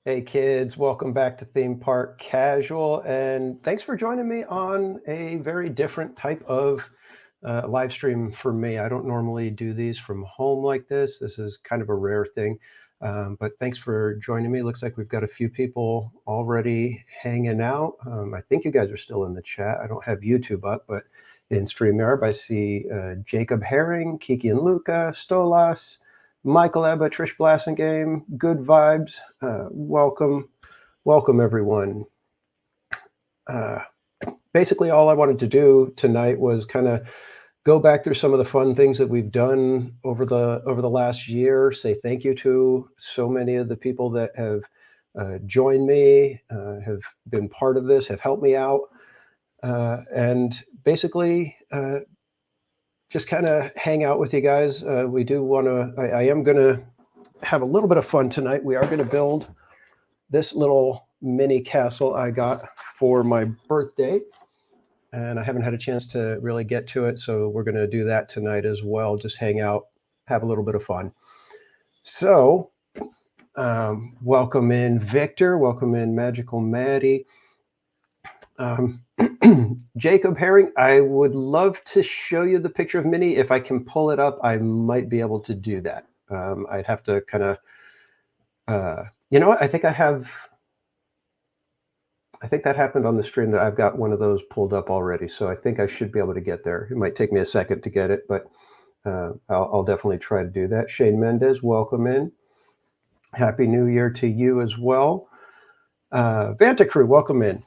Hey kids, welcome back to Theme Park Casual, and thanks for joining me on a very different type of live stream for me. I don't normally do these from home like this. This is kind of a rare thing, but thanks for joining me. Looks like we've got a few people already hanging out. I think you guys are still in the chat. I don't have YouTube up, but in StreamYard, I see Jacob Herring, Kiki and Luca, Stolas, Michael Ebba, Trish Blassingame, good vibes. Welcome everyone. Basically, all I wanted to do tonight was kind of go back through some of the fun things that we've done over the last year. Say thank you to so many of the people that have joined me, have been part of this, have helped me out, and basically just kind of hang out with you guys. We do want to. I am going to have a little bit of fun tonight. We are going to build this little mini castle I got for my birthday, and I haven't had a chance to really get to it, so we're going to do that tonight as well. Just hang out, have a little bit of fun. So welcome in Victor, welcome in Magical Maddie. Jacob Herring, I would love to show you the picture of Minnie. If I can pull it up, I might be able to do that. I'd have to kind of, you know what? I think that happened on the stream that I've got one of those pulled up already. So I think I should be able to get there. It might take me a second to get it, but I'll definitely try to do that. Shane Mendez, welcome in. Happy New Year to you as well. Vanta Crew, welcome in.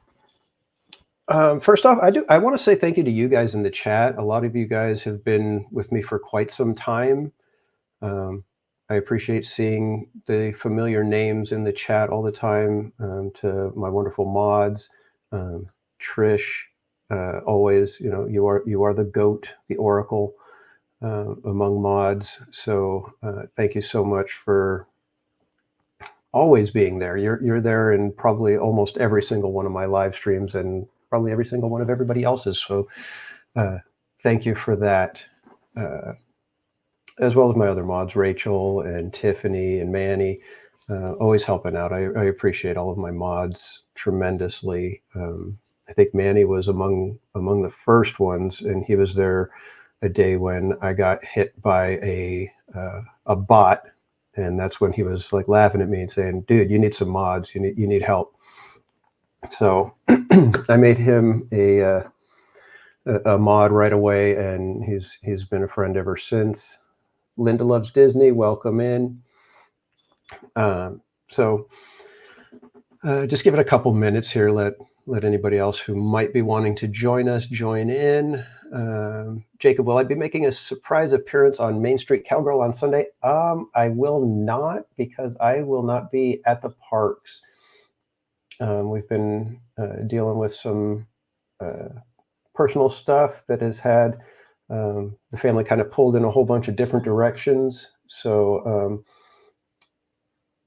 First off, I want to say thank you to you guys in the chat. A lot of you guys have been with me for quite some time. I appreciate seeing the familiar names in the chat all the time. To my wonderful mods, Trish, always, you are the GOAT, the Oracle among mods. So thank you so much for always being there. You're there in probably almost every single one of my live streams and probably every single one of everybody else's. So thank you for that. As well as my other mods, Rachel and Tiffany and Manny, always helping out. I appreciate all of my mods tremendously. I think Manny was among the first ones, and he was there a day when I got hit by a bot, and that's when he was like laughing at me and saying, "Dude, you need some mods. You need help." So I made him a mod right away, and he's been a friend ever since. Linda Loves Disney, welcome in. So just give it a couple minutes here. Let anybody else who might be wanting to join us join in. Jacob, will I be making a surprise appearance on Main Street Cowgirl on Sunday? I will not, because I will not be at the parks. We've been dealing with some personal stuff that has had the family kind of pulled in a whole bunch of different directions. So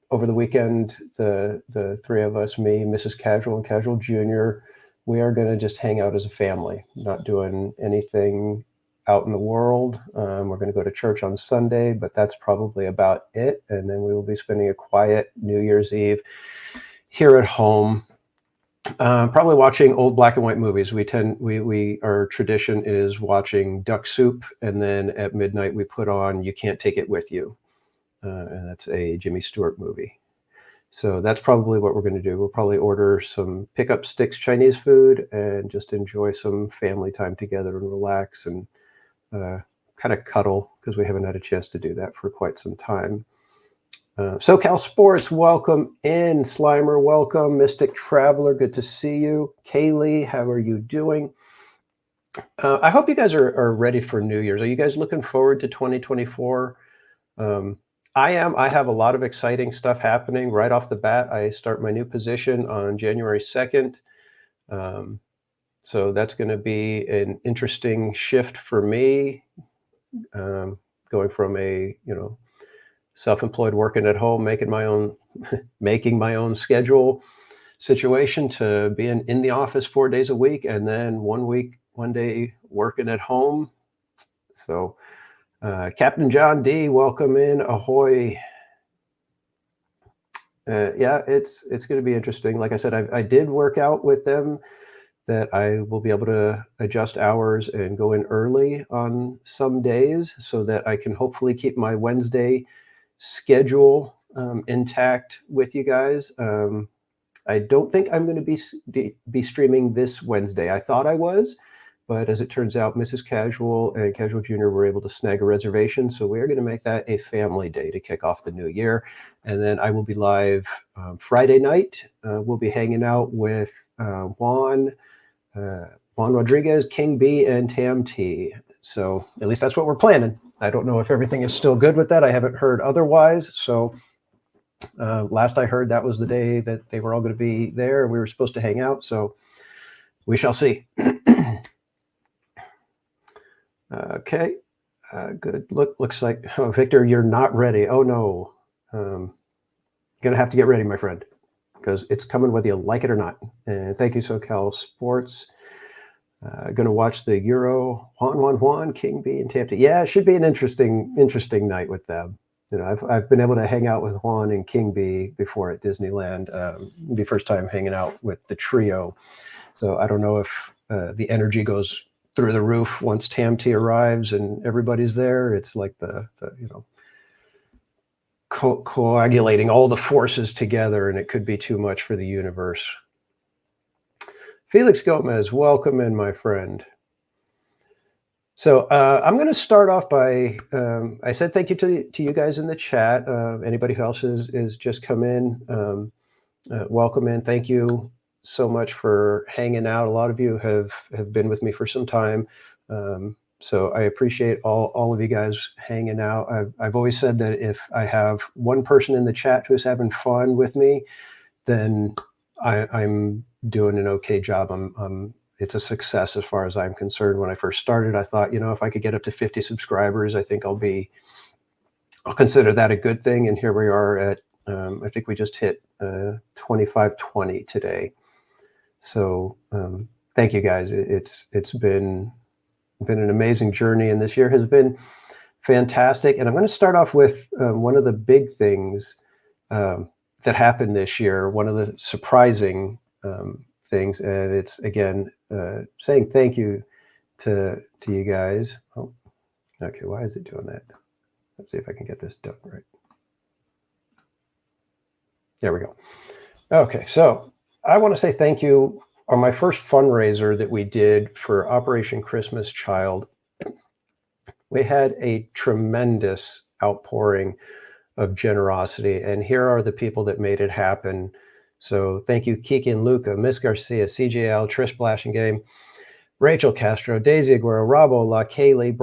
over the weekend, the three of us, me, Mrs. Casual, and Casual Jr., we are going to just hang out as a family, not doing anything out in the world. We're going to go to church on Sunday, but that's probably about it. And then we will be spending a quiet New Year's Eve here at home. Probably watching old black and white movies. Our tradition is watching Duck Soup, and then at midnight we put on You Can't Take It With You, and that's a Jimmy Stewart movie. So that's probably what we're going to do. We'll probably order some Pickup Sticks Chinese food and just enjoy some family time together and relax and kind of cuddle, because we haven't had a chance to do that for quite some time. SoCal Sports, welcome in. Slimer, welcome. Mystic Traveler, good to see you. Kaylee, how are you doing? I hope you guys are ready for New Year's. Are you guys looking forward to 2024? I am. I have a lot of exciting stuff happening right off the bat. I start my new position on January 2nd. So that's going to be an interesting shift for me, going from a, self-employed, working at home, making my own schedule situation, to being in the office 4 days a week, and then one day working at home. So Captain John D, welcome in. Ahoy. Yeah, it's going to be interesting. Like I said, I did work out with them that I will be able to adjust hours and go in early on some days so that I can hopefully keep my Wednesday schedule intact with you guys. I don't think I'm going to be streaming this Wednesday. I thought I was, but as it turns out, Mrs. Casual and Casual Junior were able to snag a reservation, so we are going to make that a family day to kick off the new year. And then I will be live Friday night. We'll be hanging out with Juan Rodriguez, King B, and Tam T. So at least that's what we're planning. I don't know if everything is still good with that. I haven't heard otherwise. So last I heard, that was the day that they were all going to be there. We were supposed to hang out. So we shall see. Okay. Good. Looks like, oh, Victor, you're not ready. Oh no. Gonna have to get ready, my friend, because it's coming whether you like it or not. And thank you, SoCal Sports. Going to watch the Euro. Juan, King B, and Tampa. Yeah, it should be an interesting night with them. You know, I've been able to hang out with Juan and King B before at Disneyland. The first time hanging out with the trio. So I don't know if the energy goes through the roof once Tam T arrives and everybody's there. It's like the you know, coagulating all the forces together, and it could be too much for the universe. Felix Gomez, welcome in, my friend. So I'm going to start off by, I said thank you to you guys in the chat. Anybody who else is just come in, welcome in. Thank you so much for hanging out. A lot of you have been with me for some time. So I appreciate all of you guys hanging out. I've always said that if I have one person in the chat who's having fun with me, then I'm doing an okay job. It's a success as far as I'm concerned. When I first started, I thought, you know, if I could get up to 50 subscribers, I think I'll consider that a good thing. And here we are at, I think we just hit 2520 today. So thank you guys. It's been an amazing journey, and this year has been fantastic. And I'm going to start off with one of the big things that happened this year, one of the surprising things, and it's again saying thank you to you guys. Oh, okay, why is it doing that? Let's see if I can get this done right. There we go. Okay, so I want to say thank you on my first fundraiser that we did for Operation Christmas Child. We had a tremendous outpouring of generosity, and here are the people that made it happen. So thank you, Keegan, Luca, Miss Garcia, CJL, Trish Blashingham, Rachel Castro, Daisy Aguero, Robbo, La Kaylee,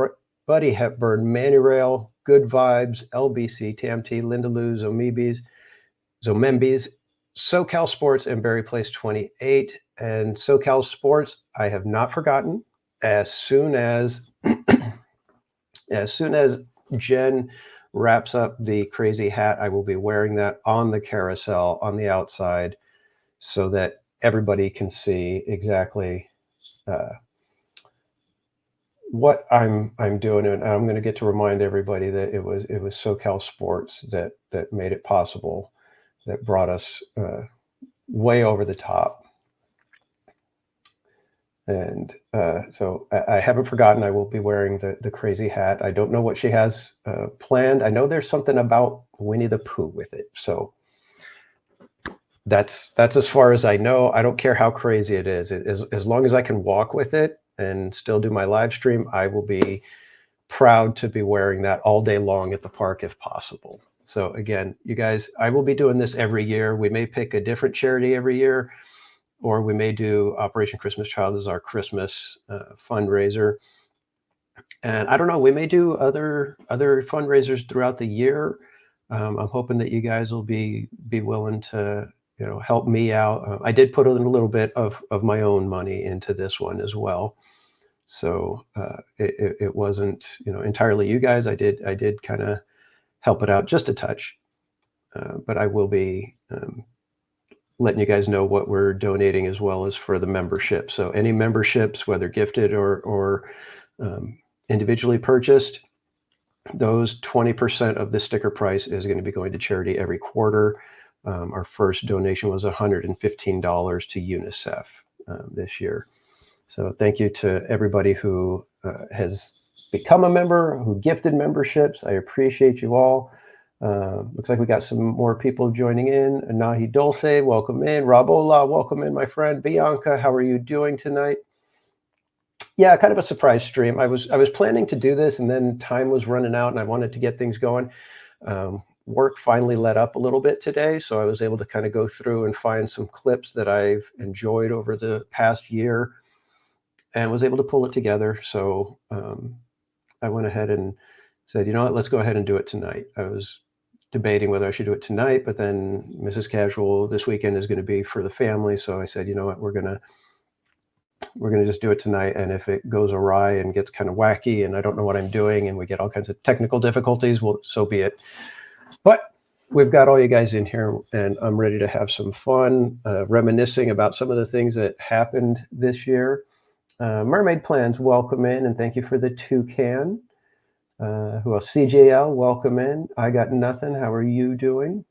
Buddy Hepburn, Manuel, Good Vibes, LBC, TMT, Linda Lou, Zomembes, SoCal Sports, and Berry Place 28. And SoCal Sports, I have not forgotten. As soon as Jen wraps up the crazy hat, I will be wearing that on the carousel on the outside so that everybody can see exactly what I'm doing. And I'm going to get to remind everybody that it was SoCal Sports that made it possible, that brought us way over the top. And so I haven't forgotten. I will be wearing the crazy hat. I don't know what she has planned. I know there's something about Winnie the Pooh with it. So that's as far as I know. I don't care how crazy it is. As long as I can walk with it and still do my live stream, I will be proud to be wearing that all day long at the park if possible. So again, you guys, I will be doing this every year. We may pick a different charity every year, or we may do Operation Christmas Child as our Christmas fundraiser. And I don't know, we may do other fundraisers throughout the year. I'm hoping that you guys will be willing to, you know, help me out. I did put in a little bit of my own money into this one as well. So it wasn't, you know, entirely you guys. I did kind of help it out just a touch, but I will be letting you guys know what we're donating as well as for the membership. So any memberships, whether gifted or individually purchased, those 20% of the sticker price is going to be going to charity every quarter. Our first donation was $115 to UNICEF this year. So thank you to everybody who has become a member, who gifted memberships. I appreciate you all. Looks like we got some more people joining in. Nahi Dulce, welcome in. Rabola, welcome in, my friend. Bianca, how are you doing tonight? Yeah, kind of a surprise stream. I was planning to do this, and then time was running out, and I wanted to get things going. Work finally let up a little bit today, so I was able to kind of go through and find some clips that I've enjoyed over the past year, and was able to pull it together. So I went ahead and said, you know what, let's go ahead and do it tonight. I was debating whether I should do it tonight, but then Mrs. Casual this weekend is going to be for the family, so I said, you know what, we're gonna just do it tonight, and if it goes awry and gets kind of wacky and I don't know what I'm doing and we get all kinds of technical difficulties, well, so be it. But we've got all you guys in here, and I'm ready to have some fun, reminiscing about some of the things that happened this year. Mermaid Plans, welcome in, and thank you for the toucan. Who else? CJL, welcome in. I got nothing. How are you doing?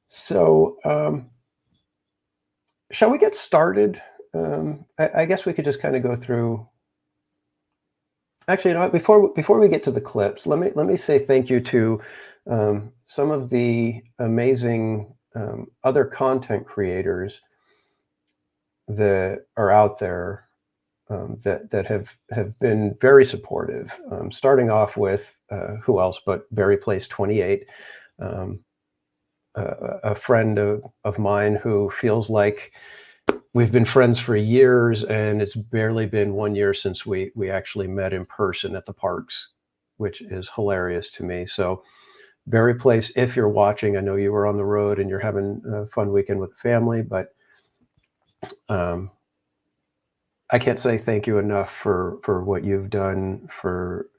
So, shall we get started? I guess we could just kind of go through. Actually, you know what? Before we get to the clips, let me say thank you to some of the amazing other content creators that are out there that have been very supportive. Starting off with who else but Barry Place 28, a friend of mine who feels like we've been friends for years, and it's barely been 1 year since we actually met in person at the parks, which is hilarious to me. So Barry Place, if you're watching, I know you were on the road and you're having a fun weekend with the family, but I can't say thank you enough for what you've done for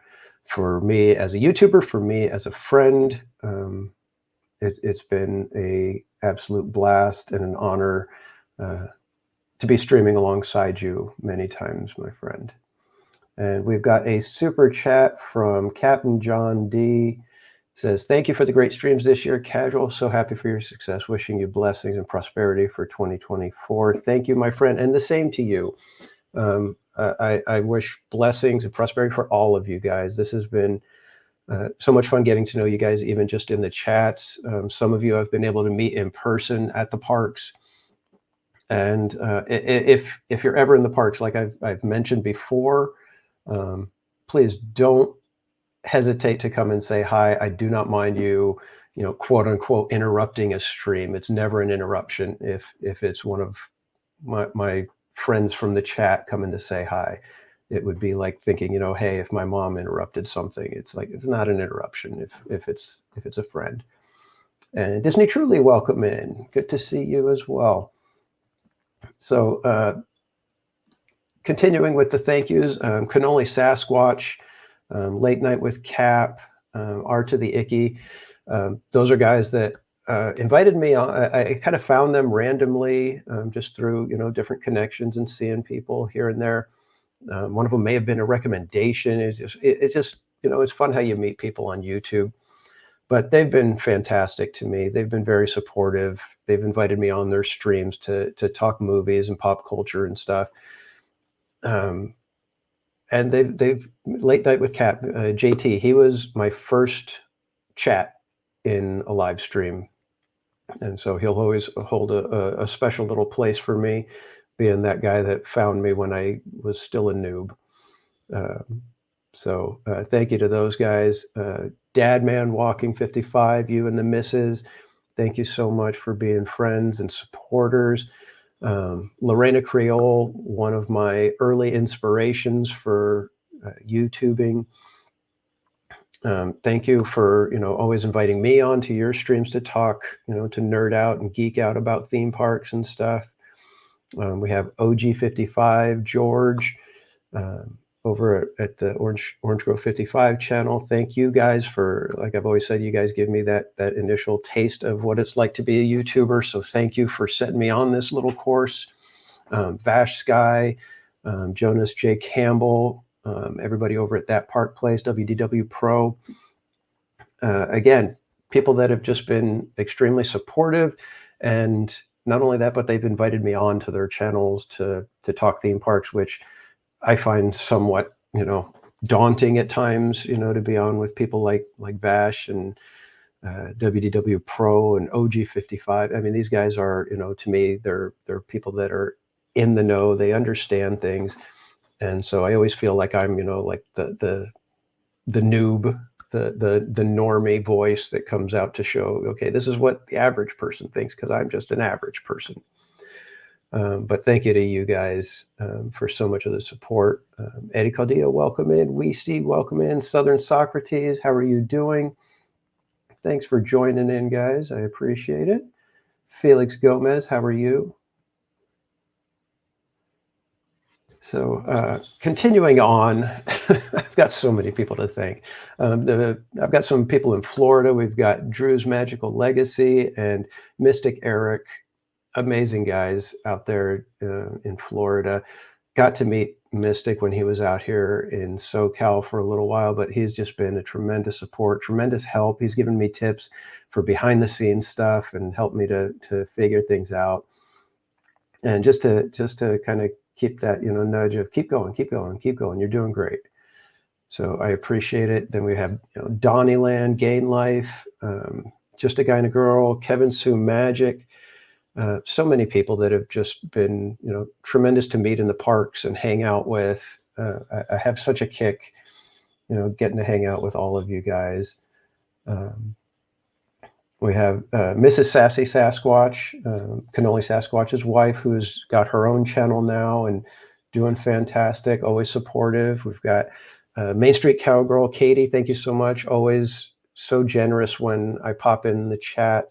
me as a YouTuber, for me as a friend. It's been a absolute blast and an honor to be streaming alongside you many times, my friend. And we've got a super chat from Captain John D. Says, thank you for the great streams this year. Casual, so happy for your success. Wishing you blessings and prosperity for 2024. Thank you, my friend. And the same to you. I wish blessings and prosperity for all of you guys. This has been so much fun getting to know you guys, even just in the chats. Some of you I've been able to meet in person at the parks. And if you're ever in the parks, like I've mentioned before, please don't hesitate to come and say hi. I do not mind you, quote unquote, interrupting a stream. It's never an interruption if it's one of my friends from the chat coming to say hi. It would be like thinking, hey, if my mom interrupted something, it's like, it's not an interruption if it's a friend. And Disney Truly, welcome in. Good to see you as well. So continuing with the thank yous, Cannoli Sasquatch, Late Night with Cap, R to the Icky. Those are guys that invited me on. I kind of found them randomly, just through different connections and seeing people here and there. One of them may have been a recommendation. It's just it's fun how you meet people on YouTube. But they've been fantastic to me. They've been very supportive. They've invited me on their streams to talk movies and pop culture and stuff. And they've Late Night with Cap, JT. He was my first chat in a live stream, and so he'll always hold a special little place for me, being that guy that found me when I was still a noob. So thank you to those guys. Dadman Walking 55, you and the missus, thank you so much for being friends and supporters. Lorena Creole, one of my early inspirations for YouTubing. Thank you for always inviting me onto your streams to talk, to nerd out and geek out about theme parks and stuff. We have OG55 George over at the Orange Grove 55 channel. Thank you guys for, like I've always said, you guys give me that initial taste of what it's like to be a YouTuber. So thank you for setting me on this little course. Vash Sky, Jonas J. Campbell, everybody over at That Park Place, WDW Pro. Again, people that have just been extremely supportive, and not only that, but they've invited me on to their channels to talk theme parks, which I find somewhat, daunting at times, to be on with people like Vash and WDW Pro and OG55. I mean, these guys are, to me, they're people that are in the know. They understand things, and so I always feel like I'm, like the noob, the normie voice that comes out to show, okay, this is what the average person thinks, because I'm just an average person. But thank you to you guys for so much of the support. Eddie Caldillo, welcome in. We see, welcome in. Southern Socrates, how are you doing? Thanks for joining in, guys. I appreciate it. Felix Gomez, how are you? So continuing on, I've got so many people to thank. I've got some people in Florida. We've got Drew's Magical Legacy and Mystic Eric, amazing guys out there in Florida. Got to meet Mystic when he was out here in SoCal for a little while, but he's just been a tremendous support, tremendous help. He's given me tips for behind the scenes stuff and helped me to figure things out. And just to kind of keep that, nudge of keep going, keep going, keep going. You're doing great. So I appreciate it. Then we have Donnyland, Gain Life, Just a Guy and a Girl, Kevin Sue Magic. So many people that have just been, tremendous to meet in the parks and hang out with. I have such a kick, getting to hang out with all of you guys. We have Mrs. Sassy Sasquatch, Cannoli Sasquatch's wife, who's got her own channel now and doing fantastic, always supportive. We've got Main Street Cowgirl, Katie, thank you so much. Always so generous when I pop in the chat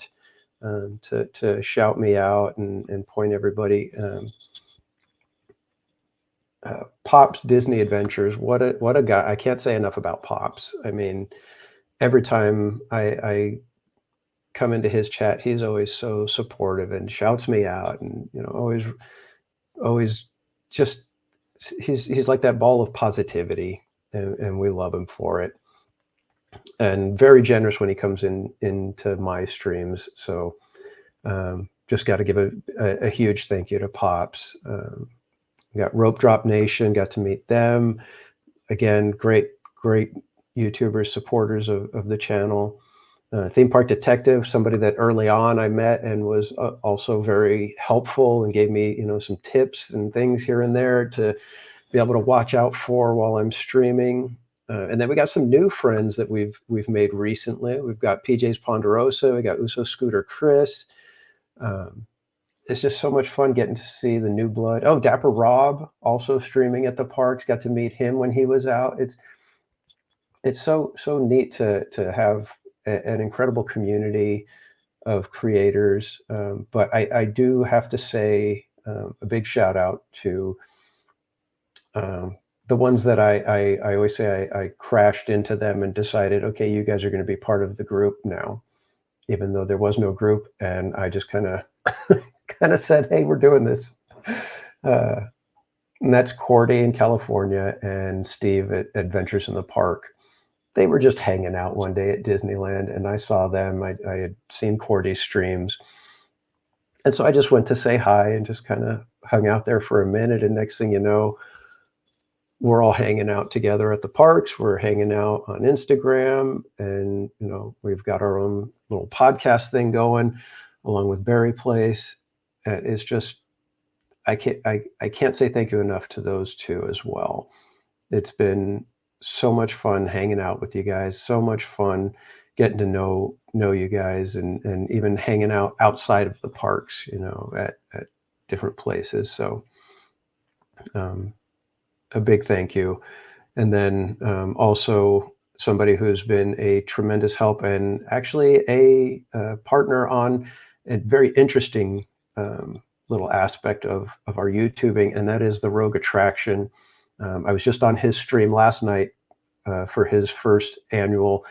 to shout me out and point everybody. Pop's Disney Adventures, what a guy. I can't say enough about Pops. I mean, every time I come into his chat, he's always so supportive and shouts me out, and always just he's like that ball of positivity, and we love him for it. And very generous when he comes into my streams. So just got to give a huge thank you to Pops. We got Rope Drop Nation, got to meet them. Again, great YouTubers, supporters of the channel. Theme Park Detective, somebody that early on I met and was also very helpful and gave me, some tips and things here and there to be able to watch out for while I'm streaming. And then we got some new friends that we've made recently. We've got PJ's Ponderosa, we got Uso Scooter Chris. It's just so much fun getting to see the new blood. Oh, Dapper Rob, also streaming at the parks. Got to meet him when he was out. It's so neat to have an incredible community of creators. But I do have to say a big shout out to the ones that I always say I crashed into them and decided, okay, you guys are going to be part of the group now, even though there was no group. And I just kind of said, hey, we're doing this. And that's Cordy in California and Steve at Adventures in the Park. They were just hanging out one day at Disneyland, and I saw them. I had seen Cordy's streams. And so I just went to say hi and just kind of hung out there for a minute. And next thing you know, we're all hanging out together at the parks. We're hanging out on Instagram, and, we've got our own little podcast thing going along with Berry Place. And it's just, I can't say thank you enough to those two as well. It's been so much fun hanging out with you guys, so much fun getting to know you guys, and even hanging out outside of the parks, at different places. So a big thank you. And then also somebody who's been a tremendous help and actually a partner on a very interesting little aspect of our YouTubing, and that is the Rogue Attraction. I was just on his stream last night for his first annual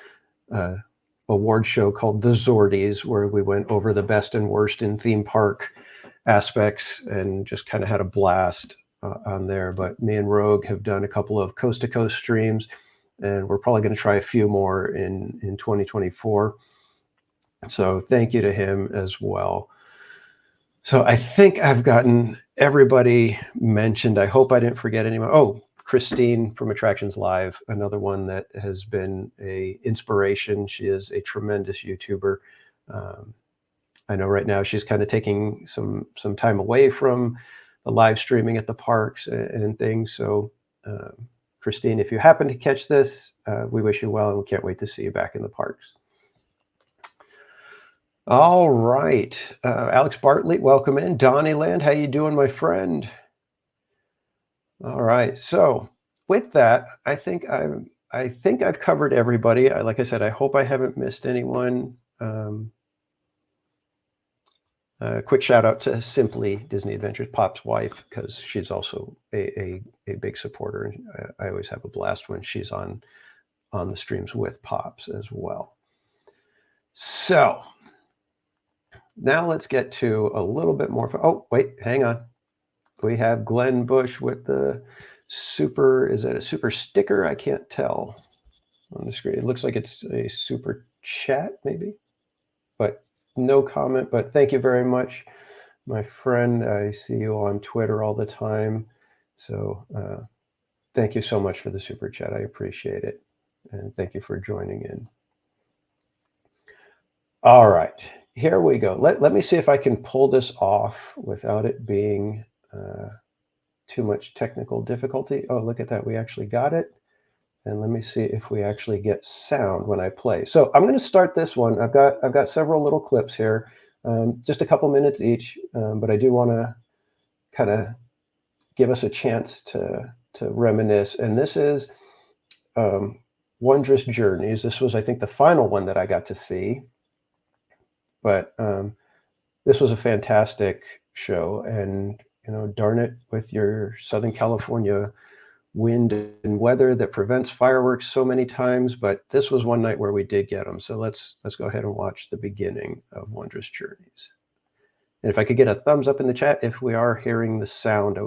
award show called The Zordies, where we went over the best and worst in theme park aspects and just kind of had a blast on there. But me and Rogue have done a couple of coast to coast streams, and we're probably going to try a few more in 2024. So thank you to him as well. So I think I've gotten everybody mentioned. I hope I didn't forget anyone. Oh, Christine from Attractions Live, another one that has been a inspiration. She is a tremendous YouTuber. Um, I know right now she's kind of taking some time away from the live streaming at the parks and things. So, Christine, if you happen to catch this, we wish you well, and we can't wait to see you back in the parks. All right, Alex Bartley, welcome in. Donnyland, how you doing, my friend? All right, so with that, I think I've covered everybody. Like I said, I hope I haven't missed anyone. Quick shout out to Simply Disney Adventures, Pop's wife, because she's also a big supporter, and I always have a blast when she's on the streams with Pops as well. So now let's get to a little bit more. Oh, wait, hang on. We have Glenn Bush with the super. Is that a super sticker? I can't tell on the screen. It looks like it's a super chat, maybe, but no comment. But thank you very much, my friend. I see you on Twitter all the time. So thank you so much for the super chat. I appreciate it. And thank you for joining in. All right, here we go. Let me see if I can pull this off without it being too much technical difficulty. Oh, look at that. We actually got it. And let me see if we actually get sound when I play. So I'm going to start this one. I've got several little clips here, just a couple minutes each, but I do want to kind of give us a chance to reminisce. And this is Wondrous Journeys. This was, I think, the final one that I got to see. But this was a fantastic show, and darn it, with your Southern California wind and weather that prevents fireworks so many times, but this was one night where we did get them. So let's go ahead and watch the beginning of Wondrous Journeys. And if I could get a thumbs up in the chat if we are hearing the sound.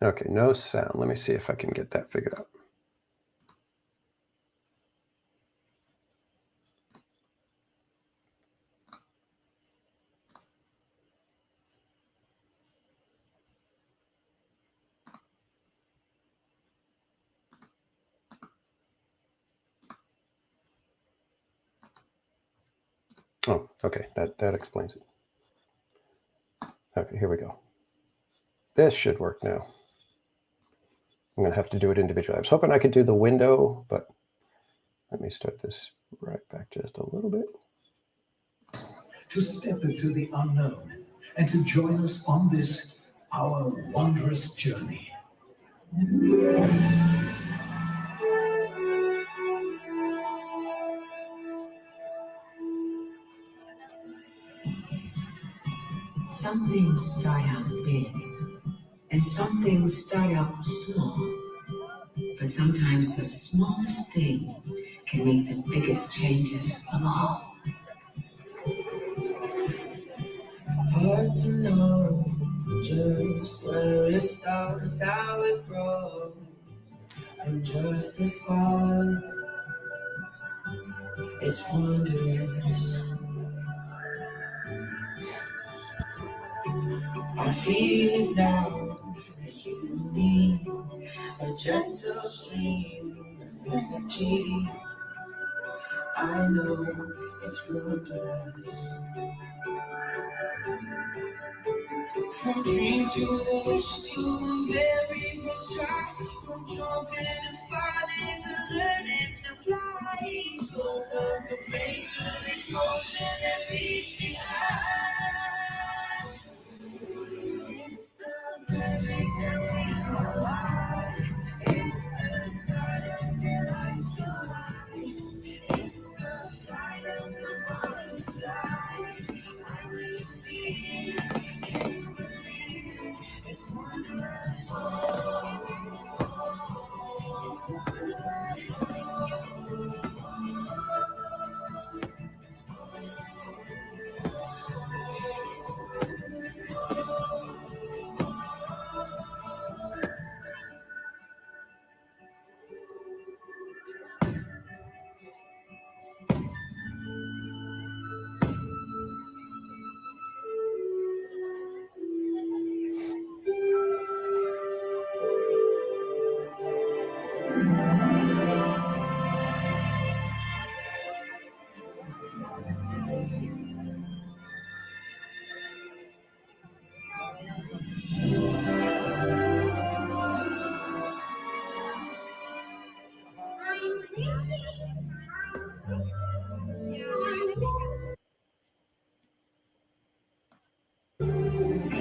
Okay, no sound. Let me see if I can get that figured out. Oh, okay, that explains it. Okay, here we go. This should work now. I'm going to have to do it individually. I was hoping I could do the window, but let me start this right back just a little bit. To step into the unknown and to join us on this, our wondrous journey. Some things start out big, and some things start out small. But sometimes the smallest thing can make the biggest changes of all. Hard to know just where it starts, how it grows. From just a spark, it's wondrous. I feel it now, as you and me, a gentle stream of energy. I know it's wondrous. From dream to wish to very first try, from jumping and falling to learning to fly. Slow of the breakthrough explosion that beats the eye. It's the magic that we call life. It's the stardust that lights your eyes. It's the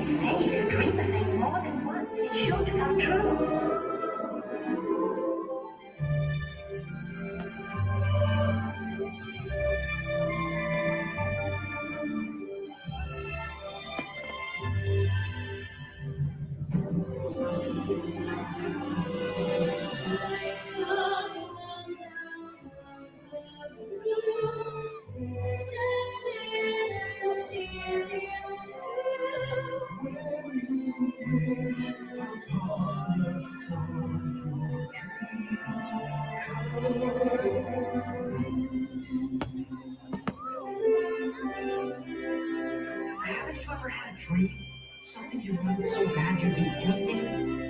say if you dream a thing more than once, it's sure to come true. Haven't you ever had a dream? Something you want so bad you'd do anything?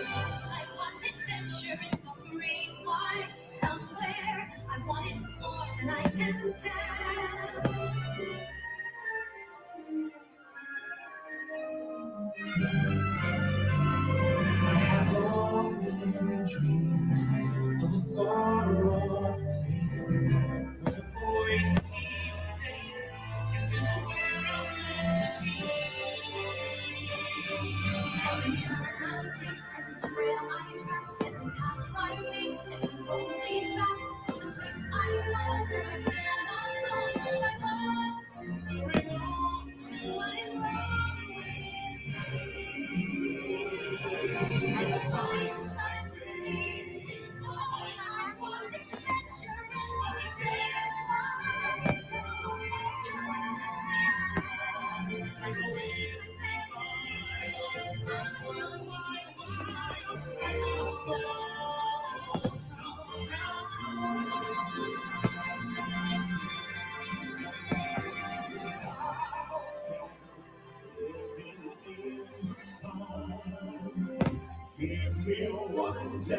I want adventure in the great wide somewhere. I want it more than I can tell. I have often dreamed of a far-off place where the voice keeps saying, "This is where I'm meant to be." Every turn I take, every trail I travel, every path I make, every road leads back to the place I love. I cannot go, I love to belong to what is wrong with me. And the fires I see, all I want is adventure in this side. And the wind Give me one day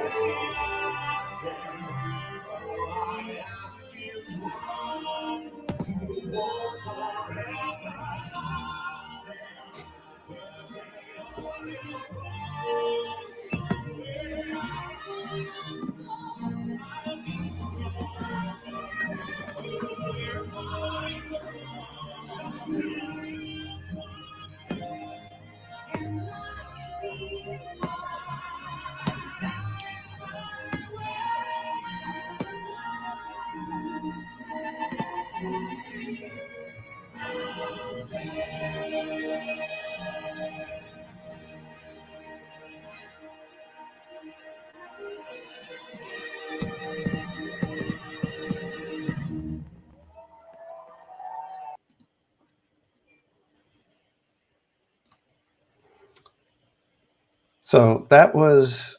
all I ask is one to walk forever. So that was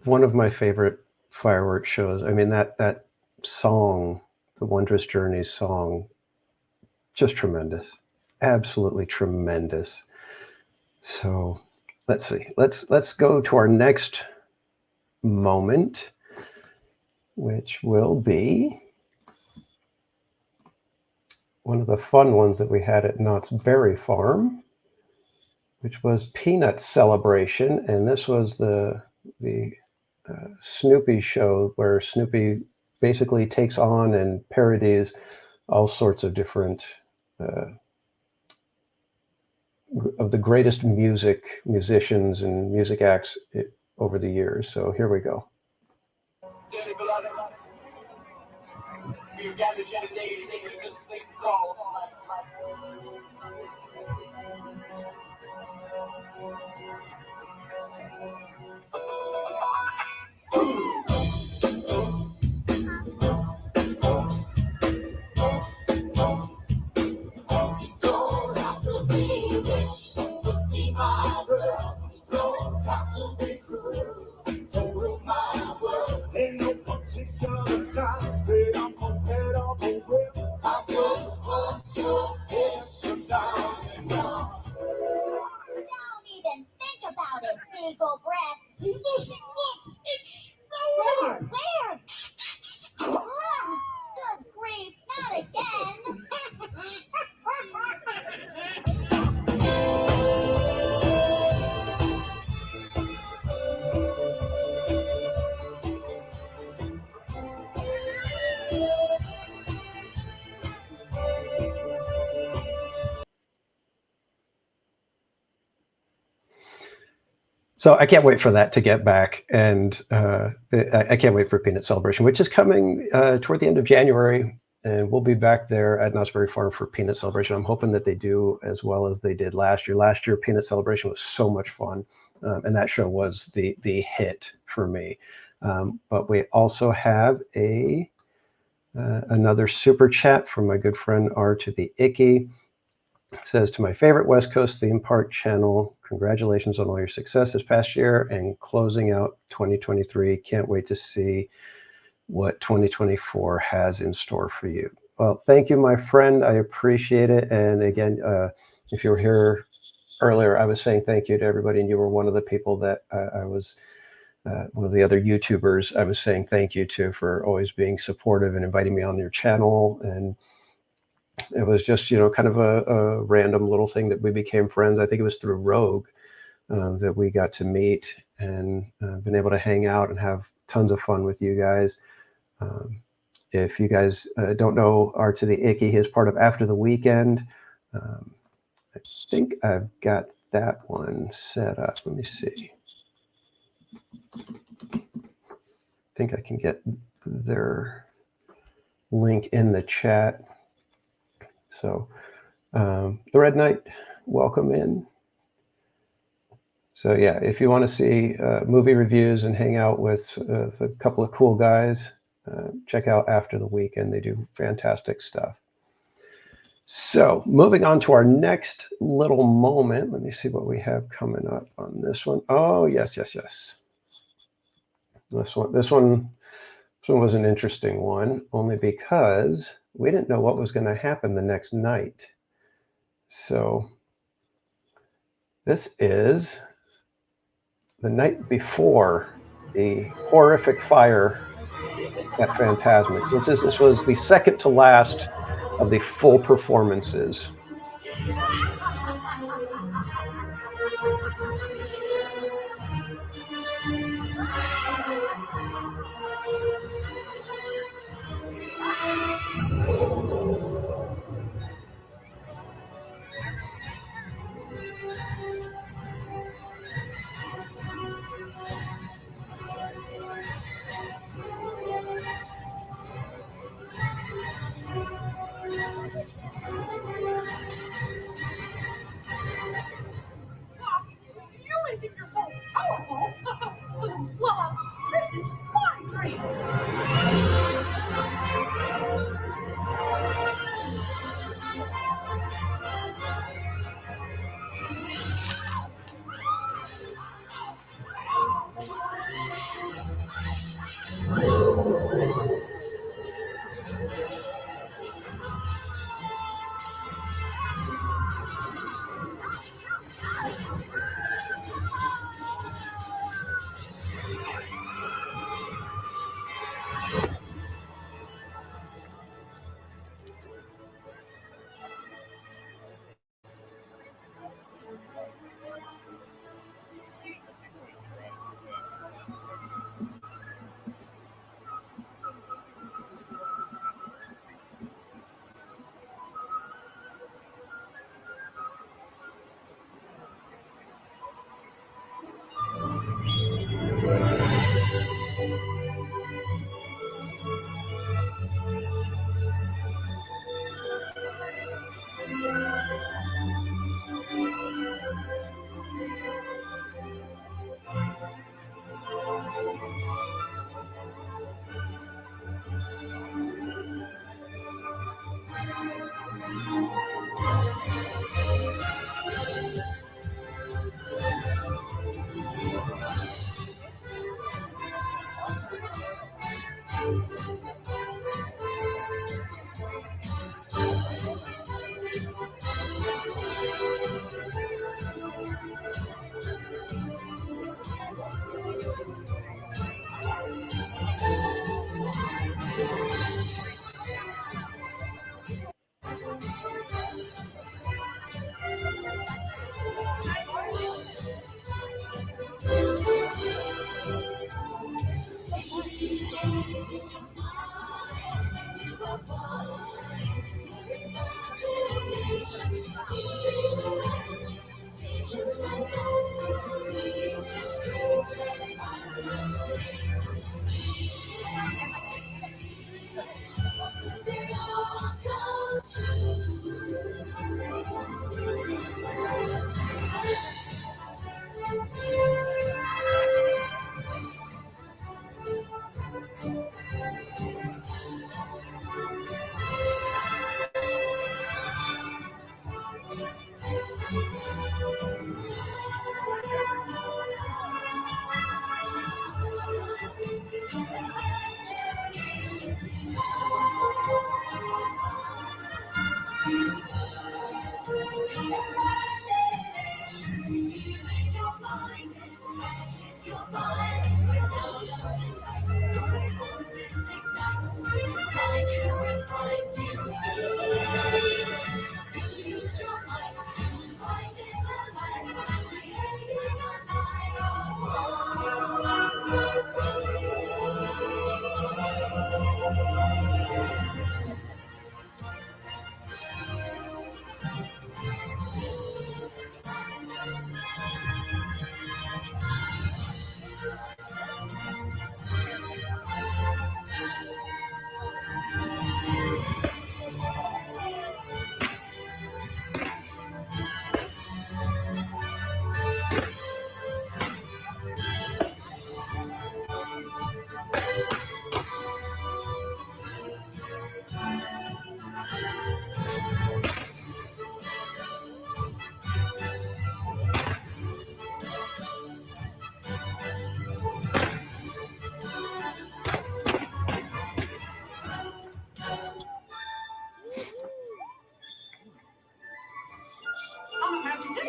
one of my favorite fireworks shows. I mean, that song, the Wondrous Journeys song, just tremendous, absolutely tremendous. So let's see. Let's go to our next moment, which will be one of the fun ones that we had at Knott's Berry Farm, which was Peanut Celebration, and this was the Snoopy show where Snoopy basically takes on and parodies all sorts of different of the greatest musicians and music acts over the years. So here we go. Dearly beloved, we are gathered here today to make this thing called life. You don't have to be rich to be my girl. You don't have to be cruel to rule my world. Ain't no particular sign that I'm compatible with. I just want So I can't wait for that to get back, and I can't wait for Peanut Celebration, which is coming toward the end of January, and we'll be back there at Knott's Berry Farm for Peanut Celebration. I'm hoping that they do as well as they did last year. Last year, Peanut Celebration was so much fun, and that show was the hit for me. But we also have another super chat from my good friend R to the Icky. Says, to my favorite West Coast theme park channel, congratulations on all your success this past year and closing out 2023. Can't wait to see what 2024 has in store for you. Well, thank you, my friend. I appreciate it. And again, if you were here earlier, I was saying thank you to everybody, and you were one of the people that I was one of the other YouTubers I was saying thank you to for always being supportive and inviting me on your channel. And it was just, kind of a random little thing that we became friends. I think it was through Rogue that we got to meet and been able to hang out and have tons of fun with you guys. If you guys don't know R to the Icky, he's part of After the Weekend. I think I've got that one set up. Let me see. I think I can get their link in the chat. So the Red Knight, welcome in. So yeah, if you want to see movie reviews and hang out with a couple of cool guys, check out After the Weekend. They do fantastic stuff. So moving on to our next little moment. Let me see what we have coming up on this one. Oh, yes. This one was an interesting one, only because we didn't know what was going to happen the next night. So this is the night before the horrific fire at Phantasmic. This was the second to last of the full performances.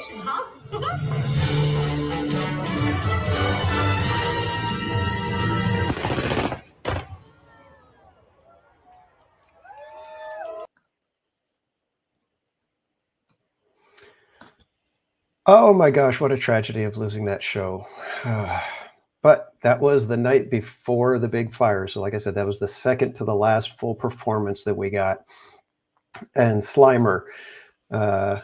celebration, huh? Oh my gosh, what a tragedy of losing that show. But that was the night before the big fire. So like I said, that was the second to the last full performance that we got. And Slimer, uh,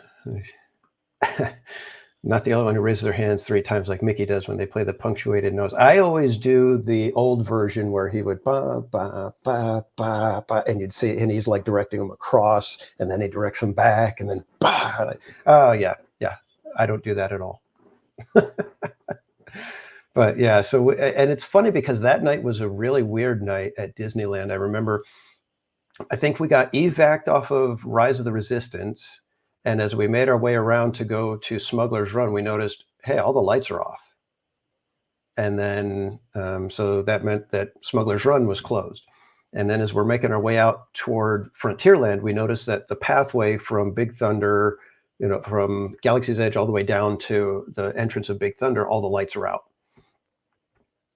not the only one who raises their hands 3 times like Mickey does when they play the punctuated notes. I always do the old version where he would ba ba ba ba ba, and you'd see, and he's like directing them across, and then he directs them back, and then ba. Oh yeah, I don't do that at all. But yeah, so and it's funny because that night was a really weird night at Disneyland. I remember, I think we got evac'd off of Rise of the Resistance, and as we made our way around to go to Smuggler's Run, we noticed, hey, all the lights are off. And then, so that meant that Smuggler's Run was closed. And then as we're making our way out toward Frontierland, we noticed that the pathway from Big Thunder, from Galaxy's Edge all the way down to the entrance of Big Thunder, all the lights are out.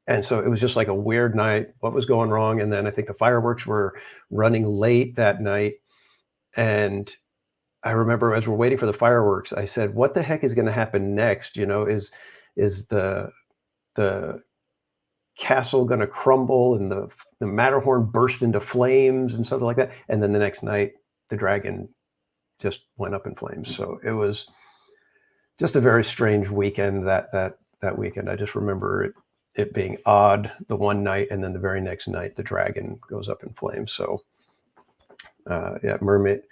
And so it was just like a weird night. What was going wrong? And then I think the fireworks were running late that night. And I remember as we're waiting for the fireworks, I said, what the heck is going to happen next? Is the castle going to crumble and the Matterhorn burst into flames and something like that? And then the next night, the dragon just went up in flames. So it was just a very strange weekend that weekend. I just remember it being odd the one night, and then the very next night the dragon goes up in flames. So yeah, mermaid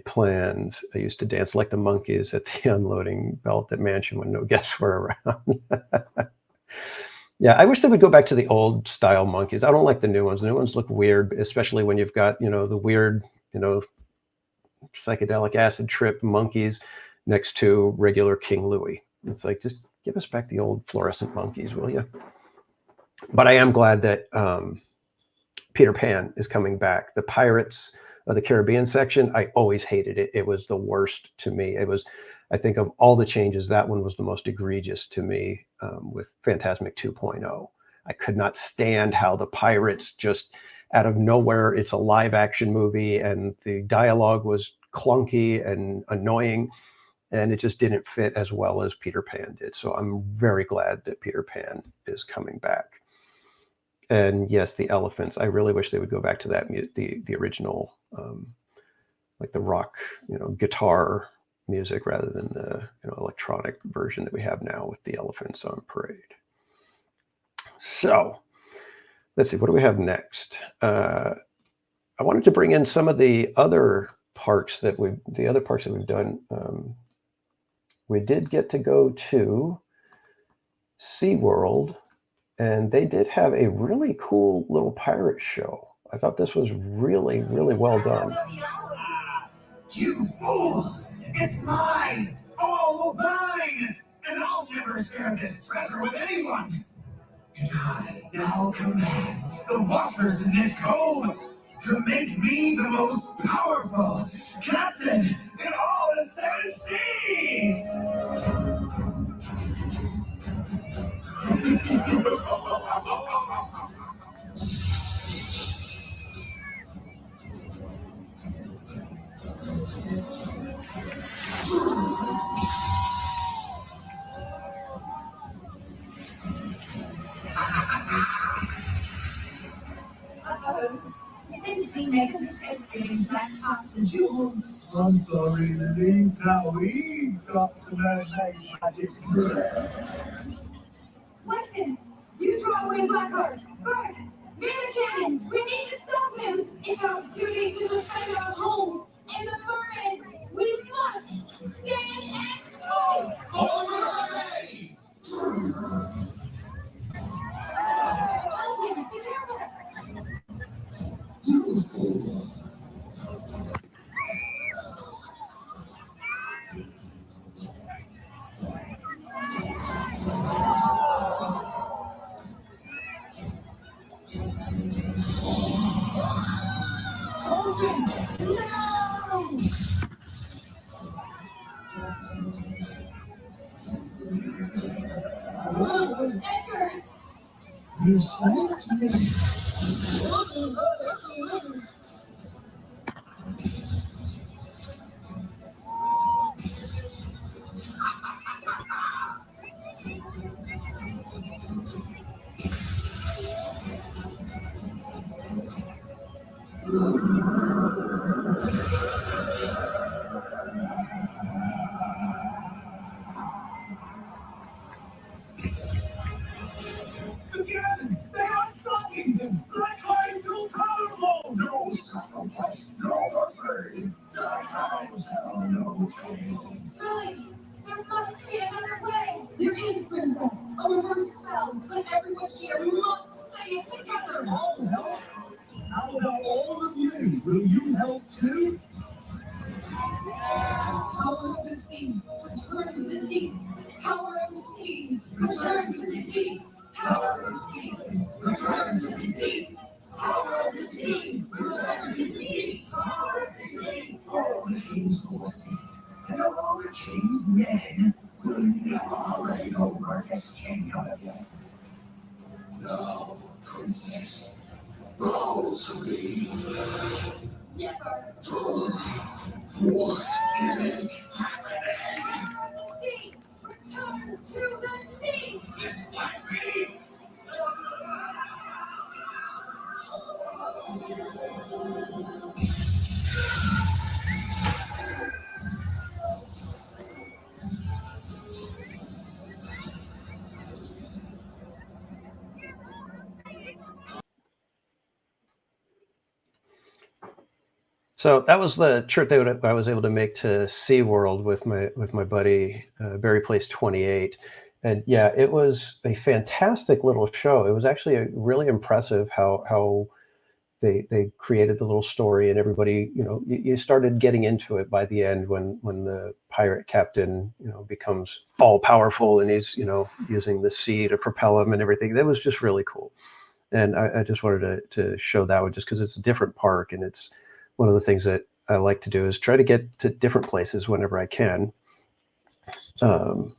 plans. I used to dance like the monkeys at the unloading belt at Mansion when no guests were around. Yeah, I wish they would go back to the old style monkeys. I don't like the new ones. The new ones look weird, especially when you've got, the weird, psychedelic acid trip monkeys next to regular King Louie. It's like, just give us back the old fluorescent monkeys, will you? But I am glad that Peter Pan is coming back. The Pirates of the Caribbean section, I always hated it. It was the worst to me. It was, I think of all the changes, that one was the most egregious to me with Fantasmic 2.0. I could not stand how the pirates just out of nowhere, it's a live action movie and the dialogue was clunky and annoying, and it just didn't fit as well as Peter Pan did. So I'm very glad that Peter Pan is coming back. And yes, the elephants. I really wish they would go back to that the original, like the rock, guitar music rather than the electronic version that we have now with the elephants on parade. So let's see, what do we have next? I wanted to bring in some of the other parks that we've done. We did get to go to SeaWorld, and they did have a really cool little pirate show. I thought this was really, really well done. You fool! It's mine! All mine! And I'll never share this treasure with anyone! And I now command the watchers in this cove to make me the most powerful captain in all the 7 seas! Didn't we make a mistake getting back off the jewel? I'm sorry, Lily. Now we've got to learn magic. Weston, you draw away Blackheart. Bart, man the cannons. We need to stop him. It's our duty to defend our homes and the mermaids. We must stand and fight. Alright! Elton, be careful. Elton, no! You saved me. Again, they are stopping them. Black Eye is too powerful. No sacrifice, no mercy. The hounds have no chains. Really? There must be another way. There is, Princess. A reverse spell, but everyone here must say it together. I'll help. How about all of you? Will you help too? Power of the sea, return to the deep. Power of the sea, return to the deep. Power of the sea, return to the deep. Power of the sea, return to the deep. Power of the sea. All the king's horses and all the king's men will never reign over this kingdom again. Now, princess, bow to me. Never. What is happening? Power of the sea, return to the deep. This might be. So that was the trip that I was able to make to SeaWorld with my buddy Barry Place 28, and yeah, it was a fantastic little show. It was actually really impressive how they created the little story, and everybody, you started getting into it by the end when the pirate captain becomes all powerful, and he's using the sea to propel him and everything. That was just really cool, and I just wanted to show that one just because it's a different park, and it's one of the things that I like to do is try to get to different places whenever I can. So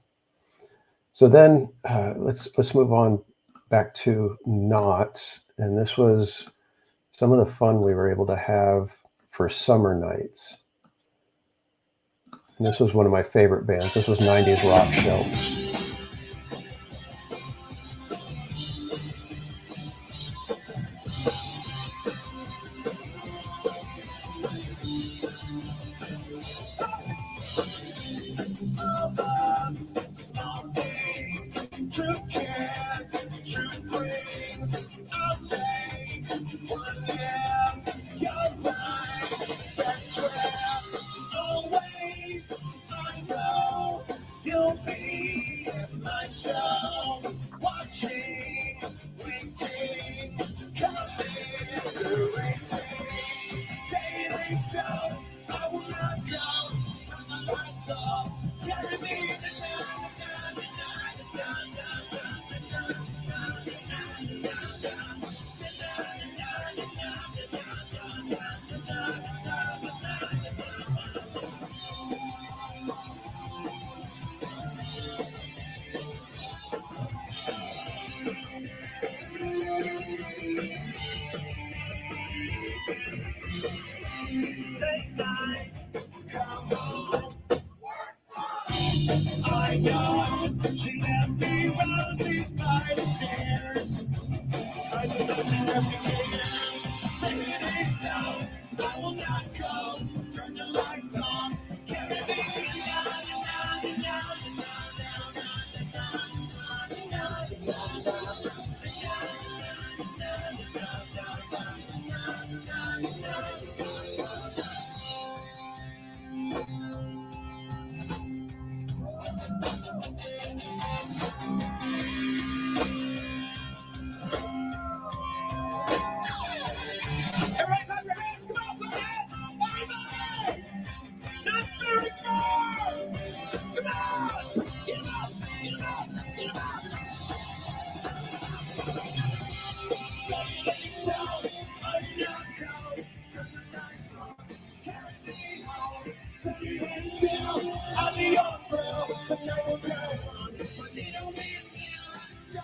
then let's move on back to Knott's, and this was some of the fun we were able to have for summer nights. And this was one of my favorite bands. This was 90s Rock Show. Small things, true cares, true brings. I'll take one left, you're right, that's trap. Always, I know you'll be in my show, watching, waiting, coming to waiting. Say it ain't so, I will not go. Turn the lights off, carry me in the night. Late night, come on. I know she left me roses by the stairs. I know that she cares. Say it ain't so, I will not go. Turn the lights on, carry me Everybody clap your hands, come on, clap your hands! Everybody! That's very fun! Come on! Get him up! Get him up! Get him up! So, I not go. Turn the lights on. Carry me home. Turn your head still. I'll be your thrill. The night will go on. But you don't be a so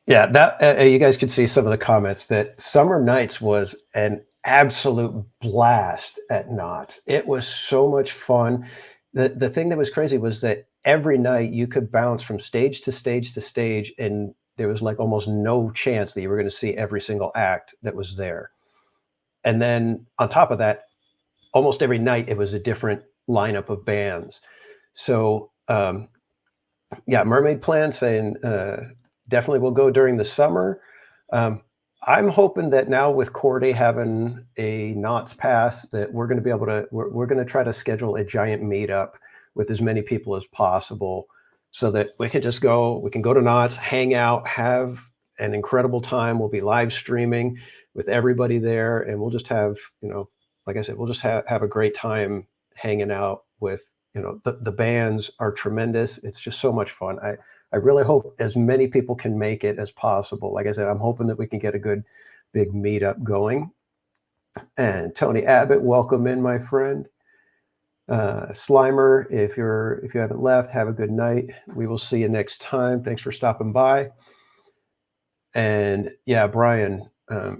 Yeah, that you guys could see some of the comments that Summer Nights was an absolute blast at Knott's. It was so much fun. The thing that was crazy was that every night you could bounce from stage to stage to stage, and there was like almost no chance that you were going to see every single act that was there. And then on top of that, almost every night it was a different lineup of bands. So yeah, Mermaid Plan saying definitely will go during the summer. Um, I'm hoping that now with Cordy having a Knott's pass, that we're going to be able to we're going to try to schedule a giant meetup with as many people as possible, so that we can just go. We can go to Knott's, hang out, have an incredible time. We'll be live streaming with everybody there, and we'll just have, like I said, we'll just have a great time hanging out with, the bands are tremendous. It's just so much fun. I really hope as many people can make it as possible. Like I said, I'm hoping that we can get a good big meetup going. And Tony Abbott, welcome in, my friend. Slimer, if you haven't left, have a good night. We will see you next time. Thanks for stopping by. And yeah, Brian,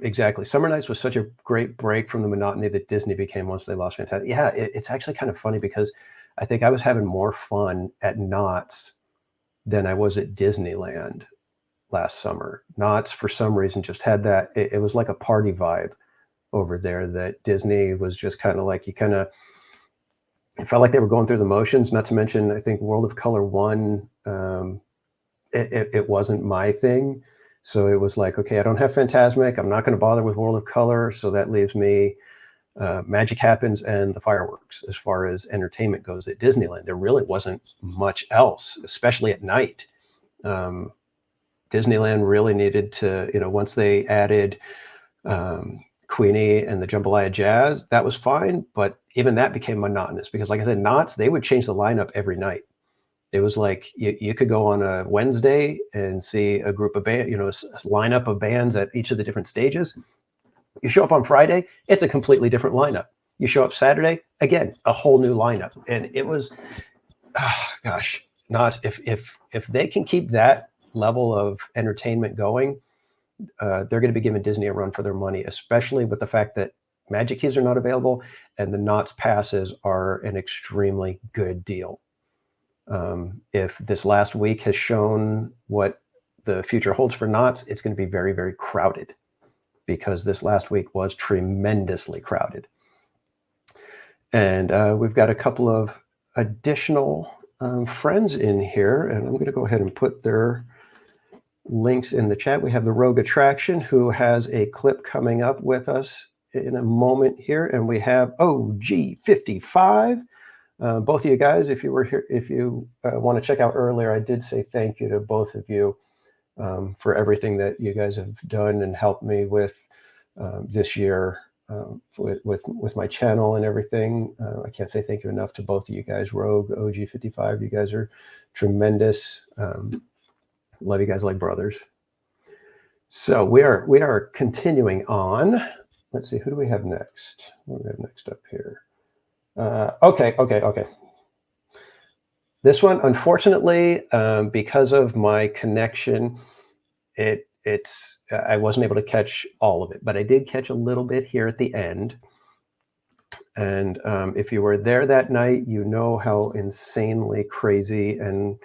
exactly. Summer Nights was such a great break from the monotony that Disney became once they lost Fantastic. Yeah, it's actually kind of funny because I think I was having more fun at Knott's than I was at Disneyland last summer. Knott's, for some reason, just had that. It was like a party vibe over there that Disney was just kind of like, it felt like they were going through the motions. Not to mention, I think World of Color 1, it wasn't my thing. So it was like, okay, I don't have Fantasmic. I'm not going to bother with World of Color. So that leaves me Magic Happens and the fireworks as far as entertainment goes at Disneyland. There really wasn't much else, especially at night. Disneyland really needed to, once they added Queenie and the Jambalaya Jazz, that was fine. But even that became monotonous because, like I said, Knott's, they would change the lineup every night. It was like you could go on a Wednesday and see a group of band, a lineup of bands at each of the different stages. You show up on Friday, it's a completely different lineup. You show up Saturday, again, a whole new lineup. And it was, gosh, Nas, if they can keep that level of entertainment going, they're going to be giving Disney a run for their money, especially with the fact that Magic Keys are not available and the Knott's passes are an extremely good deal. If this last week has shown what the future holds for Knott's, it's going to be very, very crowded because this last week was tremendously crowded. And we've got a couple of additional friends in here, and I'm going to go ahead and put their links in the chat. We have the Rogue Attraction, who has a clip coming up with us in a moment here, and we have OG55. Both of you guys, if you were here, if you want to check out earlier, I did say thank you to both of you for everything that you guys have done and helped me with this year with my channel and everything. I can't say thank you enough to both of you guys. Rogue, OG55, you guys are tremendous. Love you guys like brothers. So we are continuing on. Let's see, who do we have next? What do we have next up here? Okay. This one, unfortunately, because of my connection, I wasn't able to catch all of it, but I did catch a little bit here at the end. And if you were there that night, you know how insanely crazy and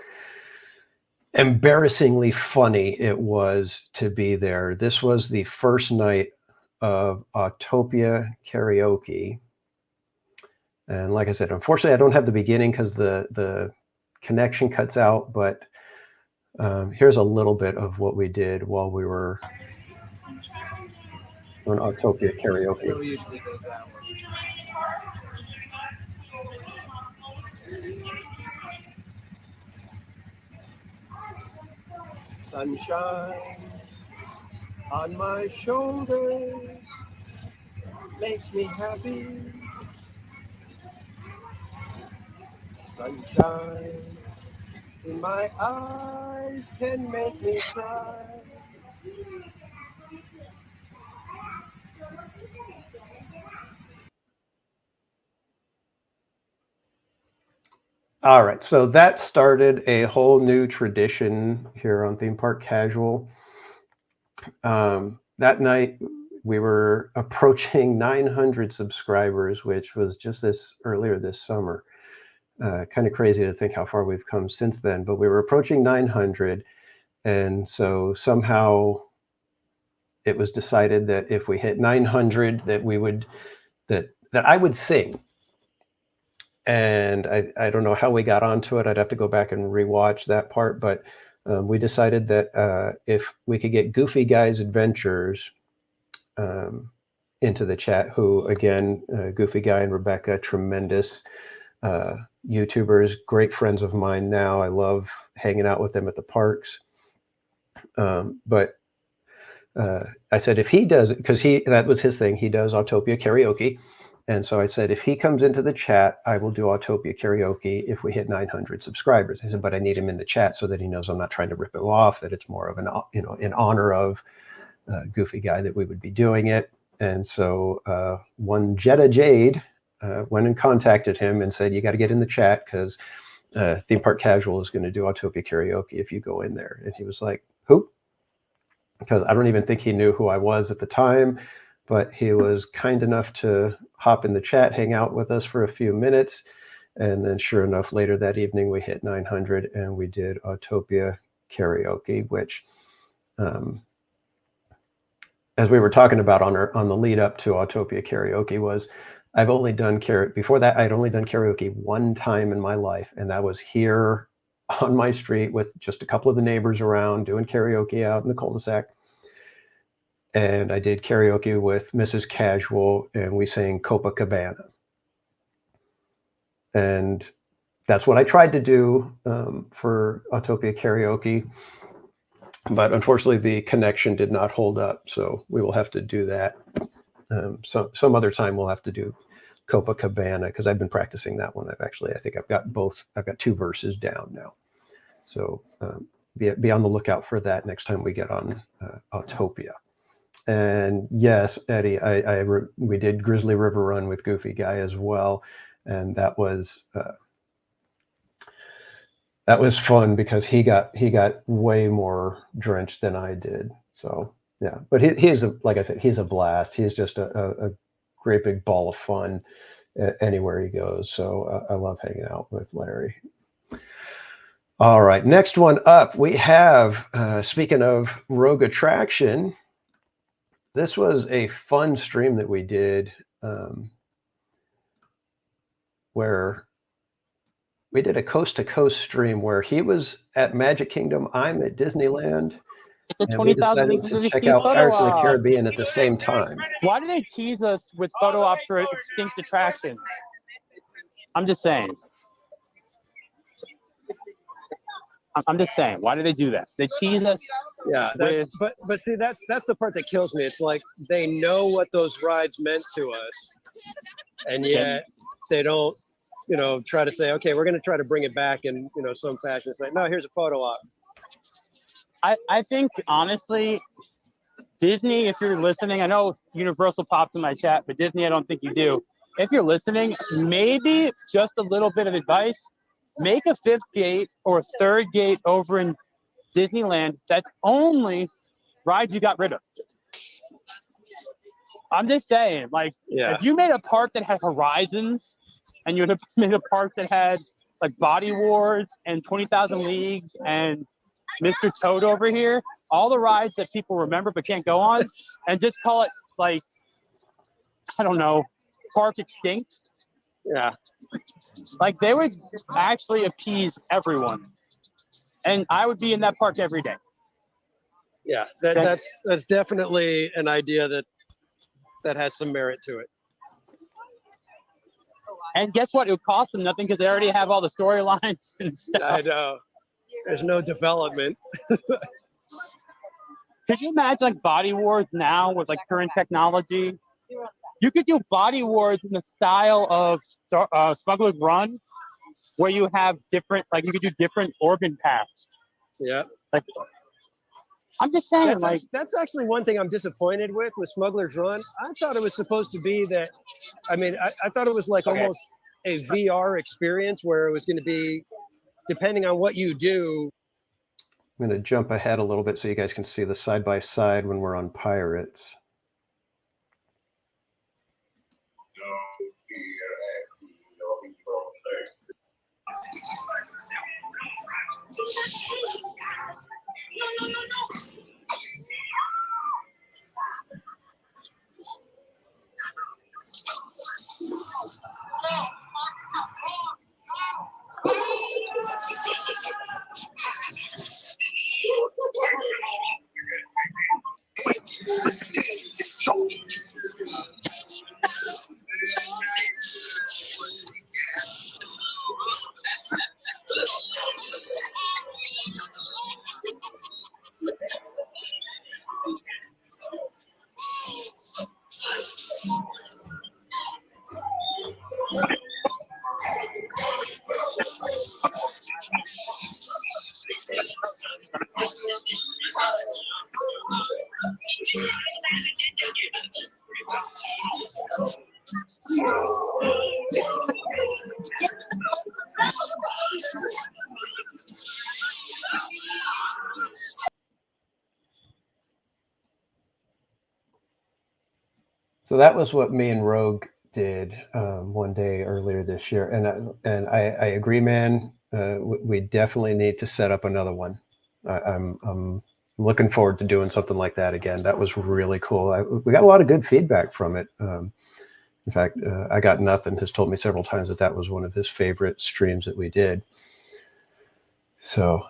embarrassingly funny it was to be there. This was the first night of Autopia karaoke. And like I said, unfortunately, I don't have the beginning because the connection cuts out, but here's a little bit of what we did while we were on Autopia karaoke. Sunshine on my shoulder makes me happy. Sunshine in my eyes can make me cry. All right, so that started a whole new tradition here on Theme Park Casual. that night we were approaching 900 subscribers, which was just earlier this summer. Kind of crazy to think how far we've come since then, but we were approaching 900. And so somehow it was decided that if we hit 900, that I would sing. And I don't know how we got onto it. I'd have to go back and rewatch that part, but we decided that if we could get Goofy Guy's Adventures into the chat, who again, Goofy Guy and Rebecca, tremendous YouTubers, great friends of mine now. I love hanging out with them at the parks. But I said, if he does it, because that was his thing, he does Autopia karaoke. And so I said, if he comes into the chat, I will do Autopia karaoke if we hit 900 subscribers. I said, but I need him in the chat so that he knows I'm not trying to rip him off, that it's more of in honor of Goofy Guy that we would be doing it. And so one Jetta Jade went and contacted him and said, you got to get in the chat because Theme Park Casual is going to do Autopia karaoke if you go in there. And he was like, who? Because I don't even think he knew who I was at the time, but he was kind enough to hop in the chat, hang out with us for a few minutes. And then sure enough, later that evening, we hit 900 and we did Autopia karaoke, which, as we were talking about on the lead up to Autopia karaoke, was I've only done karaoke. Before that, I'd only done karaoke one time in my life, and that was here on my street with just a couple of the neighbors around doing karaoke out in the cul-de-sac. And I did karaoke with Mrs. Casual, and we sang Copacabana. And that's what I tried to do for Autopia karaoke. But unfortunately, the connection did not hold up. So we will have to do that. Some other time we'll have to do Copacabana because I've been practicing that one. I think I've got both. I've got 2 verses down now. So be on the lookout for that next time we get on Autopia. And yes, Eddie, we did Grizzly River Run with Goofy Guy as well, and that was fun because he got way more drenched than I did. So yeah, but he's like I said, he's a blast. He's just a great big ball of fun anywhere he goes. So I love hanging out with Larry. All right, next one up, we have, speaking of Rogue Attraction, this was a fun stream that we did where we did a coast-to-coast stream where he was at Magic Kingdom, I'm at Disneyland, It's a and we 20,000 decided to check out Pirates of the Caribbean at the same time. Why do they tease us with photo ops for extinct attractions? I'm just saying. I'm just saying. Why do they do that? They tease us. Yeah, but see, that's the part that kills me. It's like they know what those rides meant to us, and yet they don't, try to say, okay, we're going to try to bring it back in, some fashion. It's like, no, here's a photo op. I think honestly, Disney, if you're listening, I know Universal popped in my chat, but Disney, I don't think you do. If you're listening, maybe just a little bit of advice. Make a 5th gate or a 3rd gate over in Disneyland that's only rides you got rid of. I'm just saying, like, if you made a park that had Horizons and you would have made a park that had like Body Wars and 20,000 Leagues and Mr. Toad over here, all the rides that people remember but can't go on, and just call it like, I don't know, Park Extinct. Yeah. Like, they would actually appease everyone. And I would be in that park every day. Yeah, that's definitely an idea that has some merit to it. And guess what? It would cost them nothing because they already have all the storylines and stuff. I know. There's no development. Could you imagine like Body Wars now with like current technology? You could do Body Wars in the style of Smuggler's Run, where you have different, like you could do different organ paths. Yeah. Like, I'm just saying, that's actually one thing I'm disappointed with Smuggler's Run. I thought it was supposed to be that. I mean, I thought it was like almost a VR experience where it was going to be, depending on what you do, I'm going to jump ahead a little bit so you guys can see the side-by-side when we're on Pirates. So that was what me and Rogue did one day earlier this year, and I agree, man. We definitely need to set up another one. I'm looking forward to doing something like that again. That was really cool. We got a lot of good feedback from it. In fact, I Got Nothing has told me several times that that was one of his favorite streams that we did. So,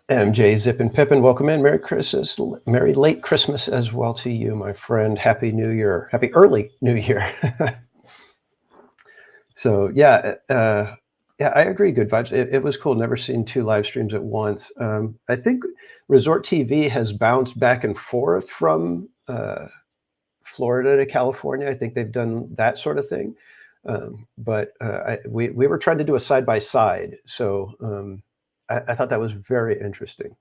MJ, Zip, and Pippin, welcome in. Merry Christmas, Merry late Christmas as well to you, my friend. Happy New Year. Happy early New Year. So, yeah, I agree. Good vibes. It was cool. Never seen two live streams at once. I think Resort TV has bounced back and forth from Florida to California. I think they've done that sort of thing. But we were trying to do a side-by-side. So I thought that was very interesting.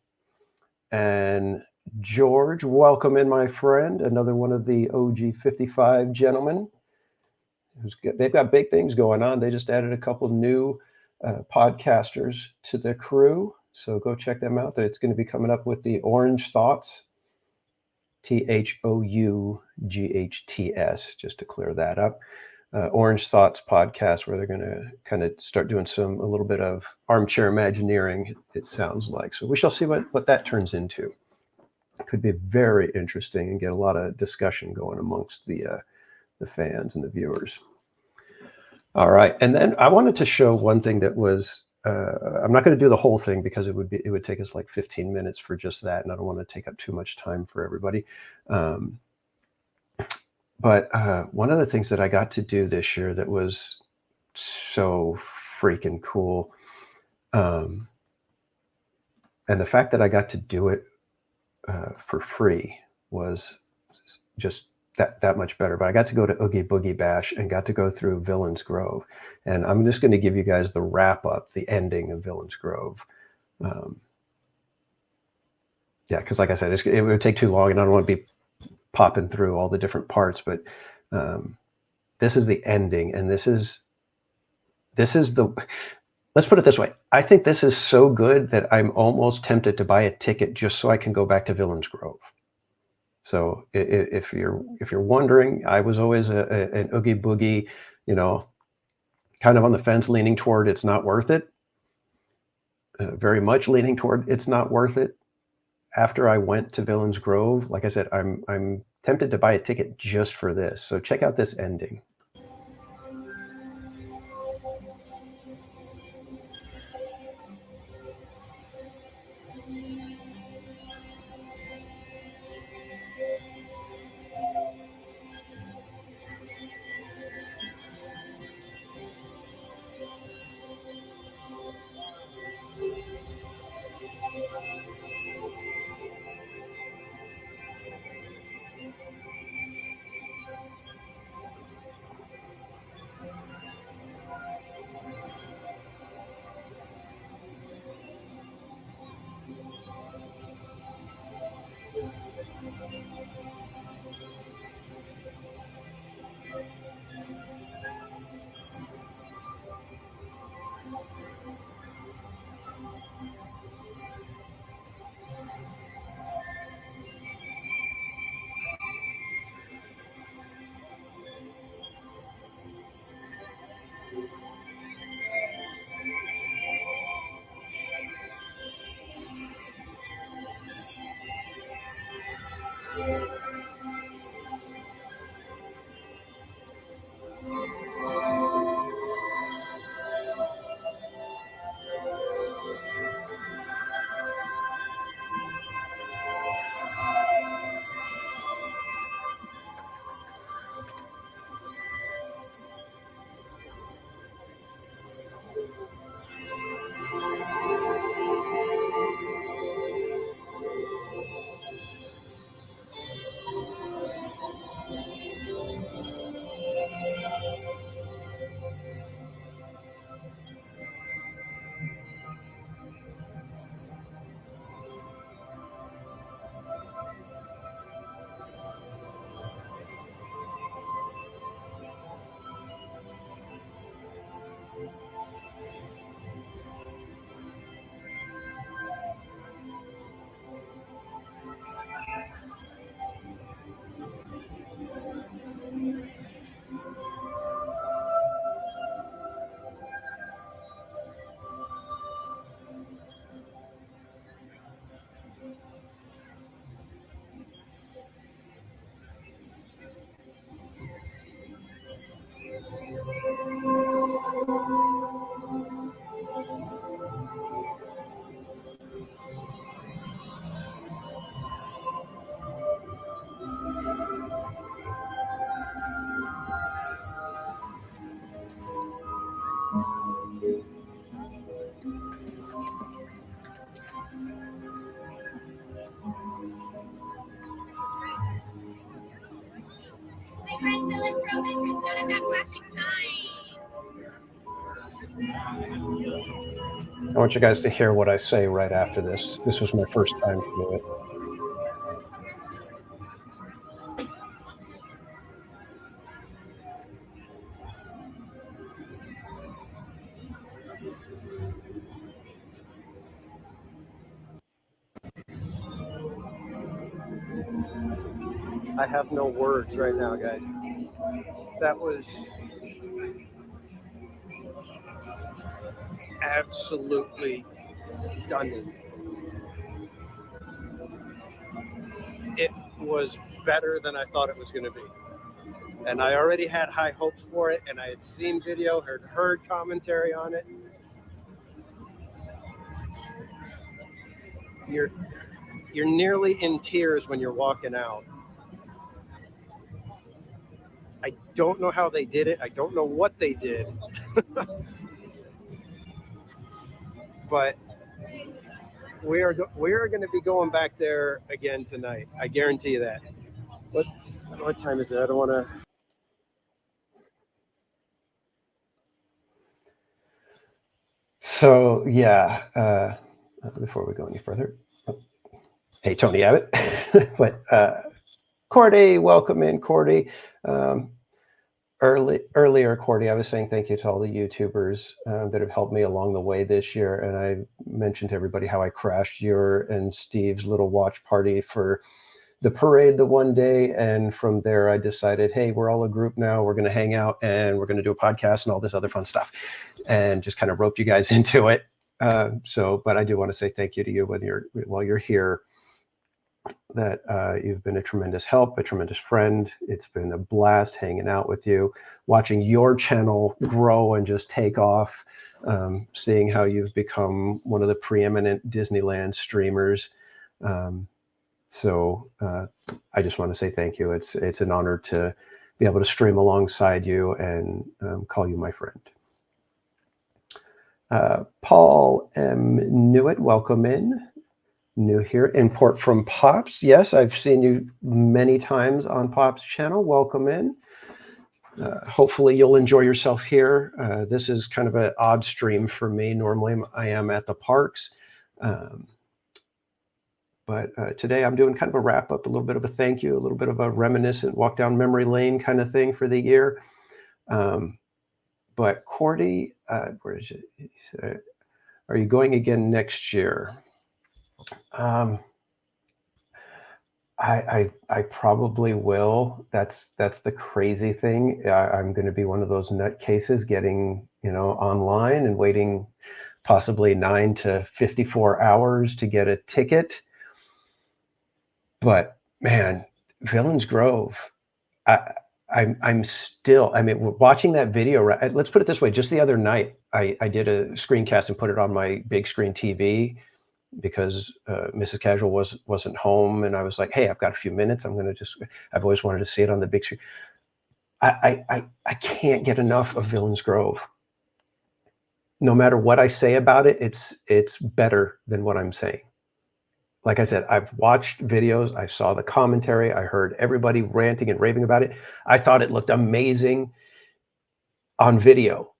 And George, welcome in, my friend. Another one of the OG 55 gentlemen. They've got big things going on. They just added a couple new podcasters to the crew. So go check them out. It's going to be coming up with the Orange Thoughts, THOUGHTS, just to clear that up. Orange Thoughts podcast, where they're going to kind of start doing a little bit of armchair imagineering, it sounds like. So we shall see what that turns into. It could be very interesting and get a lot of discussion going amongst the fans and the viewers. All right, and then I wanted to show one thing that was. I'm not going to do the whole thing because it would take us like 15 minutes for just that, and I don't want to take up too much time for everybody. But one of the things that I got to do this year that was so freaking cool, and the fact that I got to do it for free was just that much better. But I got to go to Oogie Boogie Bash and got to go through Villains Grove, and I'm just going to give you guys the wrap up, the ending of Villains Grove. Yeah, because like I said, it would take too long, and I don't want to be popping through all the different parts. But this is the ending, and this is the. Let's put it this way. I think this is so good that I'm almost tempted to buy a ticket just so I can go back to Villains Grove. So if you're wondering, I was always an Oogie Boogie, kind of on the fence, leaning toward it's not worth it. Very much leaning toward it's not worth it. After I went to Villains Grove, like I said, I'm tempted to buy a ticket just for this. So check out this ending. My friend Philip drove entrance out of that flashing sign. I want you guys to hear what I say right after this. This was my first time to do it. I have no words right now, guys. That was absolutely stunning. It was better than I thought it was going to be. And I already had high hopes for it, and I had seen video, heard commentary on it. You're nearly in tears when you're walking out. I don't know how they did it. I don't know what they did. But we are going to be going back there again tonight. I guarantee you that. What time is it? I don't want to. So yeah, before we go any further, hey Tony Abbott, but Cordy, welcome in, Cordy. Earlier, Cordy, I was saying thank you to all the YouTubers that have helped me along the way this year, and I mentioned to everybody how I crashed your and Steve's little watch party for the parade the one day, and from there I decided, hey, we're all a group now, we're going to hang out and we're going to do a podcast and all this other fun stuff, and just kind of roped you guys into it. But I do want to say thank you to you while you're here, that you've been a tremendous help, a tremendous friend. It's been a blast hanging out with you, watching your channel grow and just take off, seeing how you've become one of the preeminent Disneyland streamers. So I just want to say thank you. It's an honor to be able to stream alongside you and call you my friend. Paul M. Newitt, welcome in. New here. Import from Pops. Yes, I've seen you many times on Pops' channel. Welcome in. Hopefully you'll enjoy yourself here. This is kind of an odd stream for me. Normally I am at the parks. But today I'm doing kind of a wrap up, a little bit of a thank you, a little bit of a reminiscent walk down memory lane kind of thing for the year. But Cordy, where is it? Are you going again next year? I probably will. That's the crazy thing. I'm going to be one of those nutcases getting, online and waiting possibly 9 to 54 hours to get a ticket. But man, Villains Grove. I'm still. I mean, watching that video. Let's put it this way. Just the other night, I did a screencast and put it on my big screen TV because Mrs. Casual wasn't home, and I was like, hey, I've got a few minutes. I'm gonna just. I've always wanted to see it on the big screen. I can't get enough of Villains Grove. No matter what I say about it, it's better than what I'm saying. Like I said, I've watched videos, I saw the commentary, I heard everybody ranting and raving about it. I thought it looked amazing on video.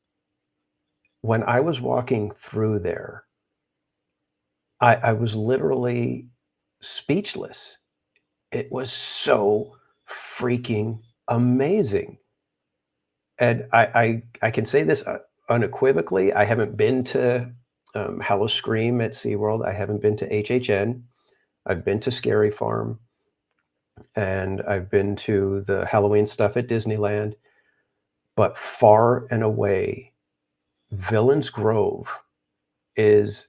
When I was walking through there, I was literally speechless. It was so freaking amazing. And I can say this unequivocally. I haven't been to Hallow Scream at SeaWorld. I haven't been to HHN. I've been to Scary Farm, and I've been to the Halloween stuff at Disneyland. But far and away, Villains Grove is,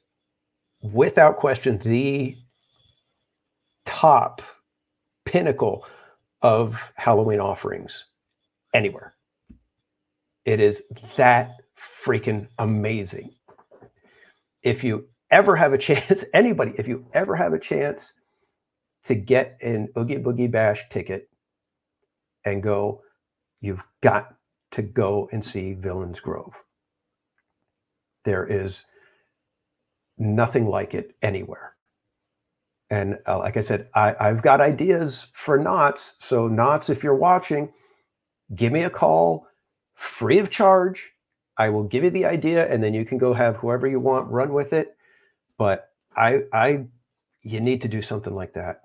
without question, the top pinnacle of Halloween offerings anywhere. It is that freaking amazing. If you ever have a chance, anybody, if you ever have a chance to get an Oogie Boogie Bash ticket and go, you've got to go and see Villains Grove. There is nothing like it anywhere. And like I said, I've got ideas for Knots. So Knots, if you're watching, give me a call, free of charge. I will give you the idea, and then you can go have whoever you want run with it. But you need to do something like that.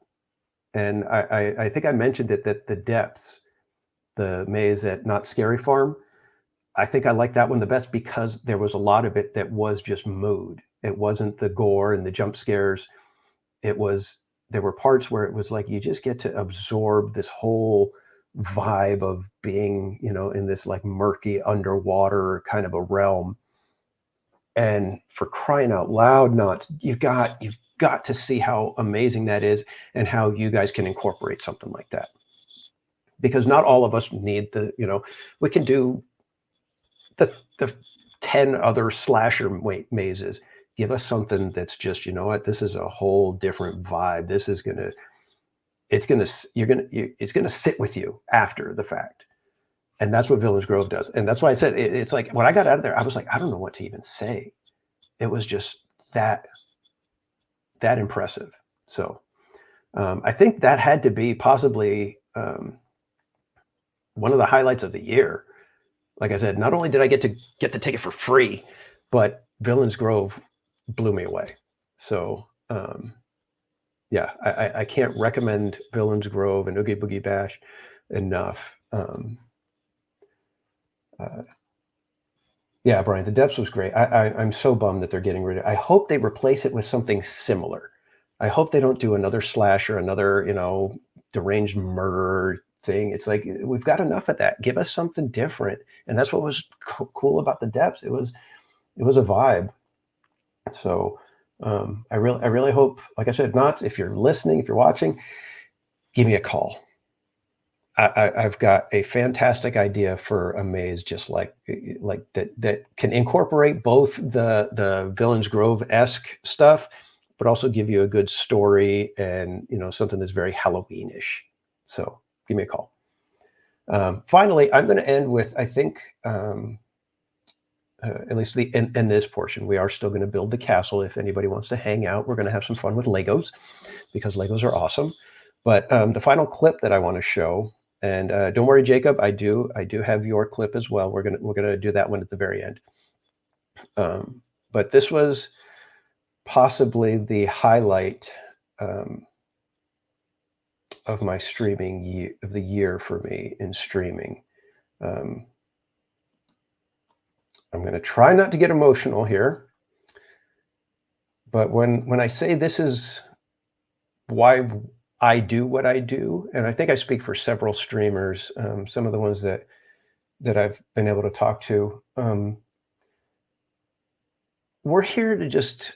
And I think I mentioned it, that the depths, the maze at Not Scary Farm, I think I like that one the best because there was a lot of it that was just mood. It wasn't the gore and the jump scares. There were parts where it was like you just get to absorb this whole vibe of being, in this like murky underwater kind of a realm. And for crying out loud, you've got to see how amazing that is and how you guys can incorporate something like that. Because not all of us need we can do the 10 other slasher mazes. Give us something that's just, this is a whole different vibe. This is it's gonna sit with you after the fact. And that's what Village Grove does. And that's why I said it's like when I got out of there, I was like, I don't know what to even say. It was just that impressive. So I think that had to be possibly one of the highlights of the year. Like I said, not only did I get the ticket for free, but Villains Grove blew me away. So yeah, I can't recommend Villains Grove and Oogie Boogie Bash enough. Yeah, Brian, the depths was great. I'm so bummed that they're getting rid of it. I hope they replace it with something similar. I hope they don't do another slasher, another, deranged murder thing. It's like, we've got enough of that. Give us something different. And that's what was cool about the depths. It was a vibe. So I really hope, like I said, Knots, if you're listening, if you're watching, give me a call. I've got a fantastic idea for a maze, just like that can incorporate both the Villains Grove-esque stuff, but also give you a good story and something that's very Halloween-ish. So give me a call. Finally, I'm going to end with, I think, at least in this portion, we are still going to build the castle. If anybody wants to hang out, we're going to have some fun with Legos because Legos are awesome. But the final clip that I want to show. And don't worry, Jacob, I do have your clip as well. We're gonna do that one at the very end. But this was possibly the highlight of my streaming year, of the year for me in streaming. I'm gonna try not to get emotional here, but when I say this is why I do what I do, and I think I speak for several streamers, some of the ones that I've been able to talk to. We're here to just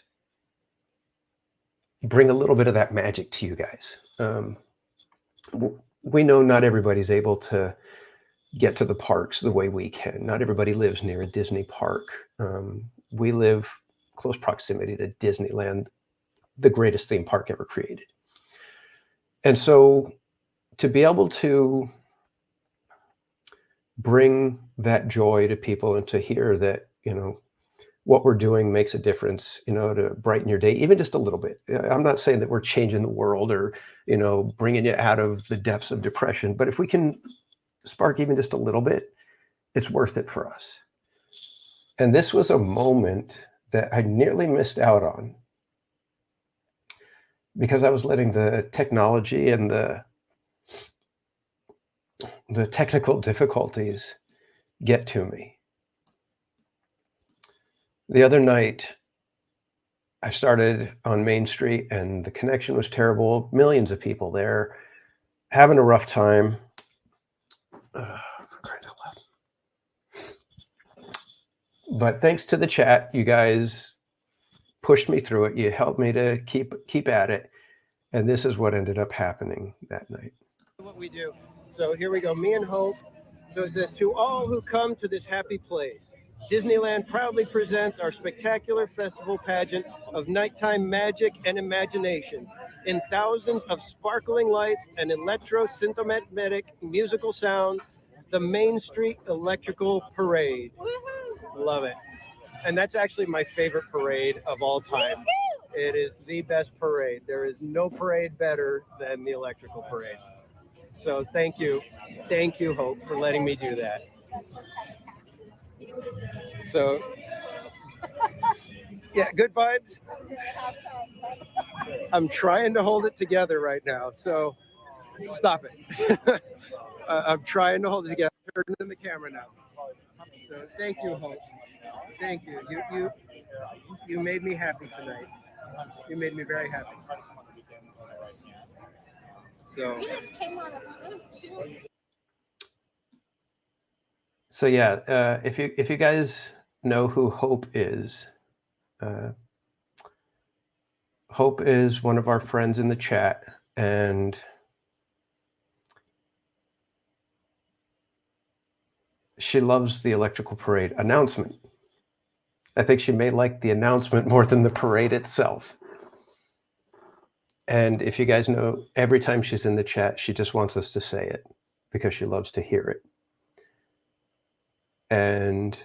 bring a little bit of that magic to you guys. we know not everybody's able to get to the parks the way we can. Not everybody lives near a Disney park. We live close proximity to Disneyland, the greatest theme park ever created. And so to be able to bring that joy to people and to hear that, what we're doing makes a difference, to brighten your day, even just a little bit. I'm not saying that we're changing the world or, bringing you out of the depths of depression, but if we can spark even just a little bit, it's worth it for us. And this was a moment that I nearly missed out on because I was letting the technology and the technical difficulties get to me. The other night, I started on Main Street and the connection was terrible. Millions of people there having a rough time. But thanks to the chat, you guys pushed me through it. You helped me to keep at it. And this is what ended up happening that night. What we do. So here we go. Me and Hope. So it says, to all who come to this happy place, Disneyland proudly presents our spectacular festival pageant of nighttime magic and imagination in thousands of sparkling lights and electro-synthomagnetic musical sounds, the Main Street Electrical Parade. Love it. And that's actually my favorite parade of all time. It is the best parade. There is no parade better than the Electrical Parade. So thank you, Hope, for letting me do that. So, yeah, good vibes. I'm trying to hold it together right now, so stop it. I'm trying to hold it together. Turn in the camera now. So thank you, Hope. Thank you. You made me happy tonight. You made me very happy. So. You just came on a flute too. So yeah, if you guys know who Hope is, Hope is one of our friends in the chat, and she loves the Electrical Parade announcement. I think she may like the announcement more than the parade itself. And if you guys know, every time she's in the chat, she just wants us to say it because she loves to hear it. And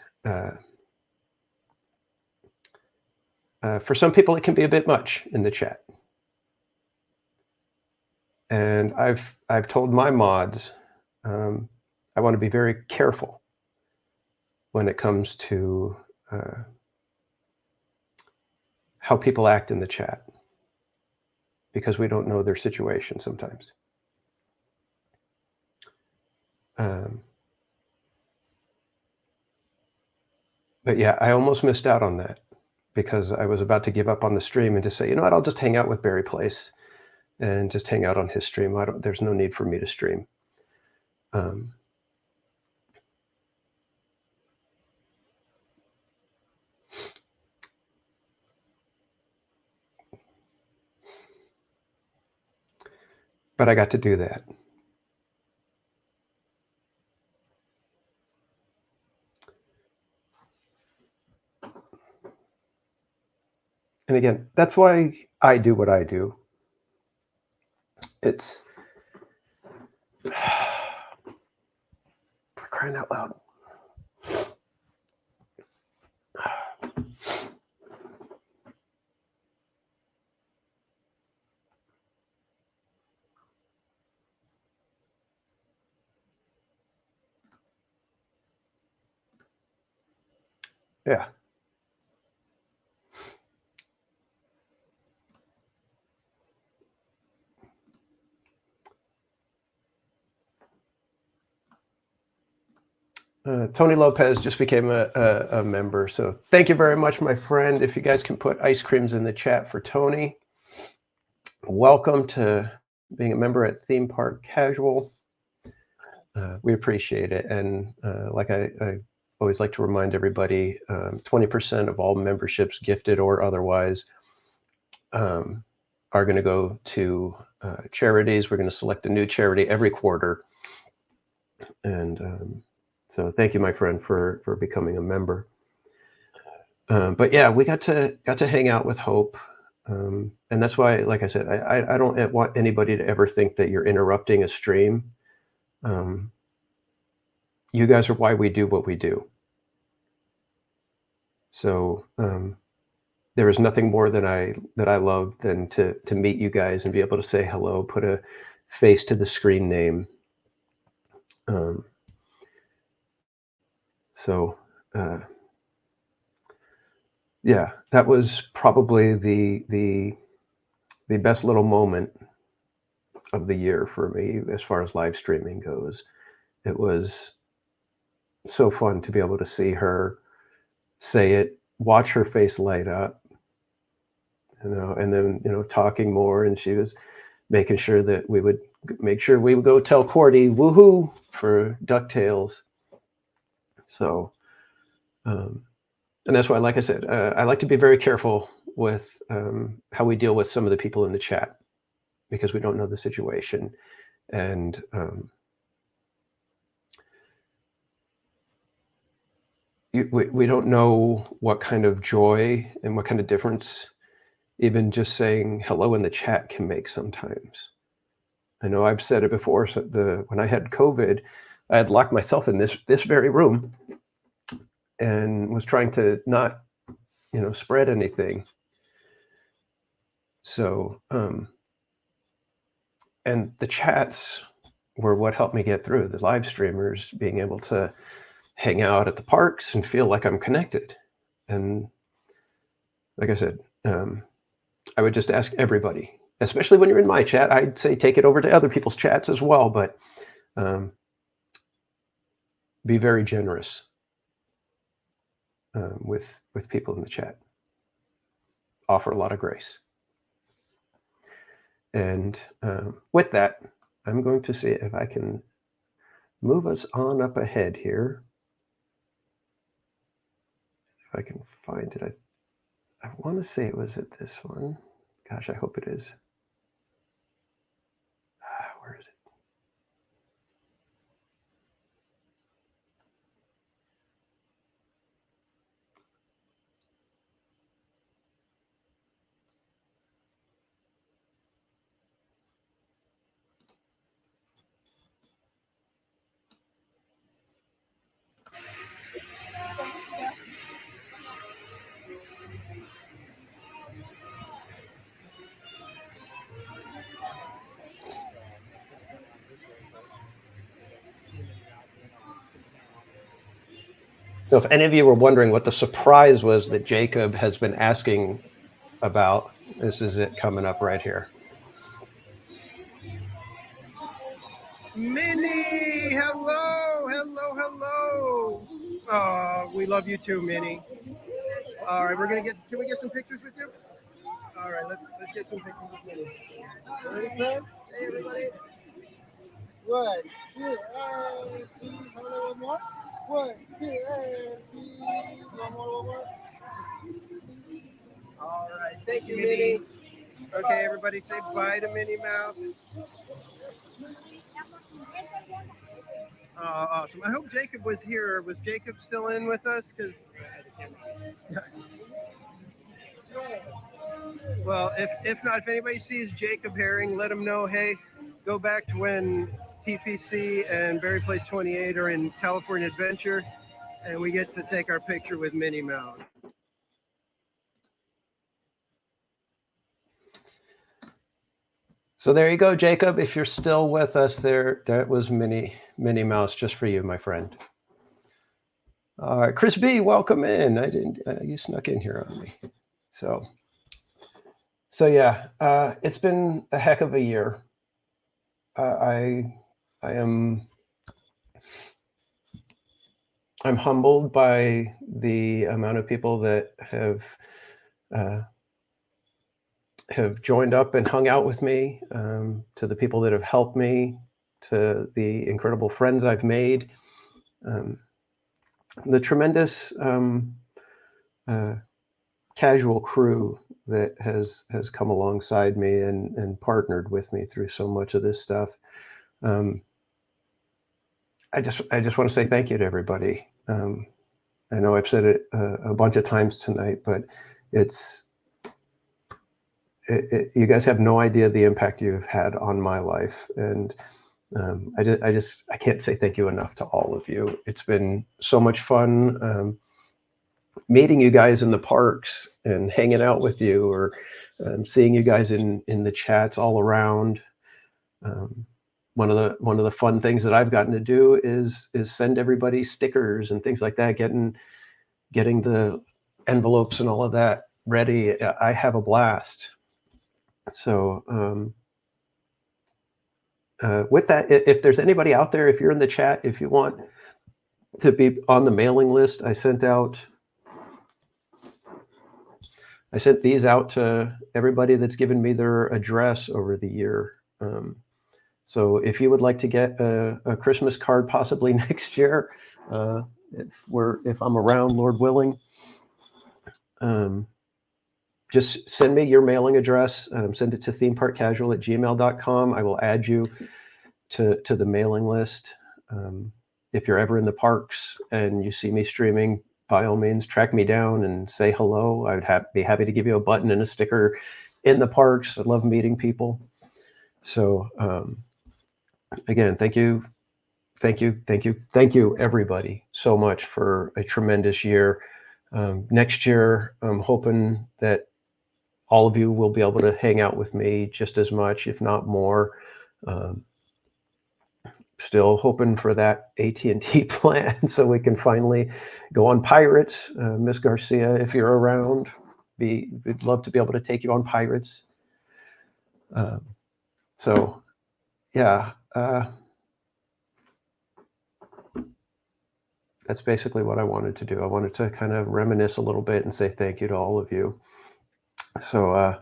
for some people, it can be a bit much in the chat. And I've told my mods, I want to be very careful when it comes to how people act in the chat, because we don't know their situation sometimes. But yeah, I almost missed out on that because I was about to give up on the stream and just say, you know what, I'll just hang out with Barry Place and just hang out on his stream. There's no need for me to stream. But I got to do that. And again, that's why I do what I do. It's for crying out loud. Yeah. Tony Lopez just became a member. So thank you very much, my friend. If you guys can put ice creams in the chat for Tony. Welcome to being a member at Theme Park Casual. We appreciate it. And like I always like to remind everybody, 20% of all memberships, gifted or otherwise, are going to go to charities. We're going to select a new charity every quarter. And so thank you, my friend, for becoming a member. But yeah, we got to hang out with Hope. And that's why, like I said, I don't want anybody to ever think that you're interrupting a stream. You guys are why we do what we do. So there is nothing more that I love than to meet you guys and be able to say hello, put a face to the screen name. Yeah, that was probably the best little moment of the year for me as far as live streaming goes. It was so fun to be able to see her say it, watch her face light up, and then, talking more, and she was making sure that we would go tell Cordy woohoo for DuckTales. So, and that's why, like I said, I like to be very careful with how we deal with some of the people in the chat, because we don't know the situation. And we don't know what kind of joy and what kind of difference even just saying hello in the chat can make sometimes. I know I've said it before. So when I had COVID, I had locked myself in this very room and was trying to not, spread anything. So, and the chats were what helped me get through. The live streamers being able to hang out at the parks and feel like I'm connected. And like I said, I would just ask everybody, especially when you're in my chat, I'd say take it over to other people's chats as well, but be very generous with people in the chat. Offer a lot of grace. And with that, I'm going to see if I can move us on up ahead here. If I can find it. I want to say it was at this one. Gosh, I hope it is. Where is it? So if any of you were wondering what the surprise was that Jacob has been asking about, this is it coming up right here. Minnie, hello. Oh, we love you too, Minnie. All right, can we get some pictures with you? All right, let's get some pictures with Minnie. Ready, friends? Hey, everybody. 1, 2, and 3. One more. 1, 2, and 3. One more. All right, thank you, Minnie. Okay, everybody say bye to Minnie Mouse. Awesome. I hope Jacob was here. Was Jacob still in with us? Well, if not, if anybody sees Jacob Herring, let him know, hey, go back to when TPC and Berry Place 28 are in California Adventure, and we get to take our picture with Minnie Mouse. So there you go, Jacob. If you're still with us, that was Minnie Mouse just for you, my friend. All right, Chris B, welcome in. I didn't. You snuck in here on me. So yeah, it's been a heck of a year. I'm humbled by the amount of people that have joined up and hung out with me, to the people that have helped me, to the incredible friends I've made, the tremendous casual crew that has come alongside me and partnered with me through so much of this stuff. I just want to say thank you to everybody. I know I've said it a bunch of times tonight, but you guys have no idea the impact you've had on my life, and I can't say thank you enough to all of you. It's been so much fun meeting you guys in the parks and hanging out with you, or seeing you guys in the chats all around. One of the fun things that I've gotten to do is send everybody stickers and things like that, getting the envelopes and all of that ready. I have a blast. So with that, if there's anybody out there, if you're in the chat, if you want to be on the mailing list, I sent these out to everybody that's given me their address over the year. So if you would like to get a Christmas card possibly next year, if I'm around, Lord willing, just send me your mailing address. Send it to themeparkcasual@gmail.com. I will add you to the mailing list. If you're ever in the parks and you see me streaming, by all means, track me down and say hello. I would be happy to give you a button and a sticker in the parks. I love meeting people. So again, thank you, everybody, so much for a tremendous year. Next year, I'm hoping that all of you will be able to hang out with me just as much, if not more. Still hoping for that AT&T plan so we can finally go on Pirates. Miss Garcia, if you're around, we'd love to be able to take you on Pirates. So yeah, that's basically what I wanted to do. I wanted to kind of reminisce a little bit and say thank you to all of you. So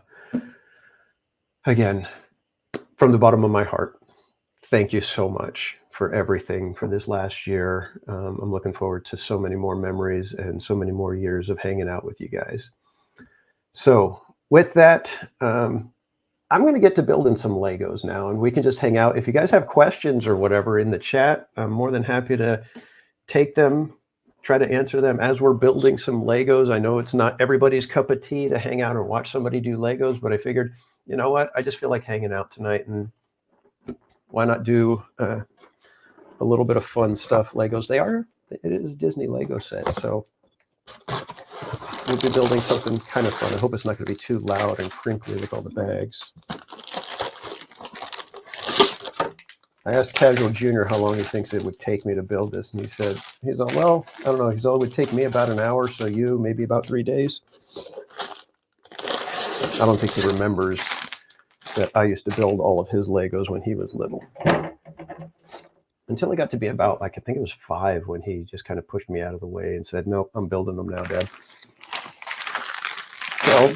again, from the bottom of my heart, thank you so much for everything for this last year. I'm looking forward to so many more memories and so many more years of hanging out with you guys. So with that, I'm going to get to building some Legos now, and we can just hang out. If you guys have questions or whatever in the chat, I'm more than happy to take them, try to answer them as we're building some Legos. I know it's not everybody's cup of tea to hang out and watch somebody do Legos, but I figured, you know what? I just feel like hanging out tonight, and why not do a little bit of fun stuff. Legos, it is a Disney Lego set, so we'll be building something kind of fun. I hope it's not going to be too loud and crinkly with all the bags. I asked Casual Junior how long he thinks it would take me to build this, and he's all, well, I don't know. He's all, it would take me about an hour, so you maybe about 3 days. I don't think he remembers that I used to build all of his Legos when he was little. Until I got to be about, like, I think it was 5 when he just kind of pushed me out of the way and said, nope, I'm building them now, Dad. So,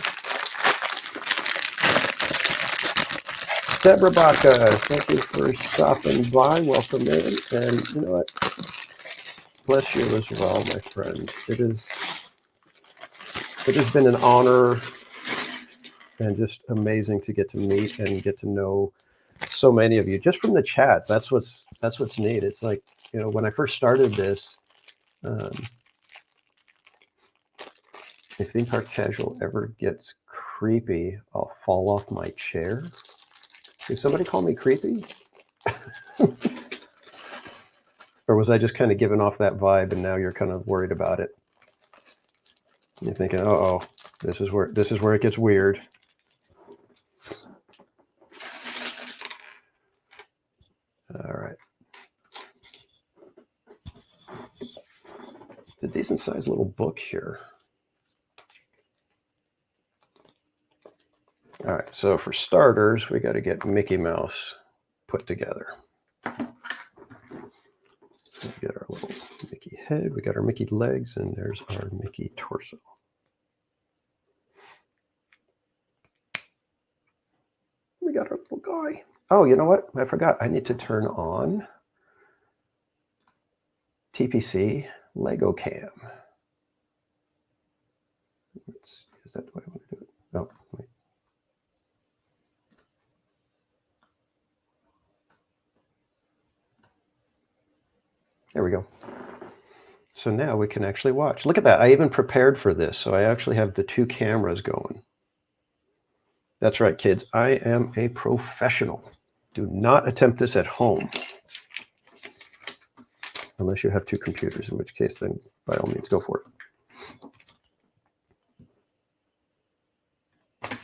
Deborah Baca, thank you for stopping by. Welcome in. And you know what? Bless you as well, my friend. It has been an honor and just amazing to get to meet and get to know so many of you just from the chat. That's what's neat. It's like, you know, when I first started this, if Theme Park Casual ever gets creepy, I'll fall off my chair. Did somebody call me creepy? Or was I just kind of giving off that vibe and now you're kind of worried about it? You're thinking, uh-oh, this is where it gets weird. All right. It's a decent sized little book here. All right, so for starters, we got to get Mickey Mouse put together. We got our little Mickey head, we got our Mickey legs, and there's our Mickey torso. We got our little guy. Oh, you know what? I forgot. I need to turn on TPC Lego Cam. Let's use that the way I want to do it? Oh, wait. There we go. So now we can actually watch. Look at that. I even prepared for this. So I actually have the 2 cameras going. That's right, kids. I am a professional. Do not attempt this at home. Unless you have 2 computers, in which case then by all means go for it.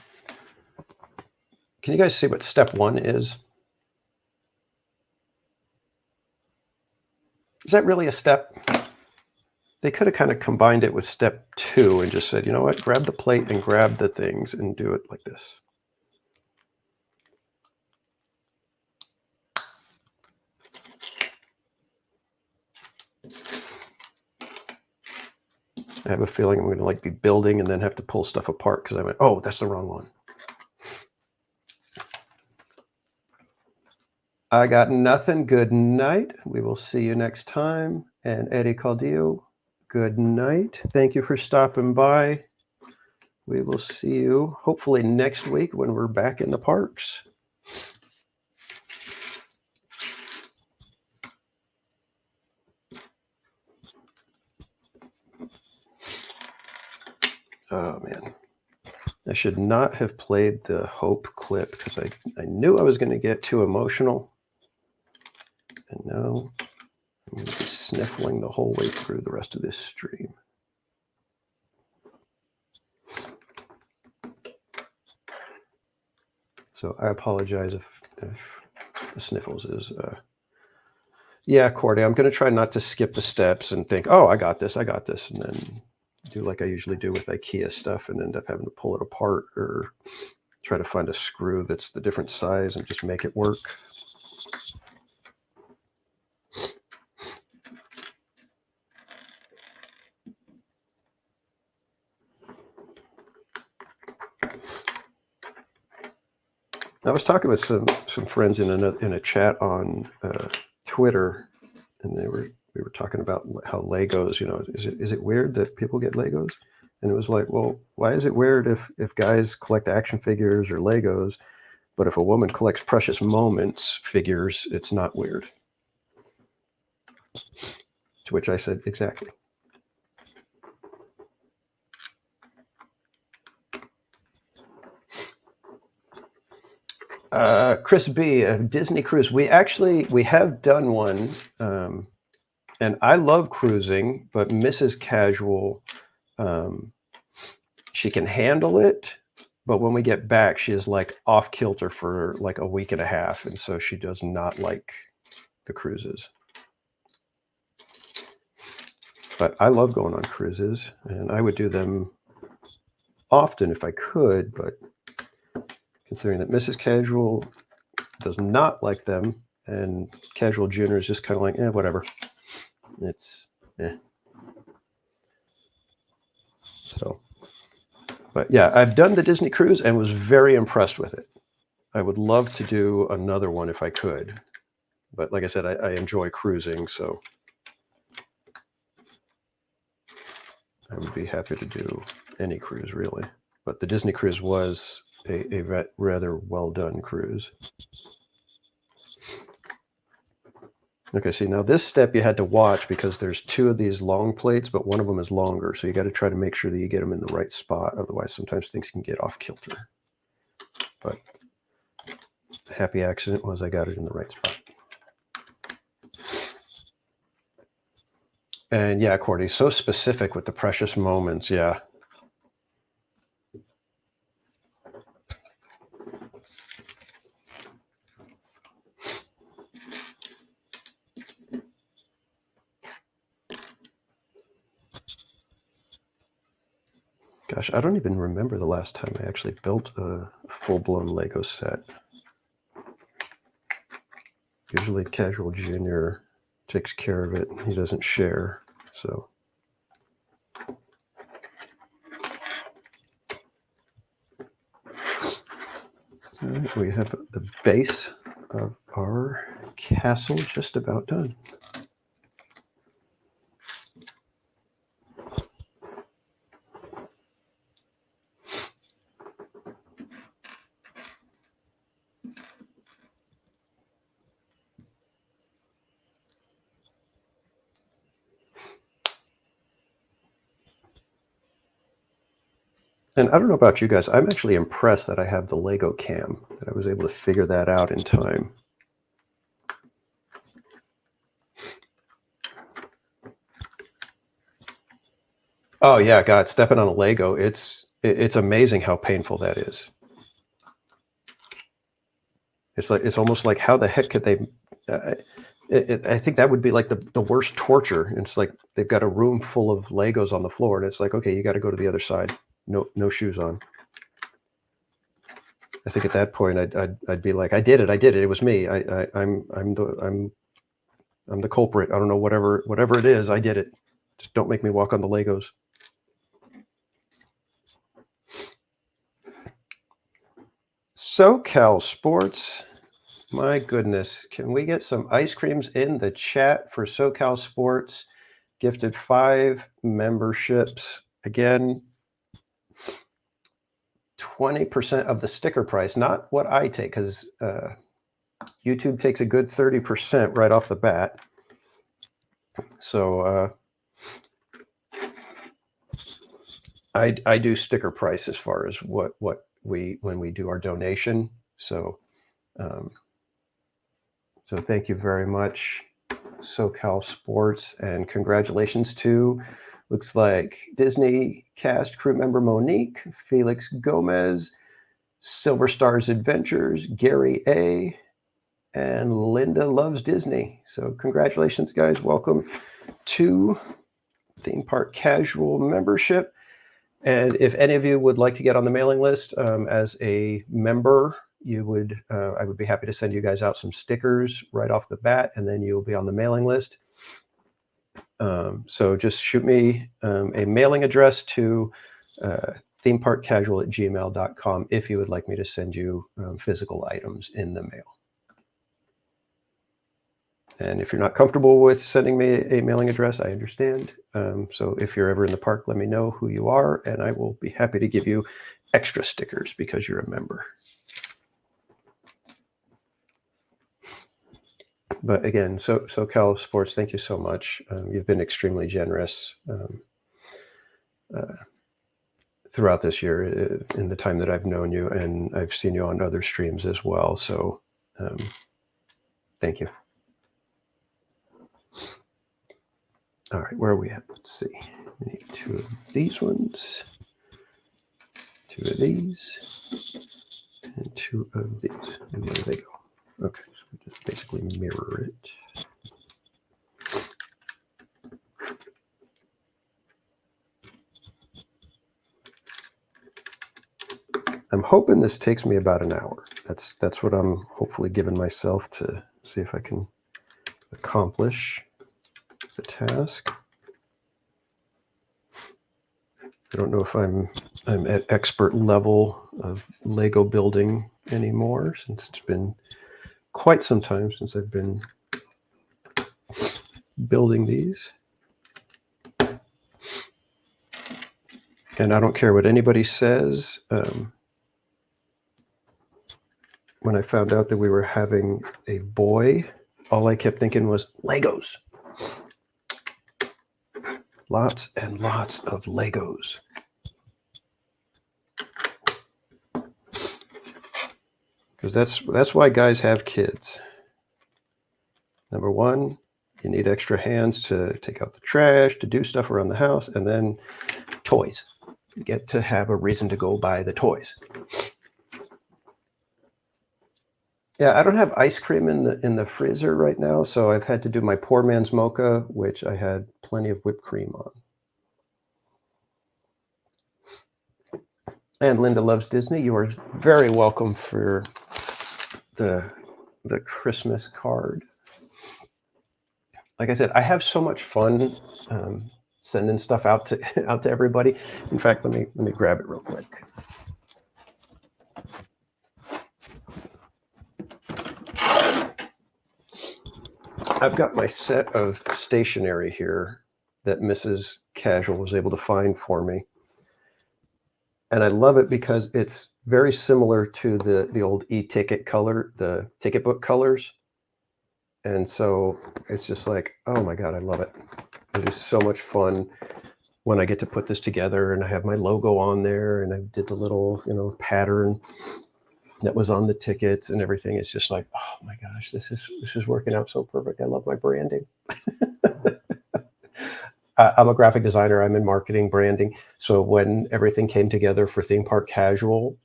Can you guys see what step 1 is? Is that really a step? They could have kind of combined it with step 2 and just said, you know what, grab the plate and grab the things and do it like this. I have a feeling I'm going to like be building and then have to pull stuff apart because I went, oh, that's the wrong one. I got nothing. Good night. We will see you next time. And Eddie Caldillo, good night. Thank you for stopping by. We will see you hopefully next week when we're back in the parks. Oh, man. I should not have played the Hope clip because I knew I was going to get too emotional. And now I'm going to be sniffling the whole way through the rest of this stream. So I apologize if the sniffles is... Yeah, Cordy, I'm going to try not to skip the steps and think, oh, I got this, and then do like I usually do with IKEA stuff and end up having to pull it apart or try to find a screw that's the different size and just make it work. I was talking with some friends in a chat on Twitter, and we were talking about how Legos, you know, is it weird that people get Legos? And it was like, well, why is it weird if guys collect action figures or Legos, but if a woman collects Precious Moments figures, it's not weird? To which I said, exactly. Chris B, Disney cruise. We have done one, and I love cruising, but Mrs. Casual, she can handle it, but when we get back, she is like off kilter for like a week and a half, and so she does not like the cruises. But I love going on cruises, and I would do them often if I could, but considering that Mrs. Casual does not like them, and Casual Junior is just kind of like, whatever. It's, So, but yeah, I've done the Disney cruise and was very impressed with it. I would love to do another one if I could. But like I said, I enjoy cruising, so I would be happy to do any cruise, really. But the Disney cruise was a rather well-done cruise. Okay, see, now this step you had to watch because there's 2 of these long plates, but one of them is longer. So you got to try to make sure that you get them in the right spot. Otherwise, sometimes things can get off kilter. But the happy accident was I got it in the right spot. And yeah, Cordy, so specific with the Precious Moments, yeah. Gosh, I don't even remember the last time I actually built a full-blown Lego set. Usually Casual Junior takes care of it. He doesn't share, so. All right, we have the base of our castle just about done. And I don't know about you guys, I'm actually impressed that I have the Lego cam, that I was able to figure that out in time. Oh yeah, God, stepping on a Lego, it's amazing how painful that is. It's almost like, how the heck could they? I think that would be like the worst torture. It's like they've got a room full of Legos on the floor, and it's like, okay, you got to go to the other side. No shoes on. I think at that point I'd be like, I did it. It was me. I'm the culprit. I don't know, whatever it is, I did it. Just don't make me walk on the Legos. SoCal Sports. My goodness, can we get some ice creams in the chat for SoCal Sports? Gifted 5 memberships. Again, 20% of the sticker price, not what I take, because YouTube takes a good 30% right off the bat. So I do sticker price as far as what when we do our donation. So so thank you very much, SoCal Sports, and congratulations to, looks like, Disney cast crew member Monique, Felix Gomez, Silver Stars Adventures, Gary A., and Linda Loves Disney. So congratulations, guys. Welcome to Theme Park Casual membership. And if any of you would like to get on the mailing list as a member, you would, I would be happy to send you guys out some stickers right off the bat, and then you'll be on the mailing list. So just shoot me a mailing address to themeparkcasual@gmail.com if you would like me to send you physical items in the mail. And if you're not comfortable with sending me a mailing address, I understand. So if you're ever in the park, let me know who you are, and I will be happy to give you extra stickers because you're a member. But again, SoCal Sports, thank you so much. You've been extremely generous throughout this year in the time that I've known you, and I've seen you on other streams as well. So thank you. All right, where are we at? Let's see. We need 2 of these ones, 2 of these, and 2 of these. And there they go. Okay, so we just basically mirror it. I'm hoping this takes me about an hour. That's what I'm hopefully giving myself to see if I can accomplish the task. I don't know if I'm at expert level of Lego building anymore, since it's been quite some time since I've been building these. And I don't care what anybody says. When I found out that we were having a boy, all I kept thinking was Legos. Lots and lots of Legos. Because that's why guys have kids. Number one, you need extra hands to take out the trash, to do stuff around the house, and then toys. You get to have a reason to go buy the toys. Yeah, I don't have ice cream in the freezer right now, so I've had to do my poor man's mocha, which I had plenty of whipped cream on. And Linda Loves Disney, you are very welcome for the Christmas card. Like I said, I have so much fun sending stuff out to everybody. In fact, let me grab it real quick. I've got my set of stationery here that Mrs. Casual was able to find for me. And I love it because it's very similar to the old e-ticket color, the ticket book colors. And so it's just like, oh my God, I love it. It is so much fun when I get to put this together and I have my logo on there and I did the little, pattern that was on the tickets and everything, it's just like, oh my gosh, this is working out so perfect. I love my branding. I'm a graphic designer. I'm in marketing, branding. So when everything came together for Theme Park Casual,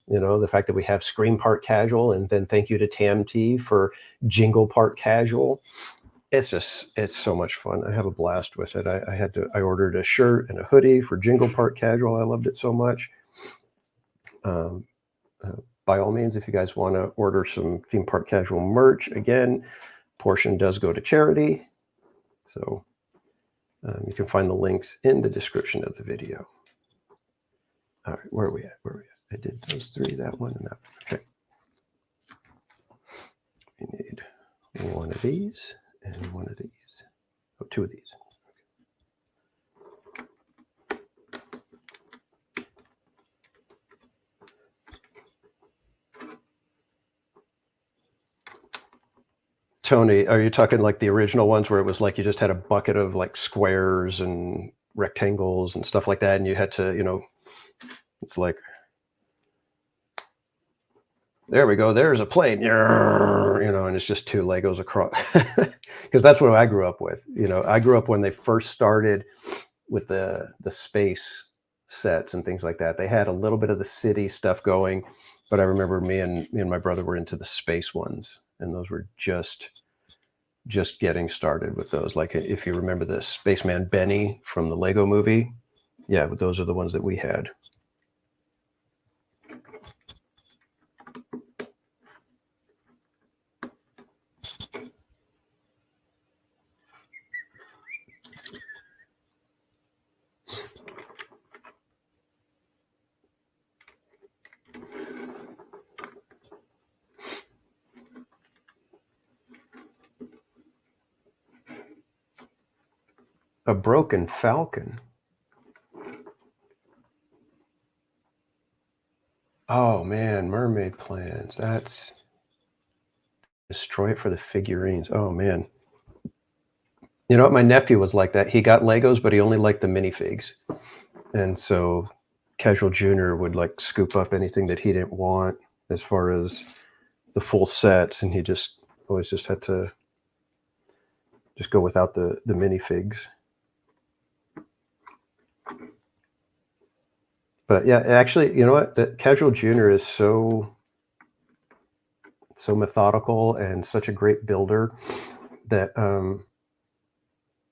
the fact that we have Scream Park Casual, and then thank you to TAMT for Jingle Park Casual. It's so much fun. I have a blast with it. I ordered a shirt and a hoodie for Jingle Park Casual. I loved it so much. By all means, if you guys want to order some Theme Park Casual merch, again, portion does go to charity. So you can find the links in the description of the video. All right, where are we at? I did those three, that one, and that one. Okay. We need one of these and one of these. Oh, two of these. Tony, are you talking like the original ones where it was like you just had a bucket of like squares and rectangles and stuff like that, and you had to, it's like, there we go, there's a plane, and it's just two Legos across. Because that's what I grew up with. I grew up when they first started with the space sets and things like that. They had a little bit of the city stuff going, but I remember me and my brother were into the space ones, and those were just getting started with those. Like if you remember the Spaceman Benny from the Lego movie, yeah, but those are the ones that we had. A broken falcon. Oh man, mermaid plans. That's destroy it for the figurines. Oh man. You know what? My nephew was like that. He got Legos, but he only liked the minifigs. And so Casual Junior would like scoop up anything that he didn't want as far as the full sets, and he just always just had to just go without the minifigs. But yeah, actually, you know what? The Casual Junior is so methodical and such a great builder that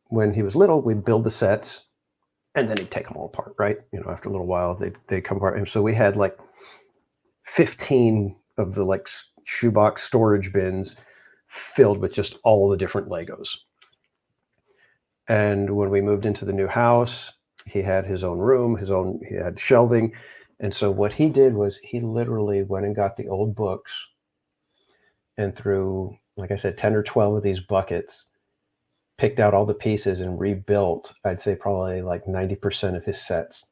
when he was little, we'd build the sets and then he'd take them all apart, right? After a little while, they'd come apart. And so we had like 15 of the like shoebox storage bins filled with just all the different Legos. And when we moved into the new house, he had his own room, he had shelving. And so what he did was he literally went and got the old books and through, like I said, 10 or 12 of these buckets, picked out all the pieces and rebuilt, I'd say probably like 90% of his sets.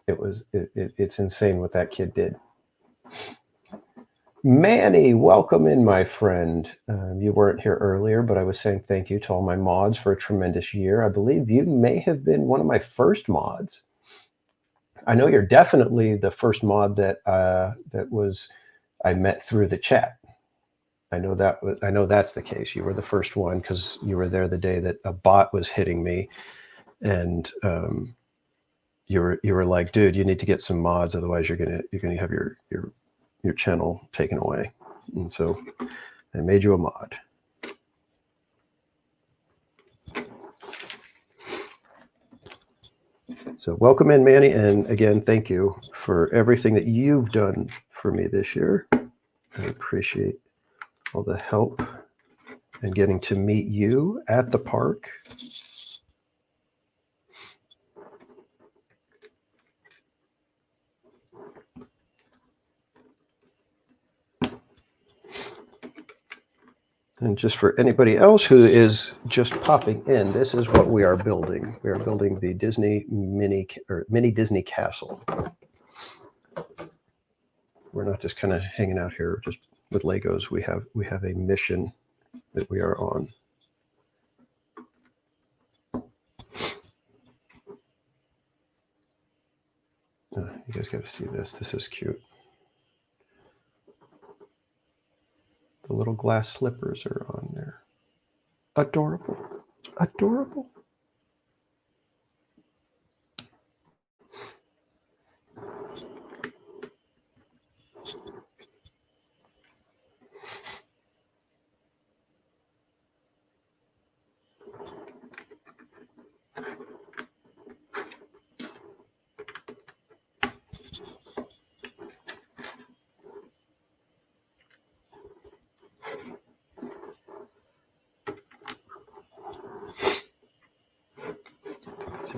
It's insane what that kid did. Manny, welcome in, my friend. You weren't here earlier, but I was saying thank you to all my mods for a tremendous year. I believe you may have been one of my first mods. I know you're definitely the first mod that I met through the chat. I know that's the case. You were the first one because you were there the day that a bot was hitting me, and you were like, dude, you need to get some mods, otherwise you're gonna have your channel taken away. And so I made you a mod. So welcome in, Manny, and again, thank you for everything that you've done for me this year. I appreciate all the help and getting to meet you at the park. And just for anybody else who is just popping in, this is what we are building. We are building the Disney mini Disney Castle. We're not just kind of hanging out here just with Legos. We have a mission that we are on. You guys got to see this. This is cute. The little glass slippers are on there. Adorable. Adorable.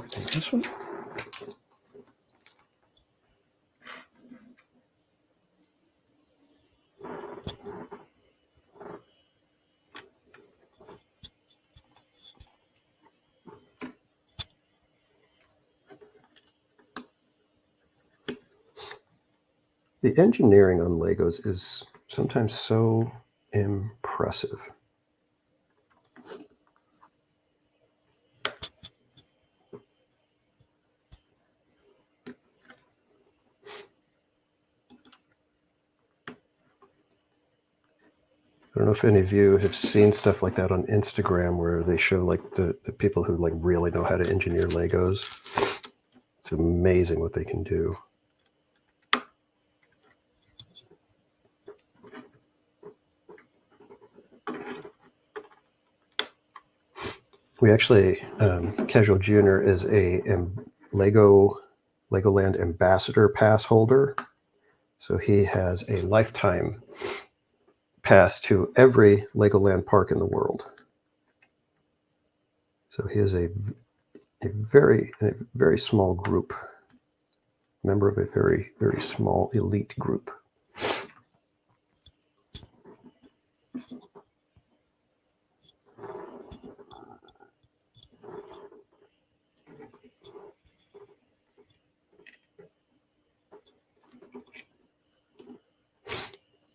Take this one. The engineering on Legos is sometimes so impressive. I don't know if any of you have seen stuff like that on Instagram where they show like the people who like really know how to engineer Legos. It's amazing what they can do. We actually, Casual Junior is a Legoland ambassador pass holder. So he has a lifetime pass to every Legoland park in the world. So he is a very small group, member of a very, very small elite group.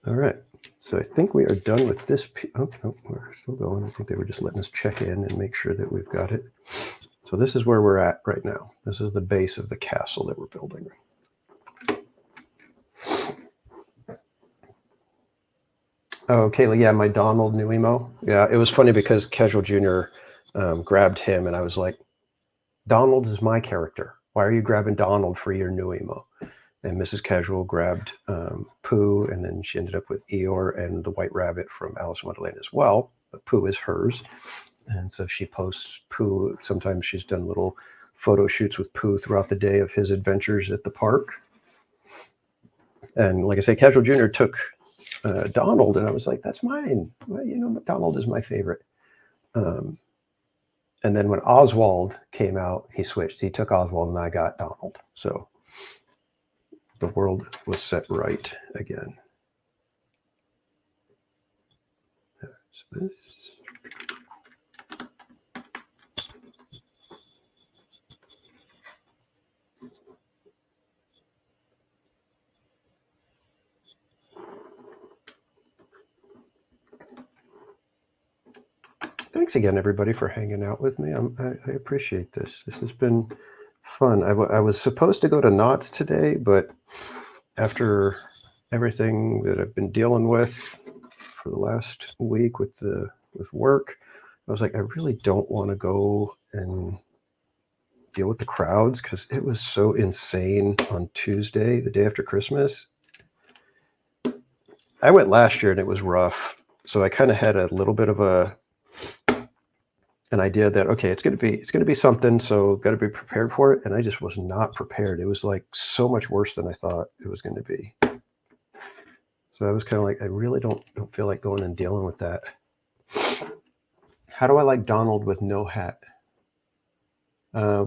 All right, so I think we are done with this. Oh, no, we're still going. I think they were just letting us check in and make sure that we've got it. So this is where we're at right now. This is the base of the castle that we're building. Oh, Kayla, yeah, my Donald new emo. Yeah, it was funny because Casual Junior grabbed him, and I was like, Donald is my character. Why are you grabbing Donald for your new emo? And Mrs. Casual grabbed Pooh, and then she ended up with Eeyore and the White Rabbit from Alice in Wonderland as well. But Pooh is hers. And so she posts Pooh. Sometimes she's done little photo shoots with Pooh throughout the day of his adventures at the park. And like I say, Casual Junior took Donald, and I was like, that's mine. Well, you know, Donald is my favorite. And then when Oswald came out, he switched. He took Oswald, and I got Donald. So the world was set right again. There's this. Thanks again, everybody, for hanging out with me. I appreciate this. This has been fun. I was supposed to go to Knott's today, but after everything that I've been dealing with for the last week with work, I was like, I really don't want to go and deal with the crowds because it was so insane on Tuesday, the day after Christmas. I went last year and it was rough, so I kind of had a little bit of an idea that, okay, it's going to be something, so got to be prepared for it. And I just was not prepared. It was like so much worse than I thought it was going to be. So I was kind of like, I really don't feel like going and dealing with that. How do I like Donald with no hat?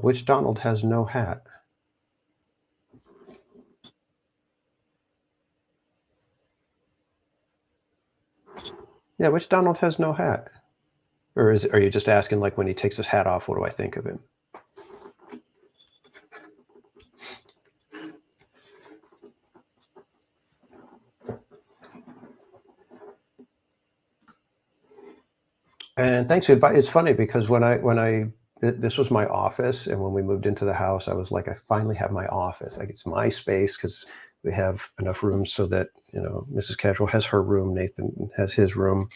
Which Donald has no hat? Yeah, which Donald has no hat? Or are you just asking, like, when he takes his hat off, what do I think of him? And thanks for inviting. It's funny because when I this was my office. And when we moved into the house, I was like, I finally have my office. Like, it's my space, because we have enough rooms so that, you know, Mrs. Casual has her room, Nathan has his room.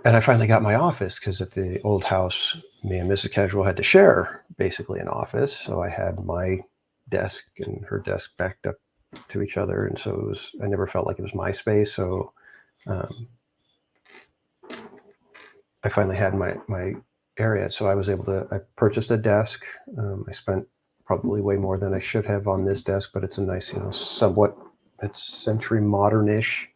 And I finally got my office, because at the old house, me and Mrs. Casual had to share basically an office. So I had my desk and her desk backed up to each other. And so it was, I never felt like it was my space. So I finally had my area. So I was able to, I purchased a desk. I spent probably way more than I should have on this desk, but it's a nice, you know, somewhat, it's century modern-ish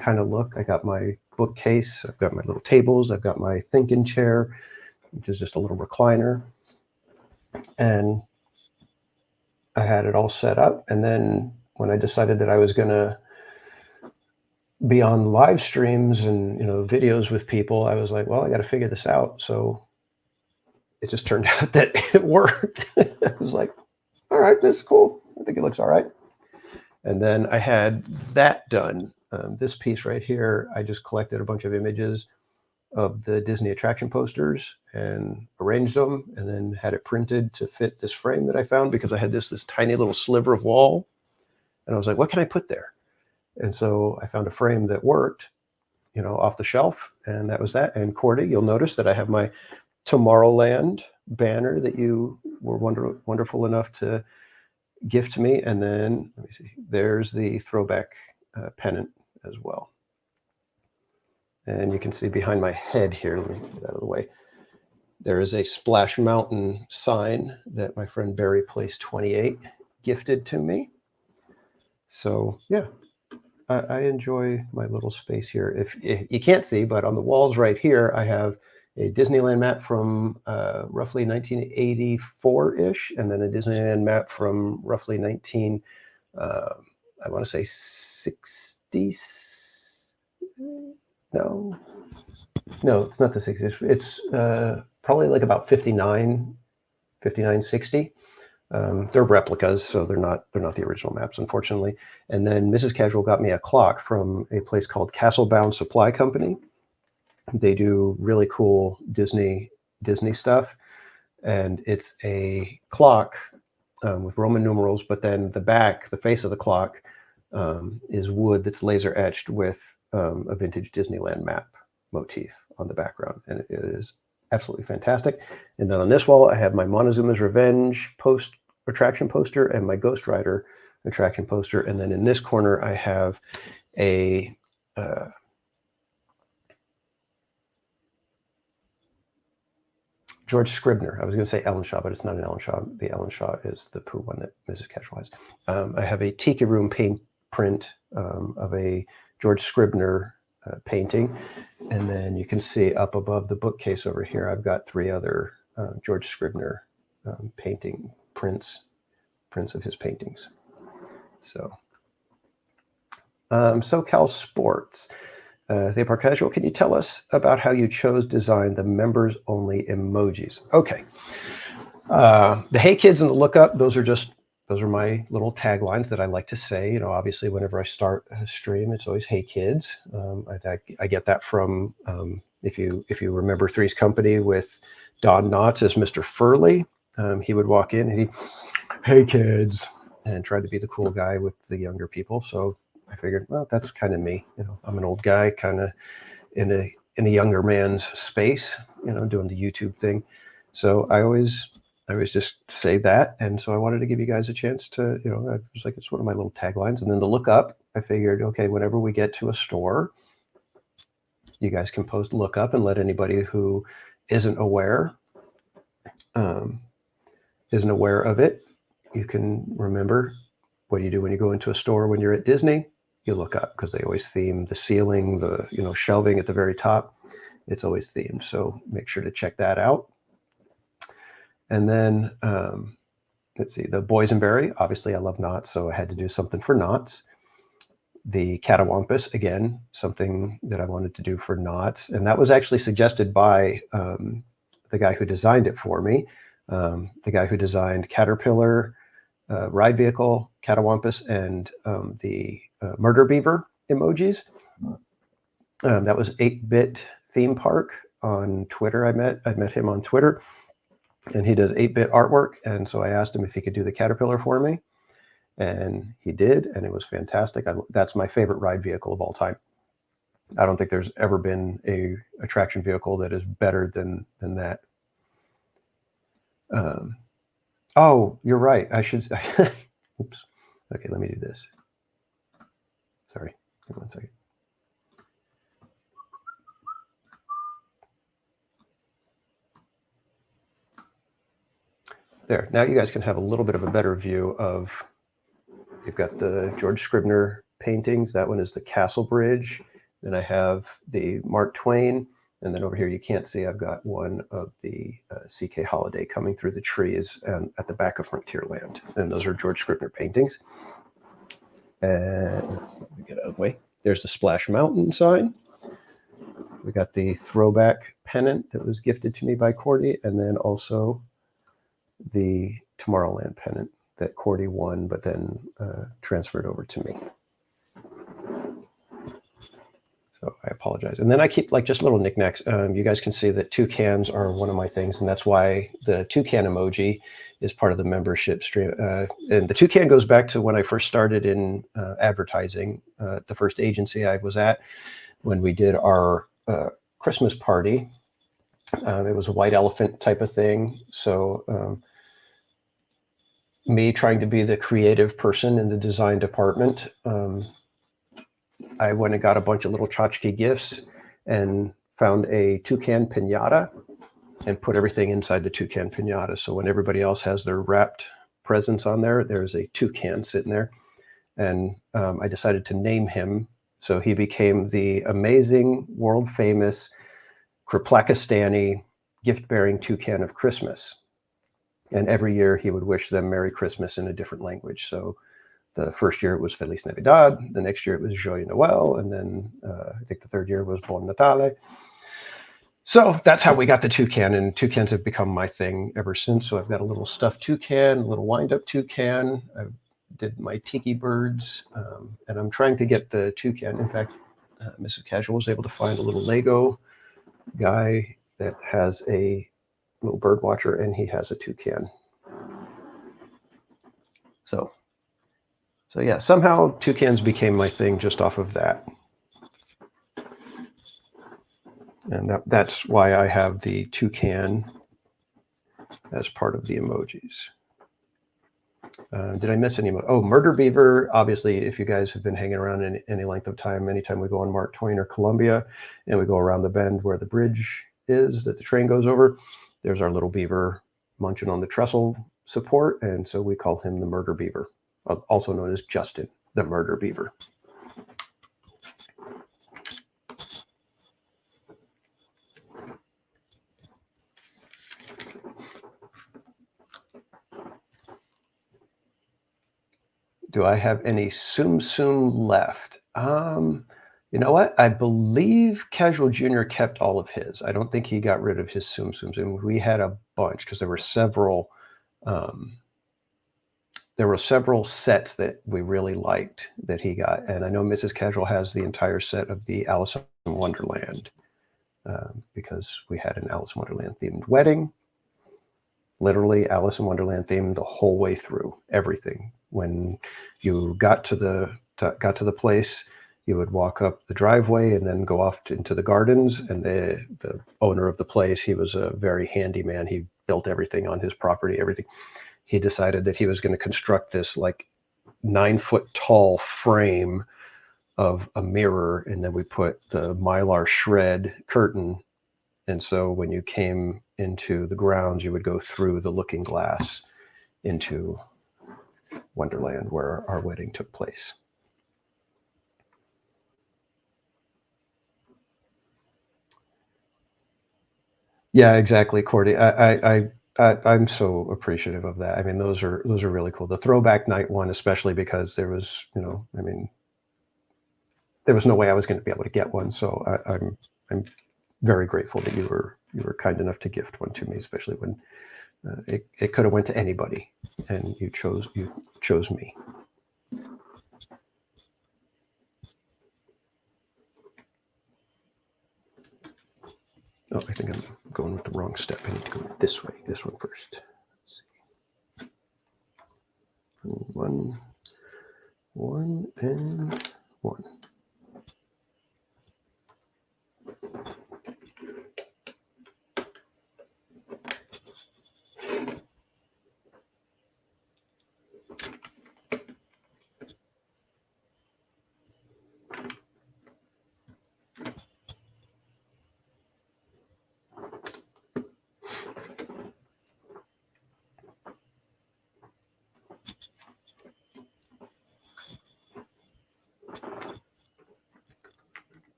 kind of look. I got my bookcase, I've got my little tables, I've got my thinking chair, which is just a little recliner. And I had it all set up. And then when I decided that I was going to be on live streams and, you know, videos with people, I was like, well, I got to figure this out. So it just turned out that it worked. I was like, all right, this is cool. I think it looks all right. And then I had that done. This piece right here, I just collected a bunch of images of the Disney attraction posters and arranged them, and then had it printed to fit this frame that I found, because I had this tiny little sliver of wall. And I was like, what can I put there? And so I found a frame that worked, you know, off the shelf, and that was that. And Cordy, you'll notice that I have my Tomorrowland banner that you were wonderful enough to gift me. And then, let me see, there's the throwback pennant as well. And you can see behind my head here, let me get that out of the way, there is a Splash Mountain sign that my friend Barry Place 28 gifted to me. So yeah, I enjoy my little space here. If you can't see, but on the walls right here, I have a Disneyland map from roughly 1984-ish, and then a Disneyland map from roughly I want to say 60s. No, it's not the 60s. It's probably like about 59, 60. They're replicas, so they're not the original maps, unfortunately. And then Mrs. Casual got me a clock from a place called Castlebound Supply Company. They do really cool Disney stuff, and it's a clock with Roman numerals, but then the face of the clock is wood that's laser etched with a vintage Disneyland map motif on the background, and it is absolutely fantastic. And then on this wall, I have my Montezuma's Revenge attraction poster and my Ghost Rider attraction poster. And then in this corner, I have a George Scribner. I was going to say Ellen Shaw, but it's not an Ellen Shaw. The Ellen Shaw is the Pooh one that Mrs. Casual has. I have a Tiki Room print of a George Scribner painting. And then you can see up above the bookcase over here, I've got 3 other George Scribner painting prints of his paintings. So, SoCal Sports. They Park Casual, can you tell us about how you chose to design the members only emojis? Okay. The Hey Kids and the Look Up, those are my little taglines that I like to say. You know, obviously, whenever I start a stream, it's always Hey Kids. I get that from, if you remember Three's Company with Don Knotts as Mr. Furley, he would walk in and Hey Kids, and try to be the cool guy with the younger people. So I figured, well, that's kind of me. You know, I'm an old guy, kind of in a younger man's space, you know, doing the YouTube thing. So I always just say that. And so I wanted to give you guys a chance to, you know, I was like, it's one of my little taglines. And then the Look Up, I figured, okay, whenever we get to a store, you guys can post Look Up and let anybody who isn't aware of it. You can remember, what do you do when you go into a store when you're at Disney? You look up, because they always theme the ceiling, the, you know, shelving at the very top. It's always themed. So make sure to check that out. And then let's see, the Boysenberry. Obviously, I love Knott's, so I had to do something for Knott's. The Catawampus, again, something that I wanted to do for Knott's. And that was actually suggested by the guy who designed it for me. The guy who designed Caterpillar, Ride Vehicle, Catawampus, and the Murder Beaver emojis. That was 8-Bit Theme Park. on Twitter. I met him on Twitter, and he does 8-bit artwork. And so I asked him if he could do the Caterpillar for me, and he did, and it was fantastic. That's my favorite ride vehicle of all time. I don't think there's ever been a traction vehicle that is better than that. Oh, you're right. I should. Oops. Okay, let me do this. Sorry. Give me 1 second. There. Now you guys can have a little bit of a better view of. You've got the George Scribner paintings. That one is the Castle Bridge. Then I have the Mark Twain. And then over here, you can't see, I've got one of the C.K. Holiday coming through the trees at the back of Frontierland. And those are George Scribner paintings. And let me get out of the way. There's the Splash Mountain sign. We got the throwback pennant that was gifted to me by Cordy. And then also the Tomorrowland pennant that Cordy won, but then transferred over to me. So I apologize. And then I keep like just little knickknacks. You guys can see that toucans are one of my things, and that's why the toucan emoji is part of the membership stream. And the toucan goes back to when I first started in advertising, the first agency I was at, when we did our Christmas party. It was a white elephant type of thing. So me trying to be the creative person in the design department, I went and got a bunch of little tchotchke gifts and found a toucan piñata and put everything inside the toucan piñata. So when everybody else has their wrapped presents on there, there's a toucan sitting there. And I decided to name him. So he became the amazing, world famous Kriplakistani gift-bearing toucan of Christmas. And every year he would wish them Merry Christmas in a different language. So the first year it was Feliz Navidad. The next year it was Joyeux Noël. And then I think the third year was Bon Natale. So that's how we got the toucan. And toucans have become my thing ever since. So I've got a little stuffed toucan, a little wind-up toucan. I did my tiki birds. And I'm trying to get the toucan. In fact, Mrs. Casual was able to find a little Lego guy that has a little bird watcher, and he has a toucan. So yeah, somehow toucans became my thing just off of that. And that's why I have the toucan as part of the emojis. Did I miss any? Oh, Murder Beaver. Obviously, if you guys have been hanging around any length of time, anytime we go on Mark Twain or Columbia and we go around the bend where the bridge is that the train goes over, there's our little beaver munching on the trestle support. And so we call him the Murder Beaver, also known as Justin, the Murder Beaver. Do I have any Tsum Tsum left? You know what? I believe Casual Junior kept all of his. I don't think he got rid of his Tsum Tsums. And we had a bunch because there were several. There were several sets that we really liked that he got. And I know Mrs. Casual has the entire set of the Alice in Wonderland because we had an Alice in Wonderland themed wedding. Literally Alice in Wonderland themed the whole way through, everything. When you got to the place, you would walk up the driveway and then go off into the gardens. And the owner of the place, he was a very handy man. He built everything on his property, everything. He decided that he was going to construct this like 9-foot tall frame of a mirror. And then we put the Mylar shred curtain. And so when you came into the grounds, you would go through the looking glass into Wonderland where our wedding took place. Yeah, exactly, Cordy. I'm so appreciative of that. I mean, those are really cool. The throwback night one, especially because there was, I mean, there was no way I was going to be able to get one. So I'm very grateful that you were kind enough to gift one to me, especially when it could have went to anybody, and you chose me. Oh, I think I'm going with the wrong step. I need to go this way. This one first. Let's see. One, and one.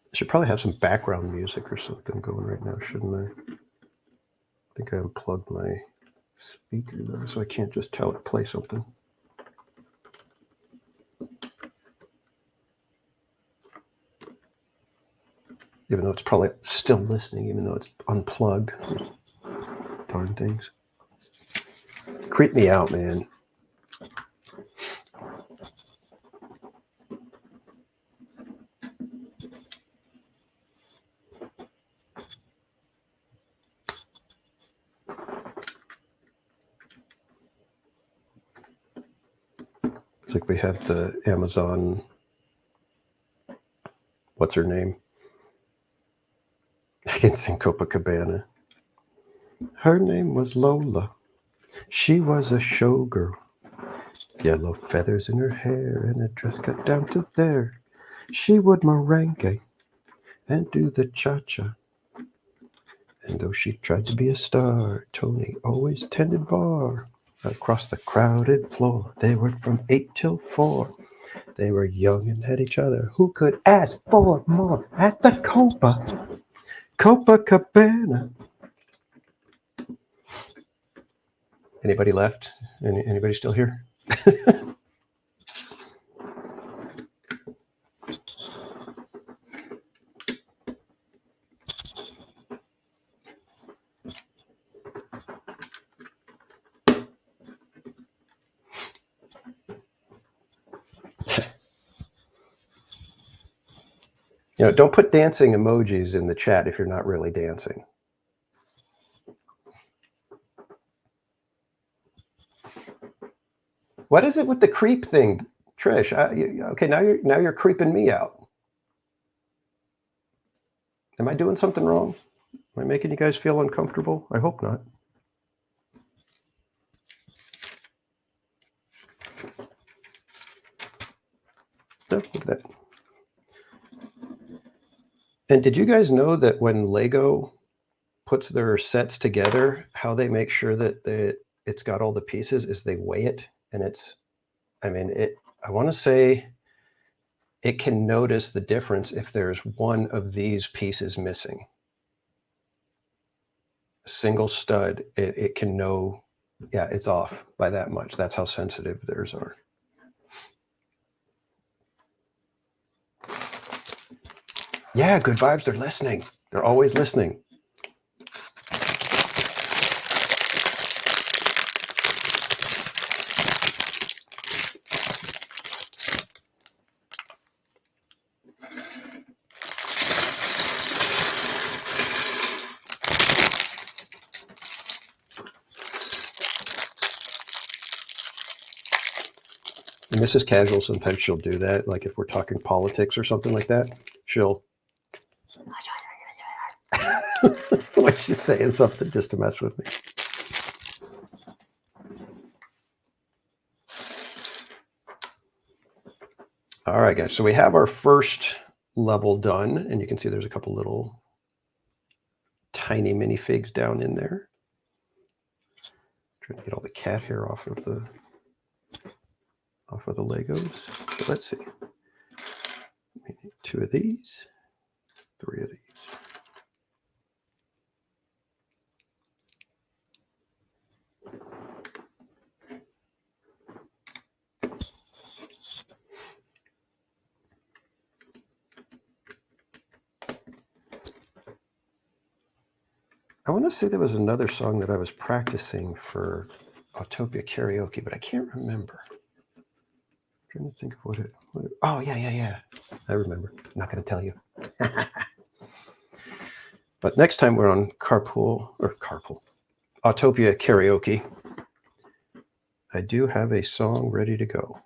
I should probably have some background music or something going right now, shouldn't I? I think I unplugged my speaker though, so I can't just tell it play something. Even though it's probably still listening, even though it's unplugged. Darn things. Creep me out, man. It's like we have the Amazon, what's her name? I can sing Copacabana. Her name was Lola. She was a showgirl. Yellow feathers in her hair and a dress cut down to there. She would merengue and do the cha-cha. And though she tried to be a star, Tony always tended bar. Across the crowded floor, they worked from 8 till 4. They were young and had each other. Who could ask for more at the Copacabana? Anybody left? Anybody still here? Don't put dancing emojis in the chat if you're not really dancing. What is it with the creep thing, Trish? Okay, now you're creeping me out. Am I doing something wrong? Am I making you guys feel uncomfortable? I hope not. No, look at that. And did you guys know that when Lego puts their sets together, how they make sure that it's got all the pieces is they weigh it, and I want to say it can notice the difference if there's one of these pieces missing. A single stud, it can know, yeah, it's off by that much. That's how sensitive theirs are. Yeah, good vibes. They're listening. They're always listening. And Mrs. Casual, sometimes she'll do that. Like if we're talking politics or something like that, she'll like she's saying something just to mess with me. All right, guys. So we have our first level done, and you can see there's a couple little tiny minifigs down in there. Trying to get all the cat hair off of the Legos. So let's see. We need 2 of these, 3 of these. I want to say there was another song that I was practicing for Autopia Karaoke, but I can't remember. I'm trying to think of what it. Oh yeah. I remember. I'm not going to tell you. But next time we're on Autopia Karaoke, I do have a song ready to go.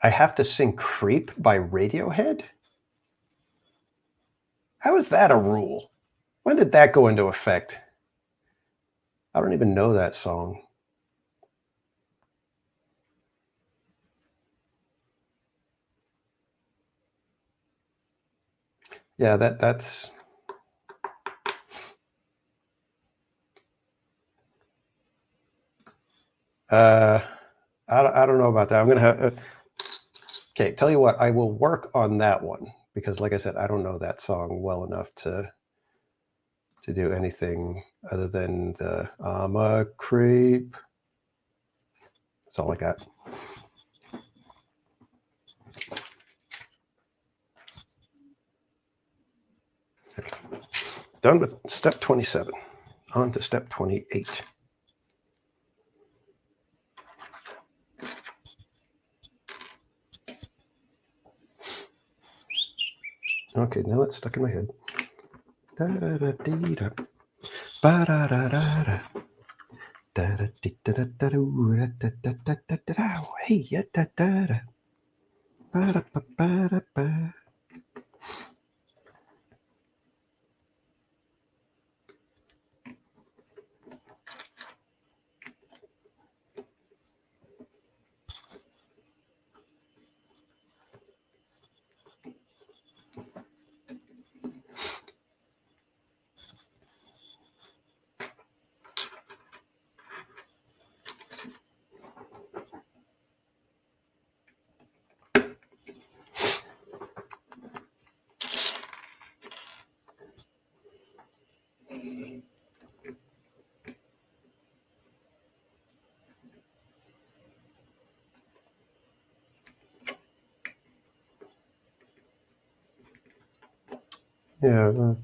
I have to sing Creep by Radiohead? How is that a rule? When did that go into effect? I don't even know that song. Yeah, that's. I don't know about that. I'm gonna have. Okay, tell you what, I will work on that one because, like I said, I don't know that song well enough to do anything other than the "I'm a creep." That's all I got. Okay. Done with step 27. On to step 28. Okay, now it's stuck in my head. Da da da dee da. Ba da da da da. Da da dee da da da da da da da da da da. Hey ya da da da. Ba da ba ba da ba. Yeah,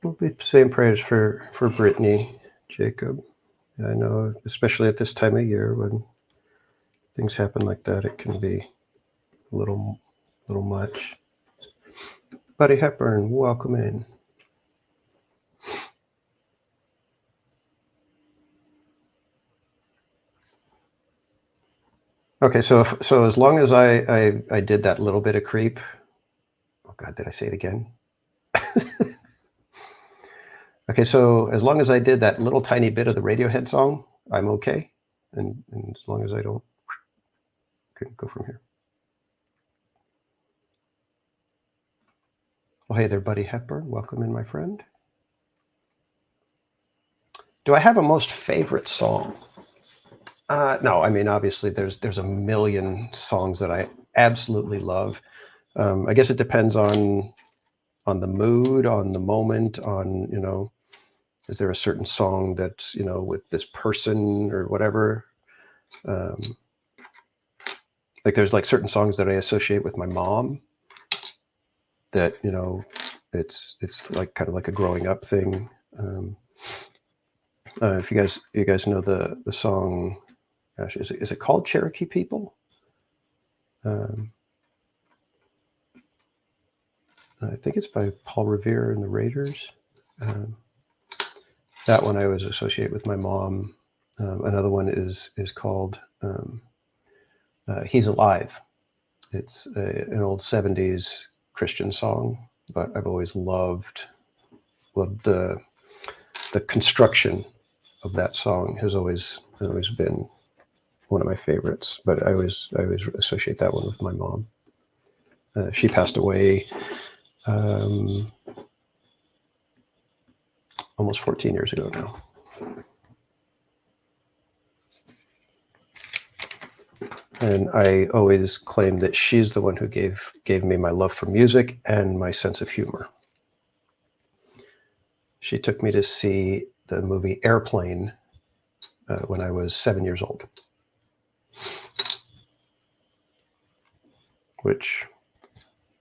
we'll be saying prayers for Brittany, Jacob. I know, especially at this time of year when things happen like that, it can be a little much. Buddy Hepburn, welcome in. Okay, so as long as I did that little bit of creep. Oh God, did I say it again? Okay, so as long as I did that little tiny bit of the Radiohead song, I'm okay, and as long as I don't go from here. Well, hey there, Buddy Hepburn. Welcome in, my friend. Do I have a most favorite song? No, I mean, obviously there's a million songs that I absolutely love. I guess it depends on the mood, on the moment, on, is there a certain song that's, with this person or whatever? Like there's like certain songs that I associate with my mom that, it's like kind of like a growing up thing. If you guys know the song, gosh, is it called Cherokee People? I think it's by Paul Revere and the Raiders. That one I always associate with my mom. Another one is called He's Alive. It's an old 70s Christian song, but I've always loved well, the construction of that song has always been one of my favorites. But I always associate that one with my mom. She passed away almost 14 years ago now. And I always claim that she's the one who gave me my love for music and my sense of humor. She took me to see the movie Airplane when I was 7 years old, which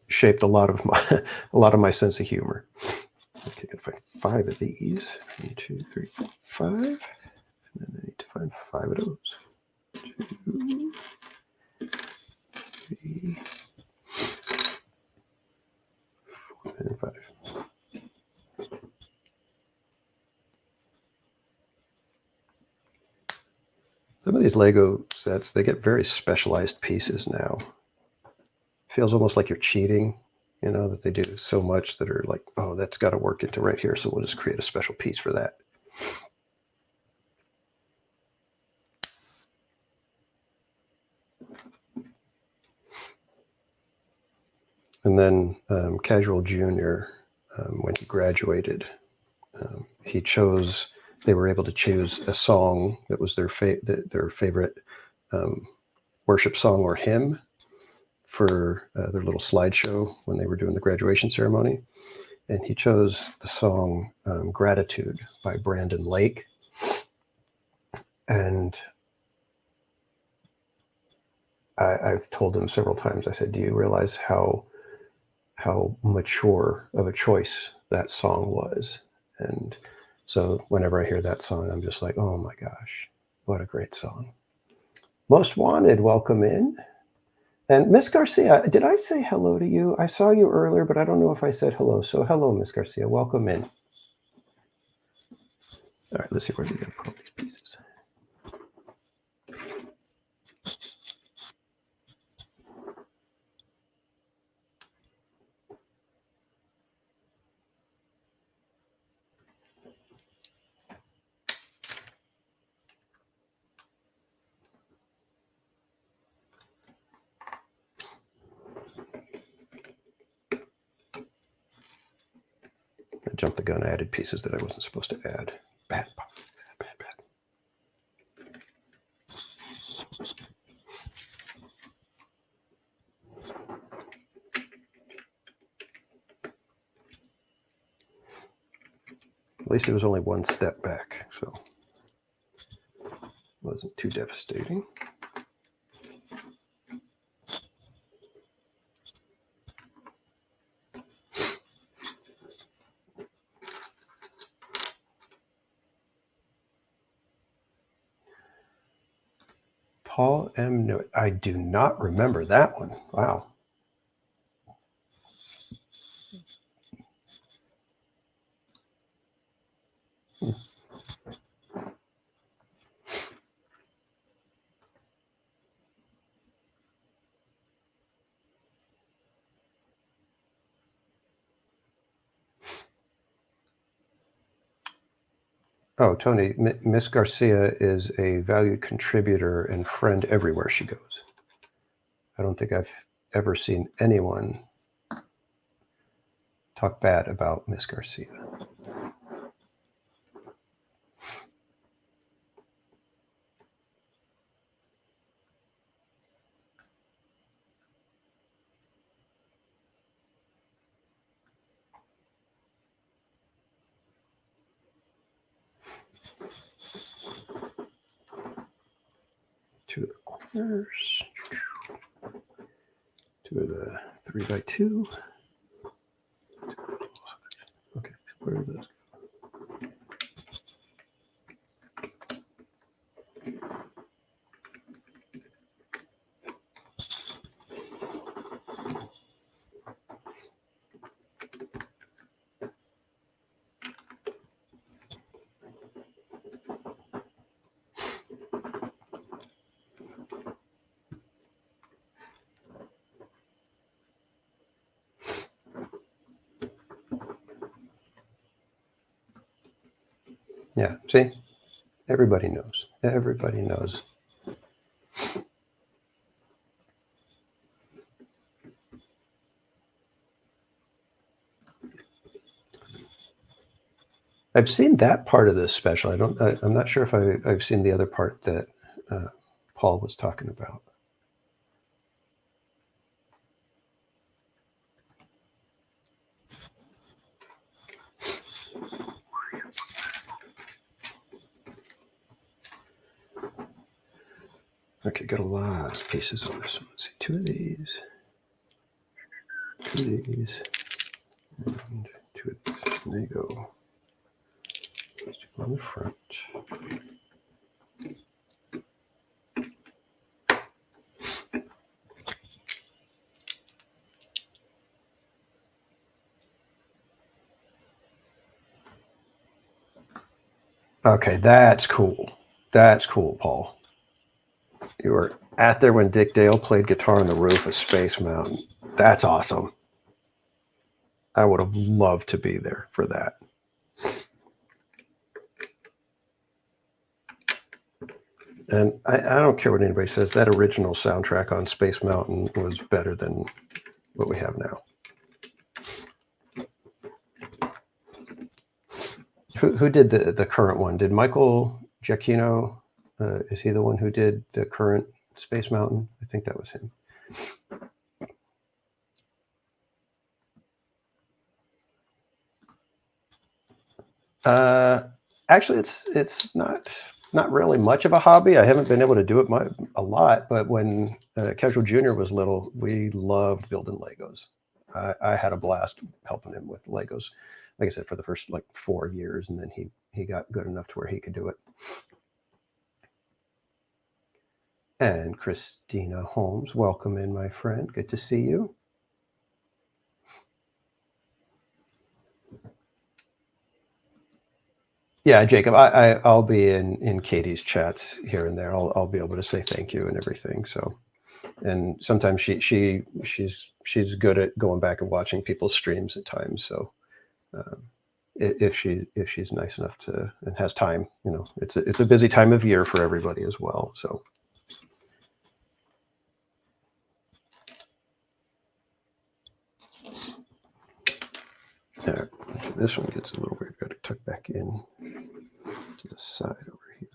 shaped a lot of my sense of humor. Okay, I gotta find 5 of these. 1, 2, 3, 4, 5. And then I need to find 5 of those. 2, 3, 4, and 5. Some of these Lego sets, they get very specialized pieces now. Feels almost like you're cheating, you know, that they do so much that are like, oh, that's got to work into right here, so we'll just create a special piece for that. And then Casual Junior, when he graduated, they were able to choose a song that was their favorite worship song or hymn for their little slideshow when they were doing the graduation ceremony. And he chose the song Gratitude by Brandon Lake. And I've told him several times, I said, do you realize how mature of a choice that song was? And so whenever I hear that song, I'm just like, oh my gosh, what a great song. Most Wanted, welcome in. And Miss Garcia, did I say hello to you? I saw you earlier, but I don't know if I said hello. So hello, Miss Garcia, welcome in. All right, let's see where we're going to put all these pieces. I jumped the gun. I added pieces that I wasn't supposed to add. Bad. At least it was only one step back, so it wasn't too devastating. Paul M. No, I do not remember that one. Wow. Oh, Tony, Miss Garcia is a valued contributor and friend everywhere she goes. I don't think I've ever seen anyone talk bad about Miss Garcia. Two of the corners. Two of the 3x2. Okay, where are those? Yeah, see? Everybody knows. Everybody knows. I've seen that part of this special. I'm not sure if I've seen the other part that Paul was talking about. Okay, got a lot of pieces on this one. Let's see, two of these, and two of these. And there you go. On the front. Okay, that's cool. That's cool, Paul. You were out there when Dick Dale played guitar on the roof of Space Mountain. That's awesome. I would have loved to be there for that. And I don't care what anybody says, that original soundtrack on Space Mountain was better than what we have now. Who did the current one? Did Michael Giacchino, is he the one who did the current Space Mountain? I think that was him. Actually, it's not really much of a hobby. I haven't been able to do it a lot, but when Casual Junior was little, we loved building Legos. I had a blast helping him with Legos. Like I said, for the first 4 years, and then he got good enough to where he could do it. And Christina Holmes, welcome in, my friend. Good to see you. Yeah, Jacob, I'll be in Katie's chats here and there. I'll be able to say thank you and everything. So, and sometimes she's good at going back and watching people's streams at times. So, if she's nice enough to and has time, it's a busy time of year for everybody as well. So. There. This one gets a little weird. Got to tuck back in to the side over here.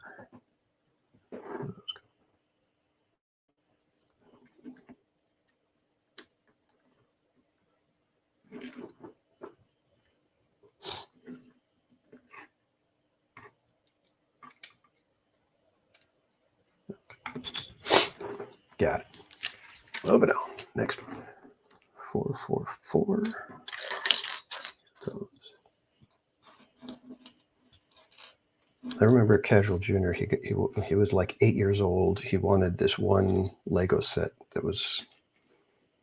Got it. Moving on. Next one. 444. Those. I remember Casual Junior. He was like 8 years old. He wanted this one Lego set that was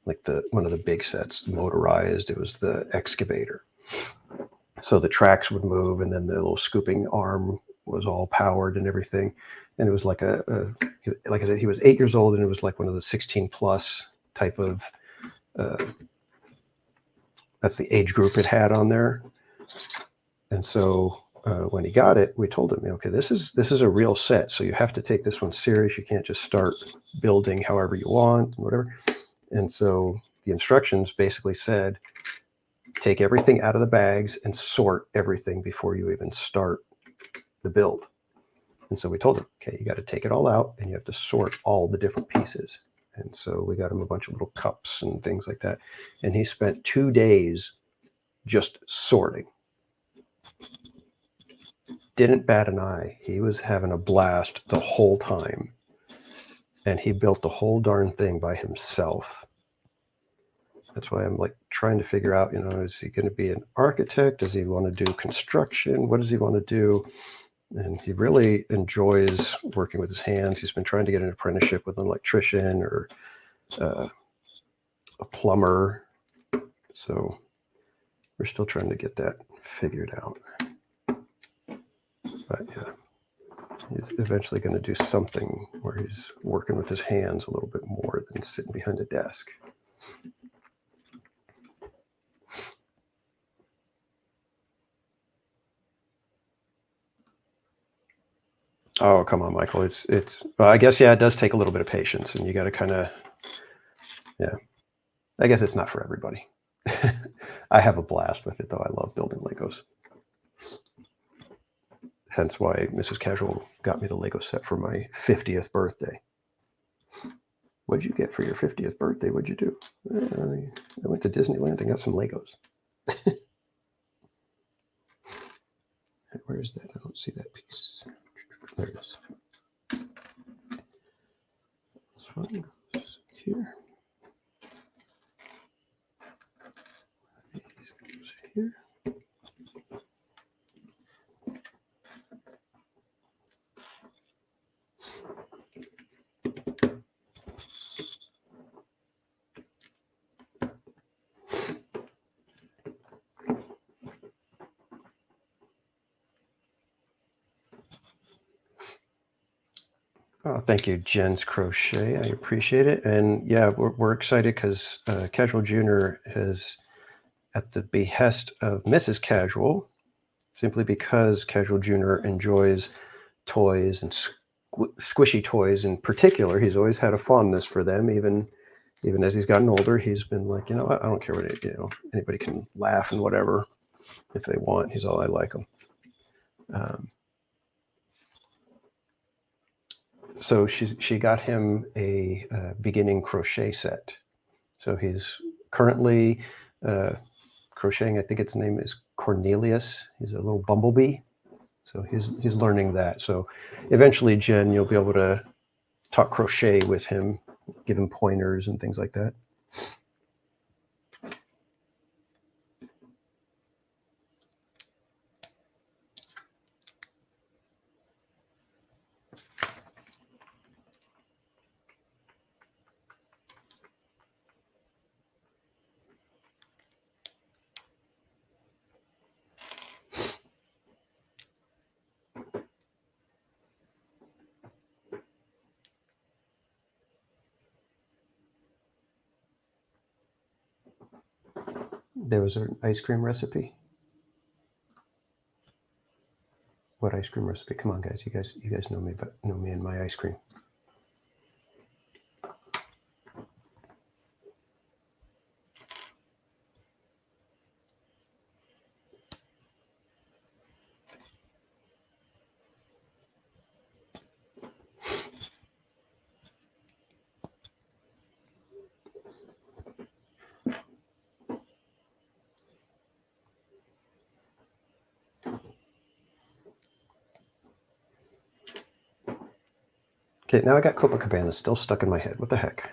like one of the big sets, motorized. It was the excavator. So the tracks would move, and then the little scooping arm was all powered and everything. And it was like like I said, he was 8 years old, and it was like one of the 16 plus type of. That's the age group it had on there. And so when he got it, we told him, okay, this is a real set, so you have to take this one serious. You can't just start building however you want, whatever. And so the instructions basically said, take everything out of the bags and sort everything before you even start the build. And so we told him, okay, you got to take it all out and you have to sort all the different pieces. And so we got him a bunch of little cups and things like that. And he spent 2 days just sorting. Didn't bat an eye. He was having a blast the whole time. And he built the whole darn thing by himself. That's why I'm trying to figure out, is he going to be an architect? Does he want to do construction? What does he want to do? And he really enjoys working with his hands. He's been trying to get an apprenticeship with an electrician or a plumber. So we're still trying to get that figured out. But yeah, he's eventually going to do something where he's working with his hands a little bit more than sitting behind a desk. Oh, come on, Michael. Well, I guess, yeah, it does take a little bit of patience, and you got to kind of, yeah. I guess it's not for everybody. I have a blast with it, though. I love building Legos. Hence why Mrs. Casual got me the Lego set for my 50th birthday. What'd you get for your 50th birthday? What'd you do? I went to Disneyland and got some Legos. Where is that? I don't see that piece. There it is. This one goes here. These goes here. Oh, thank you, Jen's Crochet. I appreciate it. And yeah, we're excited because Casual Junior has, at the behest of Mrs. Casual, simply because Casual Junior enjoys toys and squishy toys in particular. He's always had a fondness for them, even as he's gotten older. He's been like, you know what, I don't care what it, anybody can laugh and whatever if they want. He's all, I like them. So she got him a beginning crochet set. So he's currently crocheting. I think its name is Cornelius. He's a little bumblebee. So he's learning that. So eventually, Jen, you'll be able to talk crochet with him, give him pointers and things like that. There was an ice cream recipe. What ice cream recipe? Come on, guys. You guys know me, but know me and my ice cream. Okay, now I got Copacabana still stuck in my head. What the heck?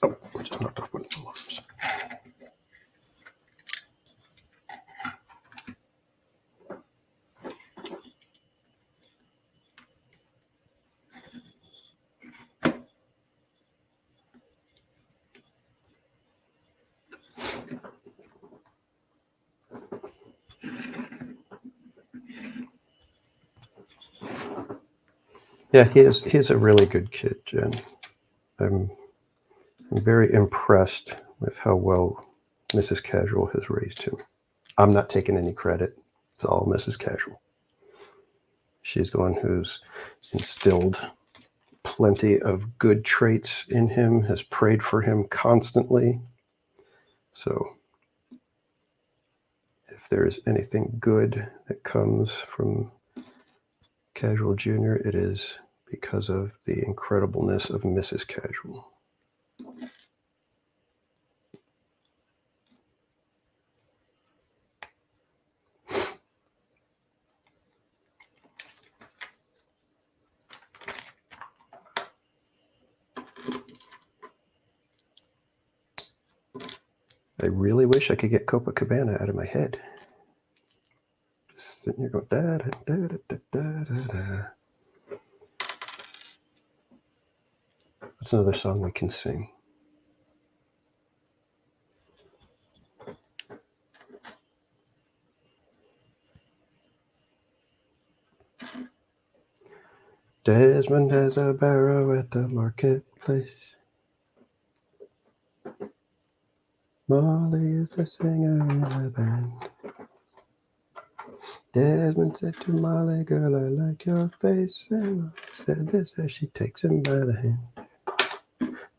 Oh, I just knocked off one of the alarms. Yeah, he's a really good kid, Jen. I'm very impressed with how well Mrs. Casual has raised him. I'm not taking any credit. It's all Mrs. Casual. She's the one who's instilled plenty of good traits in him, has prayed for him constantly. So if there's anything good that comes from Casual Junior, it is because of the incredibleness of Mrs. Casual. I really wish I could get Copacabana out of my head. Just sitting here going, da da da da da da da. What's another song we can sing? Desmond has a barrow at the marketplace. Molly is the singer in the band. Desmond said to Molly, girl, I like your face. And Molly said this as she takes him by the hand.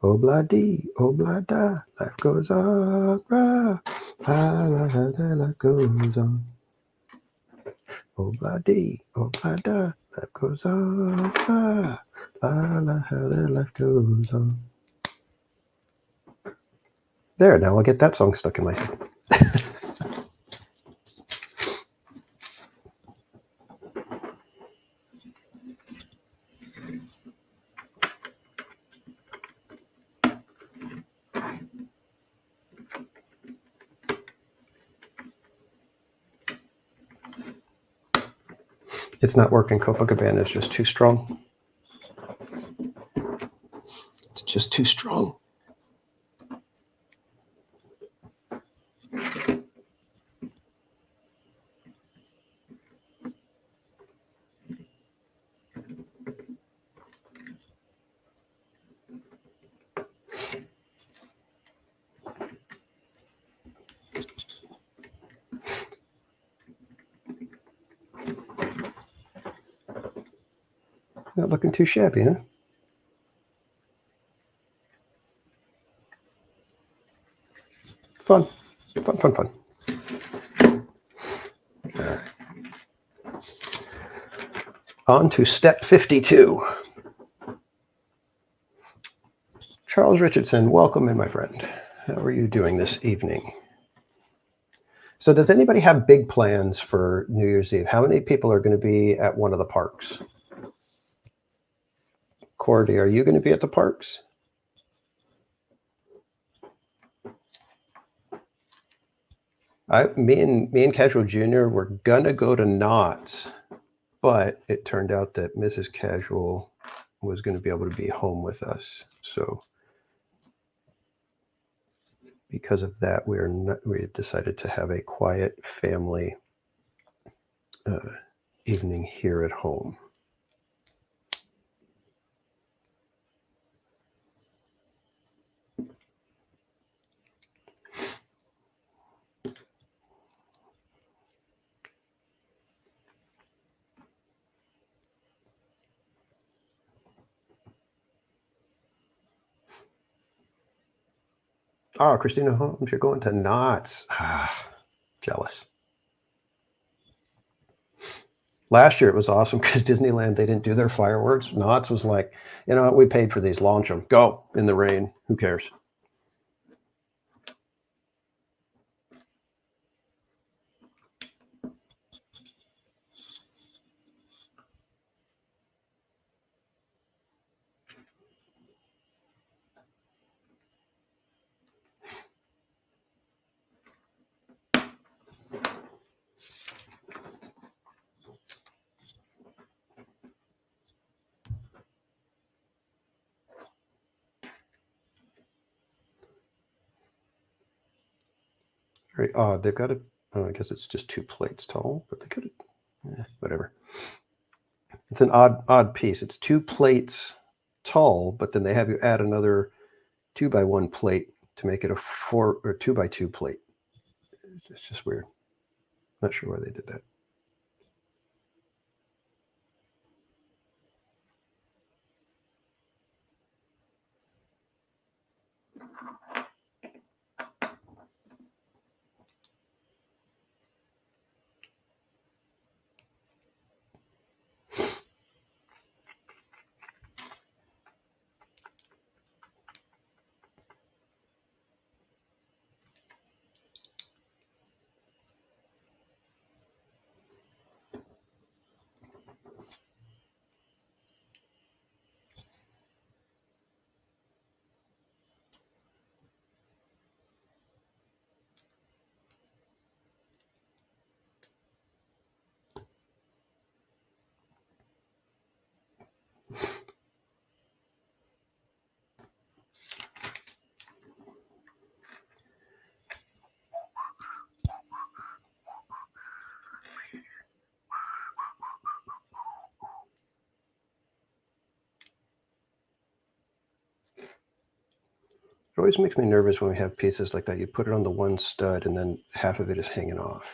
Obla-dee, obla-da, life goes on, rah. La la la, the life goes on. Obla-dee, obla-da, life goes on, rah. La la, how the life goes on. There, now I'll get that song stuck in my head. It's not working. Copacabana is just too strong. It's just too strong. Not looking too shabby, huh? Fun. Fun, fun, fun. All right. On to step 52. Charles Richardson, welcome in, my friend. How are you doing this evening? So does anybody have big plans for New Year's Eve? How many people are going to be at one of the parks? Cordy, are you going to be at the parks? Me and Casual Jr. were going to go to Knott's, but it turned out that Mrs. Casual was going to be able to be home with us. So because of that, we decided to have a quiet family evening here at home. Oh, Christina Holmes, you're going to Knott's. Ah, jealous. Last year it was awesome because Disneyland, they didn't do their fireworks. Knott's was like, you know what, we paid for these, launch them. Go in the rain. Who cares? Very odd. They've got I guess it's just 2 plates tall, but they could have, whatever. It's an odd piece. It's 2 plates tall, but then they have you add another 2x1 plate to make it a 4 or 2x2 plate. It's just weird. Not sure why they did that. always makes me nervous when we have pieces like that. You put it on the one stud and then half of it is hanging off.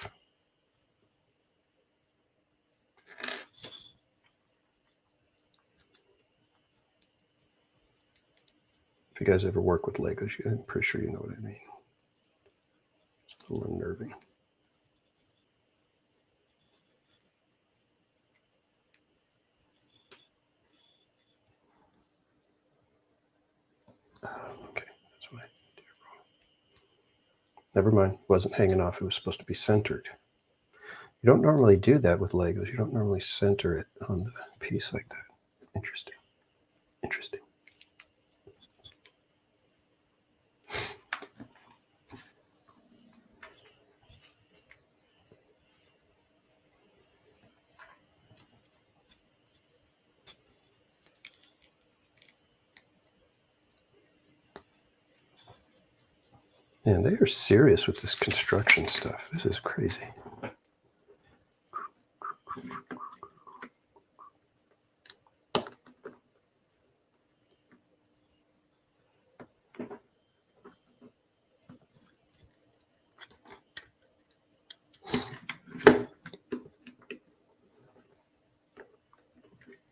If you guys ever work with Legos, I'm pretty sure you know what I mean. It's a little unnerving. Okay, that's what I did wrong. Never mind, it wasn't hanging off. It was supposed to be centered. You don't normally do that with Legos. You don't normally center it on the piece like that. Interesting. Interesting. Man, they are serious with this construction stuff. This is crazy.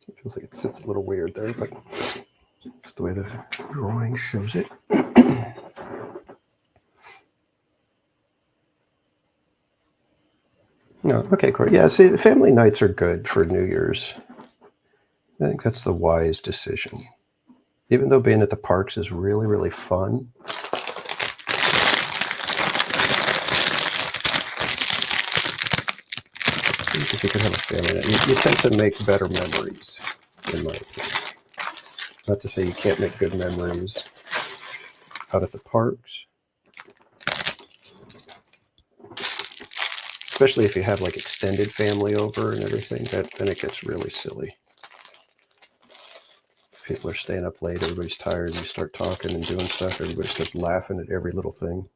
It feels like it sits a little weird there, but it's the way the drawing shows it. No, okay, Corey. Yeah, see, family nights are good for New Year's. I think that's the wise decision. Even though being at the parks is really, really fun, if you can have a family night, you tend to make better memories, in my opinion. Not to say you can't make good memories out at the parks, especially if you have like extended family over and everything. Then it gets really silly. People are staying up late, everybody's tired, you start talking and doing stuff, everybody starts laughing at every little thing.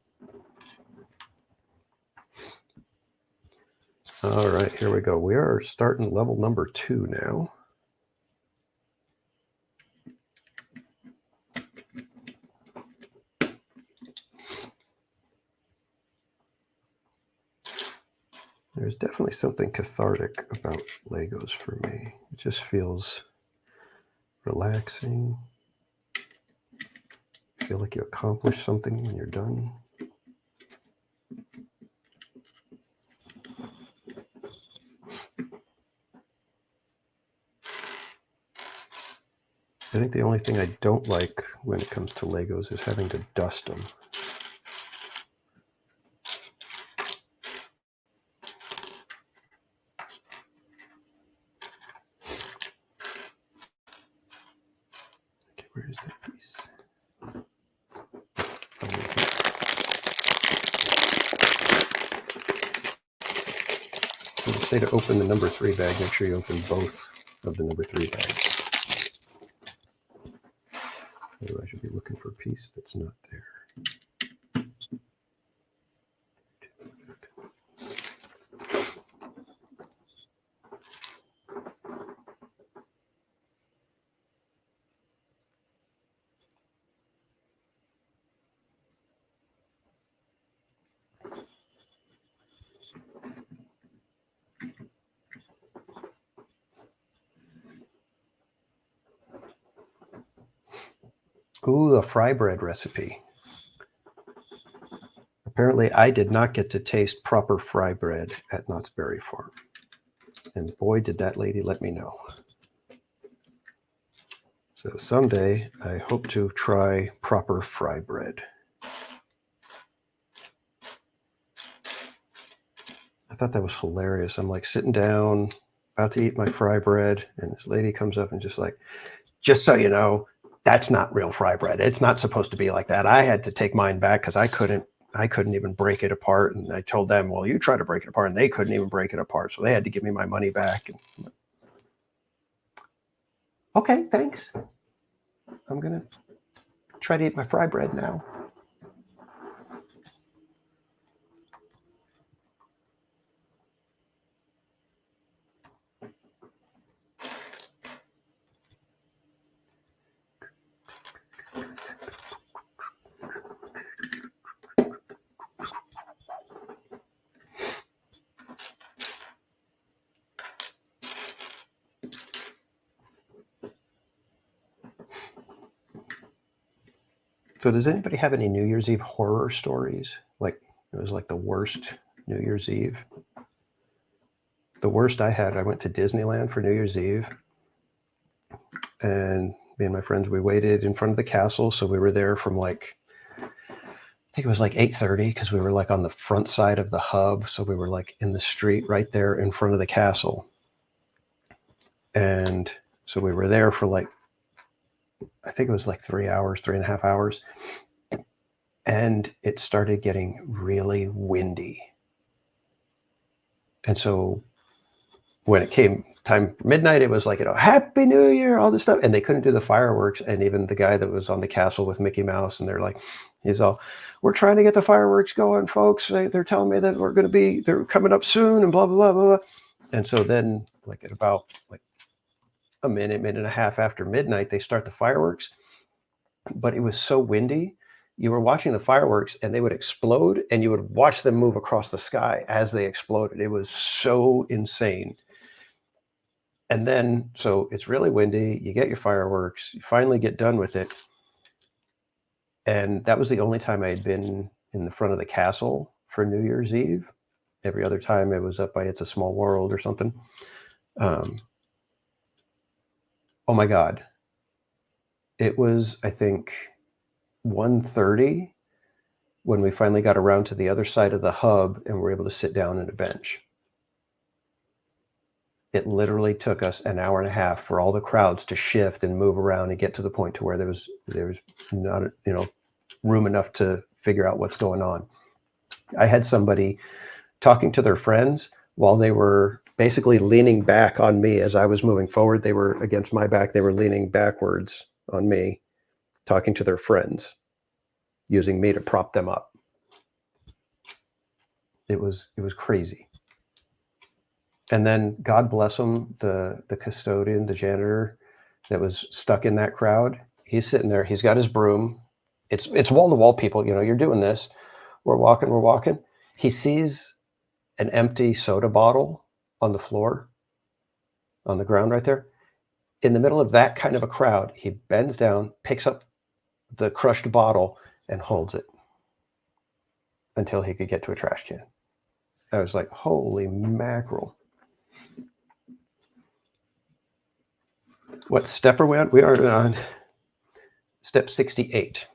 All right, here we go. We are starting level number 2 now. There's definitely something cathartic about Legos for me. It just feels relaxing. I feel like you accomplish something when you're done. I think the only thing I don't like when it comes to Legos is having to dust them. Okay, where is that piece? When you say to open the number 3 bag, make sure you open both of the number 3 bags. Otherwise, you'll be looking for a piece that's not there. Ooh, a fry bread recipe. Apparently, I did not get to taste proper fry bread at Knott's Berry Farm. And boy, did that lady let me know. So someday, I hope to try proper fry bread. I thought that was hilarious. I'm like sitting down, about to eat my fry bread, and this lady comes up and just like, just so you know, that's not real fry bread. It's not supposed to be like that. I had to take mine back because I couldn't even break it apart. And I told them, well, you try to break it apart, and they couldn't even break it apart. So they had to give me my money back. And okay, thanks. I'm going to try to eat my fry bread now. So does anybody have any New Year's Eve horror stories? Like it was like the worst New Year's Eve. The worst I had, I went to Disneyland for New Year's Eve, and me and my friends, we waited in front of the castle. So we were there from like, I think it was like 8:30 because we were like on the front side of the hub. So we were like in the street right there in front of the castle. And so we were there for like, I think it was like 3 hours, 3.5 hours. And it started getting really windy. And so when it came time for midnight, it was like, Happy New Year, all this stuff. And they couldn't do the fireworks. And even the guy that was on the castle with Mickey Mouse, and they're like, he's all, we're trying to get the fireworks going, folks. They're telling me that they're coming up soon and blah, blah, blah, blah. And so then like at about like a minute and a half after midnight, they start the fireworks. But it was so windy. You were watching the fireworks and they would explode and you would watch them move across the sky as they exploded. It was so insane. And then, so it's really windy, you get your fireworks, you finally get done with it. And that was the only time I had been in the front of the castle for New Year's Eve. Every other time it was up by It's a Small World or something. Oh my God. It was, I think, 1:30 when we finally got around to the other side of the hub and were able to sit down in a bench. It literally took us an hour and a half for all the crowds to shift and move around and get to the point to where there was not room enough to figure out what's going on. I had somebody talking to their friends while they were basically leaning back on me as I was moving forward. They were against my back. They were leaning backwards on me, talking to their friends, using me to prop them up. It was crazy. And then God bless him, the custodian, the janitor that was stuck in that crowd. He's sitting there. He's got his broom. It's wall to wall, people. You're doing this. We're walking. He sees an empty soda bottle on the floor, on the ground right there. In the middle of that kind of a crowd, he bends down, picks up the crushed bottle, and holds it until he could get to a trash can. I was like, holy mackerel. What step are we on? We are on step 68.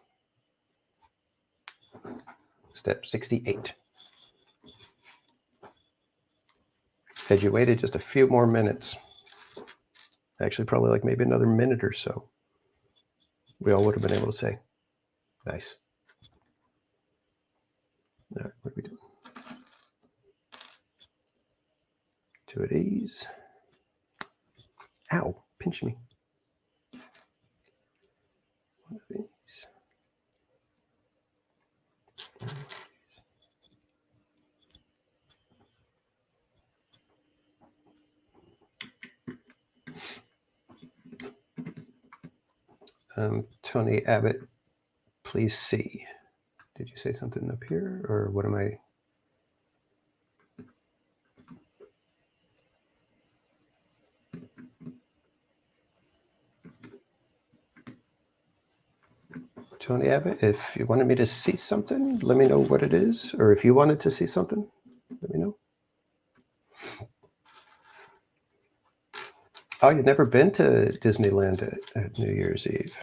Step 68. Had you waited just a few more minutes, actually probably like maybe another minute or so, we all would have been able to say, nice. All right, what are we doing? 2 of these. Ow, pinch me. 1 of these. Tony Abbott, please see. Did you say something up here, or what am I? Tony Abbott, if you wanted me to see something, let me know what it is. Or if you wanted to see something, let me know. Oh, you've never been to Disneyland at New Year's Eve?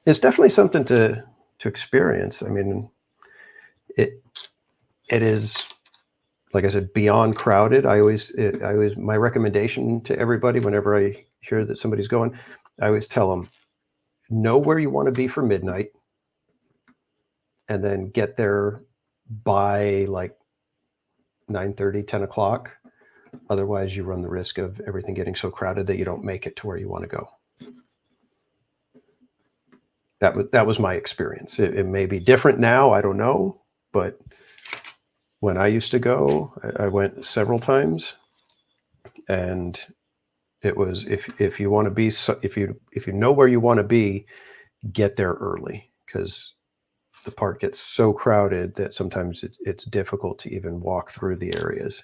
It's definitely something to experience. I mean, it is, like I said, beyond crowded. I always my recommendation to everybody whenever I hear that somebody's going, I always tell them, know where you want to be for midnight, and then get there by like 9:30, 10 o'clock. Otherwise, you run the risk of everything getting so crowded that you don't make it to where you want to go. That was my experience. It may be different now. I don't know. But when I used to go, I went several times. And it was, if you want to be, if you know where you want to be, get there early, because the park gets so crowded that sometimes it's difficult to even walk through the areas.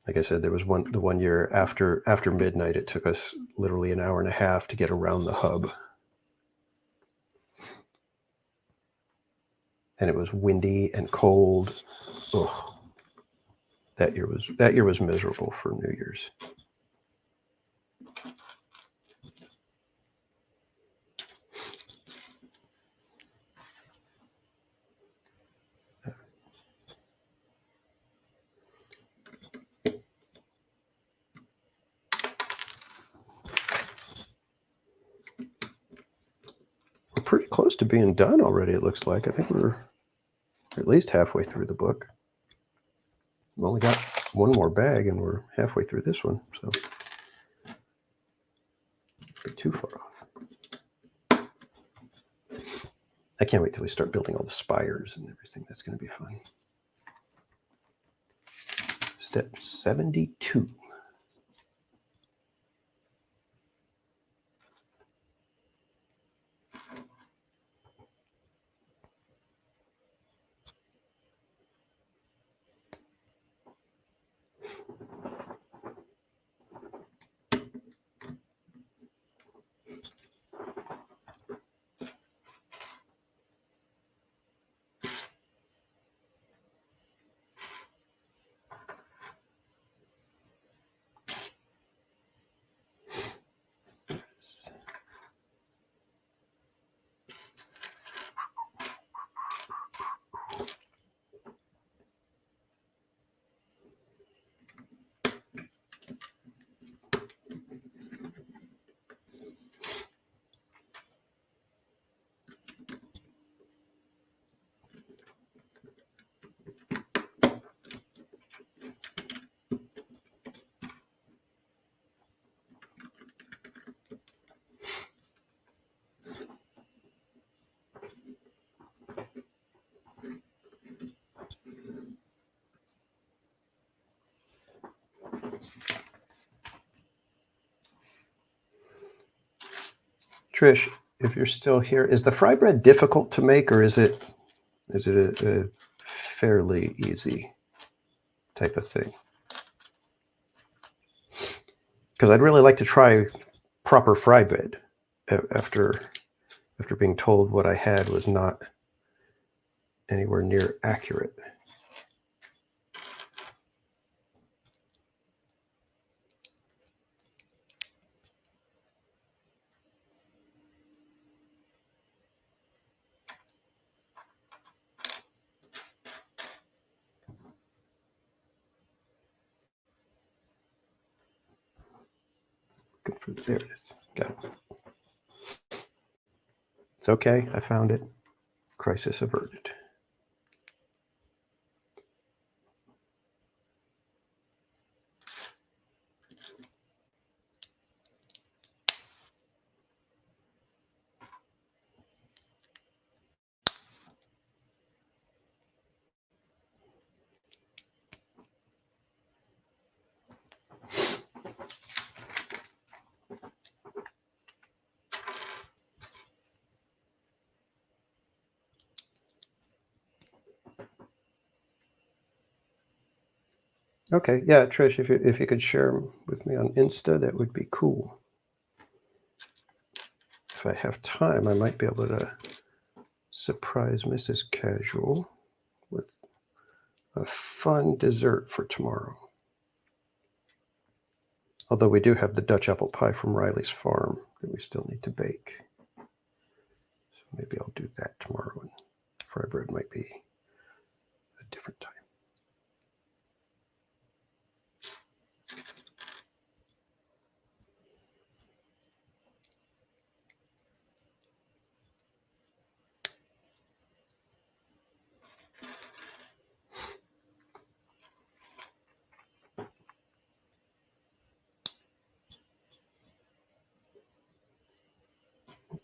like I said, there was the one year after midnight, it took us literally an hour and a half to get around the hub. And it was windy and cold. Ugh. That year was miserable for New Year's. We're pretty close to being done already, it looks like. I think we're at least halfway through the book. We've only got one more bag and we're halfway through this one, so not too far off. I can't wait till we start building all the spires and everything. That's going to be fun. Step 72. Trish, if you're still here, is the fry bread difficult to make, or is it a fairly easy type of thing? Because I'd really like to try proper fry bread after being told what I had was not anywhere near accurate. Good for there it is. Got it. It's okay. I found it. Crisis averted. Okay, yeah, Trish, if you could share with me on Insta, that would be cool. If I have time, I might be able to surprise Mrs. Casual with a fun dessert for tomorrow. Although we do have the Dutch apple pie from Riley's farm that we still need to bake. So maybe I'll do that tomorrow, and fry bread might be a different time.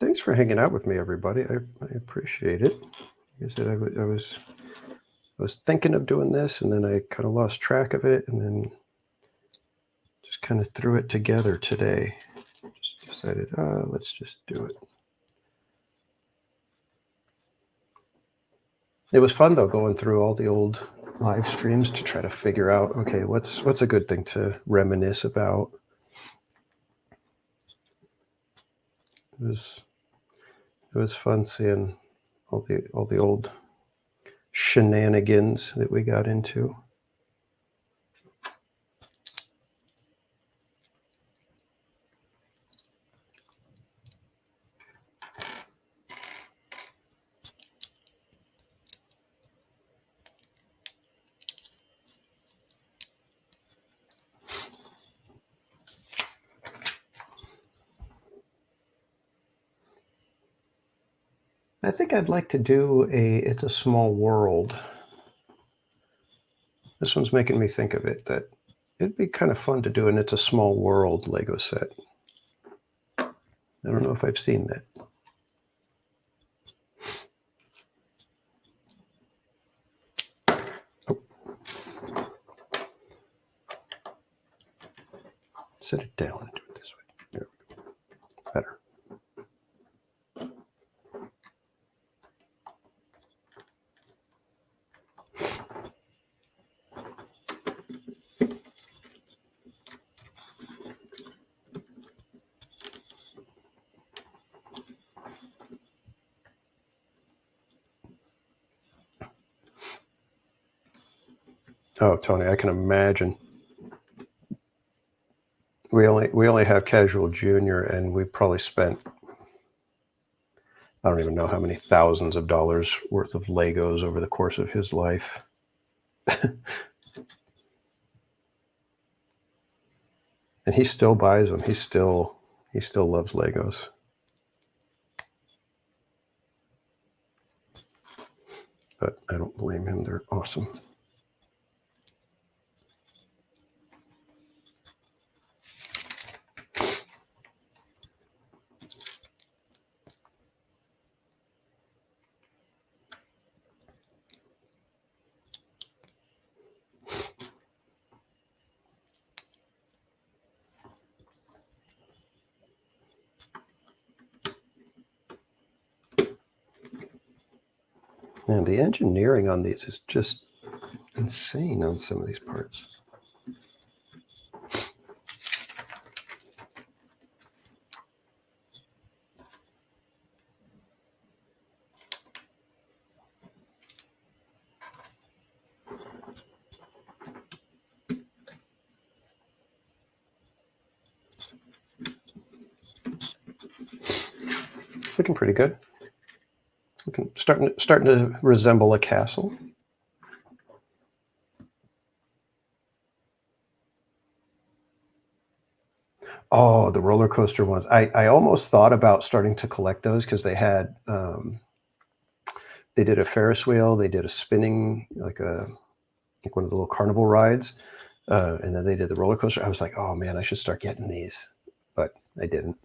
Thanks for hanging out with me, everybody. I appreciate it. Like I said, I was thinking of doing this, and then I kind of lost track of it, and then just kind of threw it together today. Just decided, let's just do it. It was fun, though, going through all the old live streams to try to figure out, okay, what's a good thing to reminisce about. It was fun seeing all the old shenanigans that we got into. I think I'd like to do It's a Small World. This one's making me think of it, that it'd be kind of fun to do an It's a Small World Lego set. I don't know if I've seen that. Oh. Set it down and do it this way. There we go. Better. Oh, Tony, I can imagine. We only have Casual Junior, and we probably spent, I don't even know how many thousands of dollars worth of Legos over the course of his life. And he still buys them. He still loves Legos. But I don't blame him. They're awesome. And the engineering on these is just insane on some of these parts. It's looking pretty good. Starting to resemble a castle. Oh, the roller coaster ones. I almost thought about starting to collect those because they had they did a Ferris wheel, they did a spinning, like one of the little carnival rides, and then they did the roller coaster. I was like, oh man, I should start getting these, but I didn't.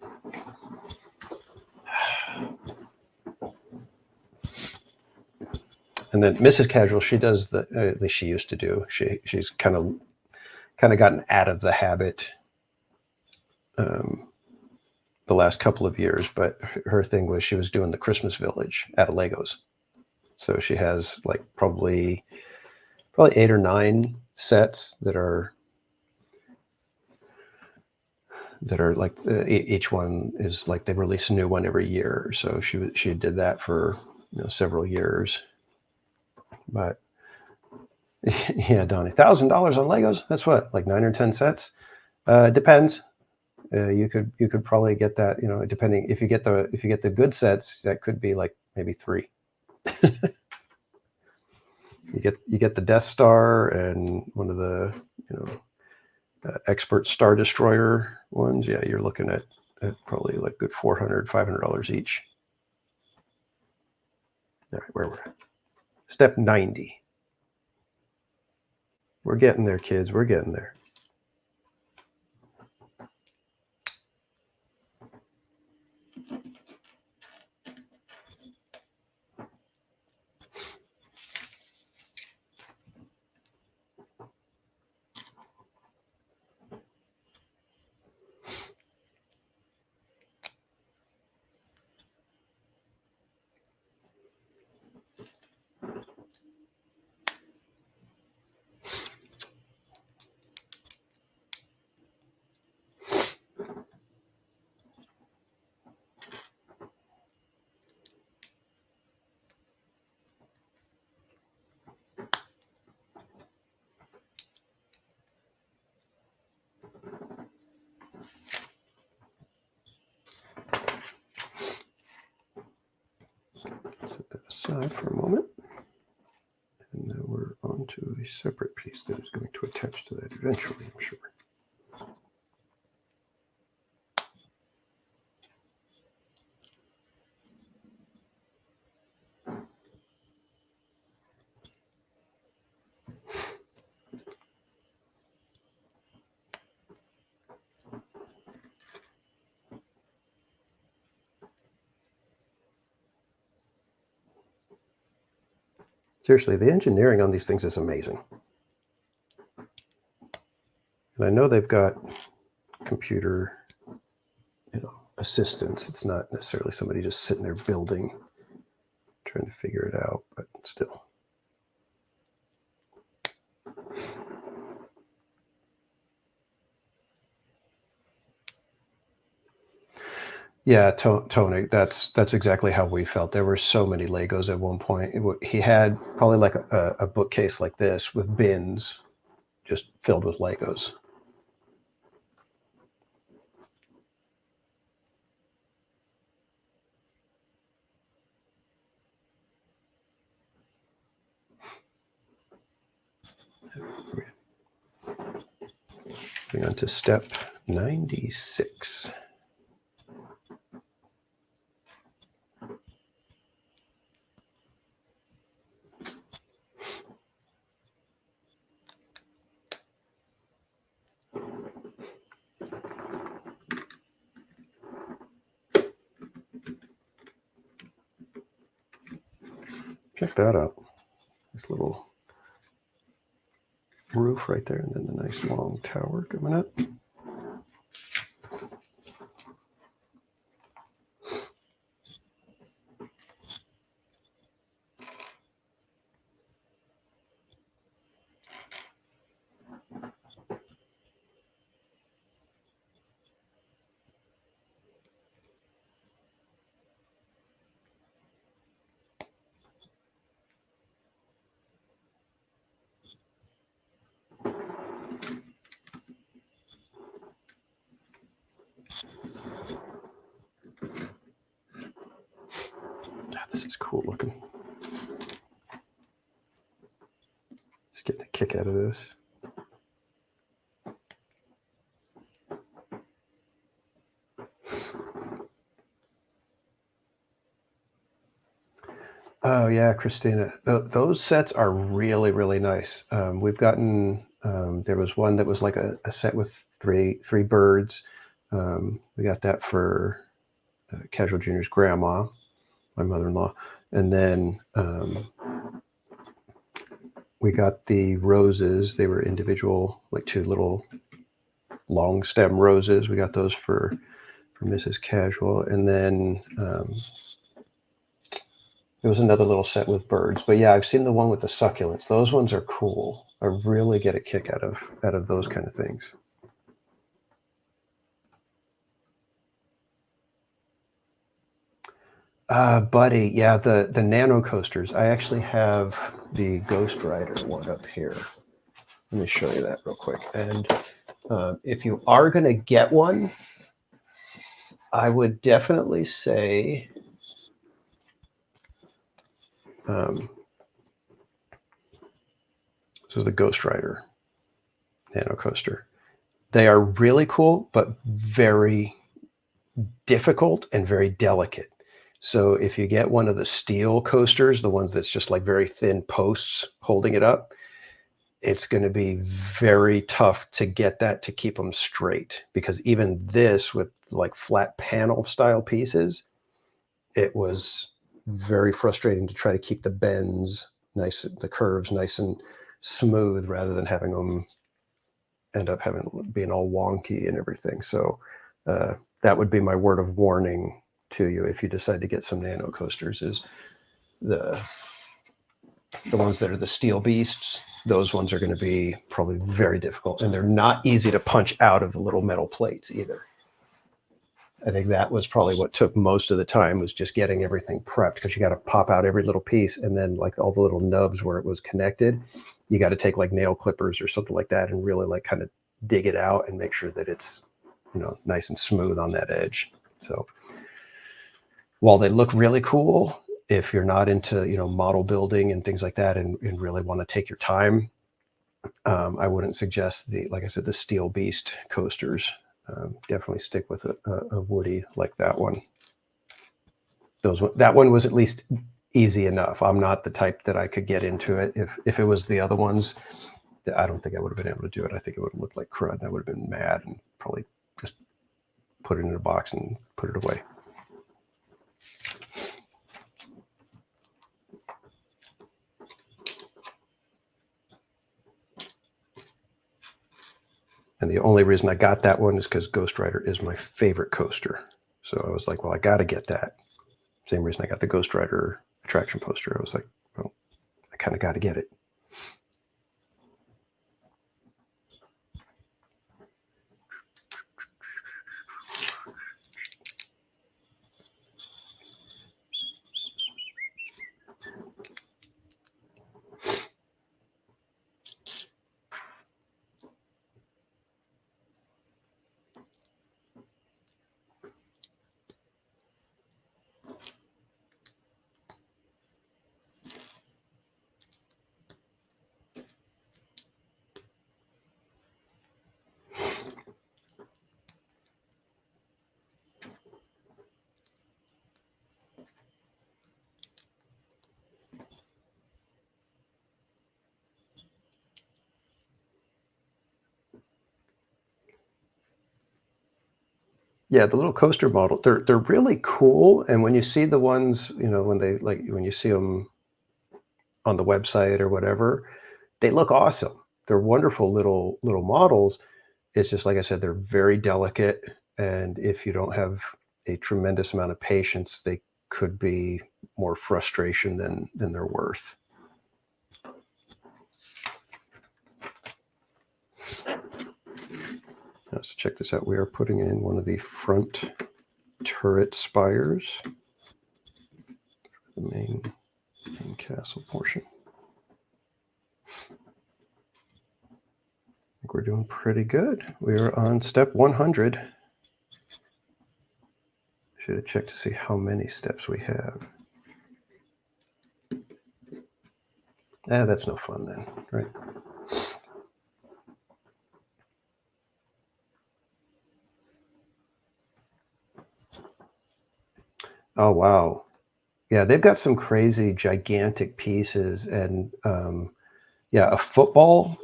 And then Mrs. Casual, she does at least she used to do. She's kind of gotten out of the habit the last couple of years, but her thing was she was doing the Christmas Village out of Legos. So she has like probably 8 or 9 sets that are like each one is like they release a new one every year. So she did that for several years. But yeah, Donnie, $1,000 on Legos. That's what, like 9 or 10 sets. Depends. You could probably get that. Depending if you get the good sets, that could be like maybe 3. You get the Death Star and one of the expert Star Destroyer ones. Yeah, you're looking at probably like good $400-$500 each. All right, where we're at. Step 90. We're getting there, kids. We're getting there. Set that aside for a moment. And now we're on to a separate piece that is going to attach to that eventually, I'm sure. Seriously, the engineering on these things is amazing. And I know they've got computer, assistance. It's not necessarily somebody just sitting there building, trying to figure it out, but still. Yeah, Tony, that's exactly how we felt. There were so many Legos at one point. He had probably like a bookcase like this with bins just filled with Legos. Moving on to step 96. Check that out. This little roof right there, and then the nice long tower coming up. This is cool looking. Just getting a kick out of this. Oh yeah, Christina, those sets are really, really nice. We've gotten, there was one that was like a set with three birds. We got that for Casual Junior's grandma, my mother-in-law. And then we got the roses. They were individual, like two little long stem roses. We got those for Mrs. Casual. And then there was another little set with birds. But yeah, I've seen the one with the succulents. Those ones are cool. I really get a kick out of those kind of things. Buddy, yeah, the nano coasters. I actually have the Ghost Rider one up here. Let me show you that real quick. And if you are going to get one, I would definitely say this is the Ghost Rider nano coaster. They are really cool, but very difficult and very delicate. So if you get one of the steel coasters, the ones that's just like very thin posts holding it up, it's going to be very tough to get that to keep them straight, because even this with like flat panel style pieces, it was very frustrating to try to keep the bends nice, the curves nice and smooth, rather than having them end up being all wonky and everything. So that would be my word of warning to you if you decide to get some nano coasters, is the ones that are the steel beasts. Those ones are going to be probably very difficult, and they're not easy to punch out of the little metal plates either. I think that was probably what took most of the time, was just getting everything prepped, because you got to pop out every little piece, and then like all the little nubs where it was connected, you got to take like nail clippers or something like that and really like kind of dig it out and make sure that it's, nice and smooth on that edge. So while they look really cool, if you're not into, model building and things like that, and really want to take your time, I wouldn't suggest like I said, the Steel Beast coasters. Definitely stick with a woody like that one. That one was at least easy enough. I'm not the type that I could get into it. If it was the other ones, I don't think I would have been able to do it. I think it would have looked like crud, and I would have been mad and probably just put it in a box and put it away. And the only reason I got that one is because Ghost Rider is my favorite coaster. So I was like, well, I got to get that. Same reason I got the Ghost Rider attraction poster. I was like, well, I kind of got to get it. Yeah, the little coaster model, they're really cool. And when you see the ones, when you see them on the website or whatever, they look awesome. They're wonderful little models. It's just like I said, they're very delicate, and if you don't have a tremendous amount of patience, they could be more frustration than they're worth. Now, so check this out. We are putting in one of the front turret spires, the main castle portion. I think we're doing pretty good. We are on step 100. Should have checked to see how many steps we have. That's no fun then, right? Oh, wow. Yeah, they've got some crazy gigantic pieces. And a football,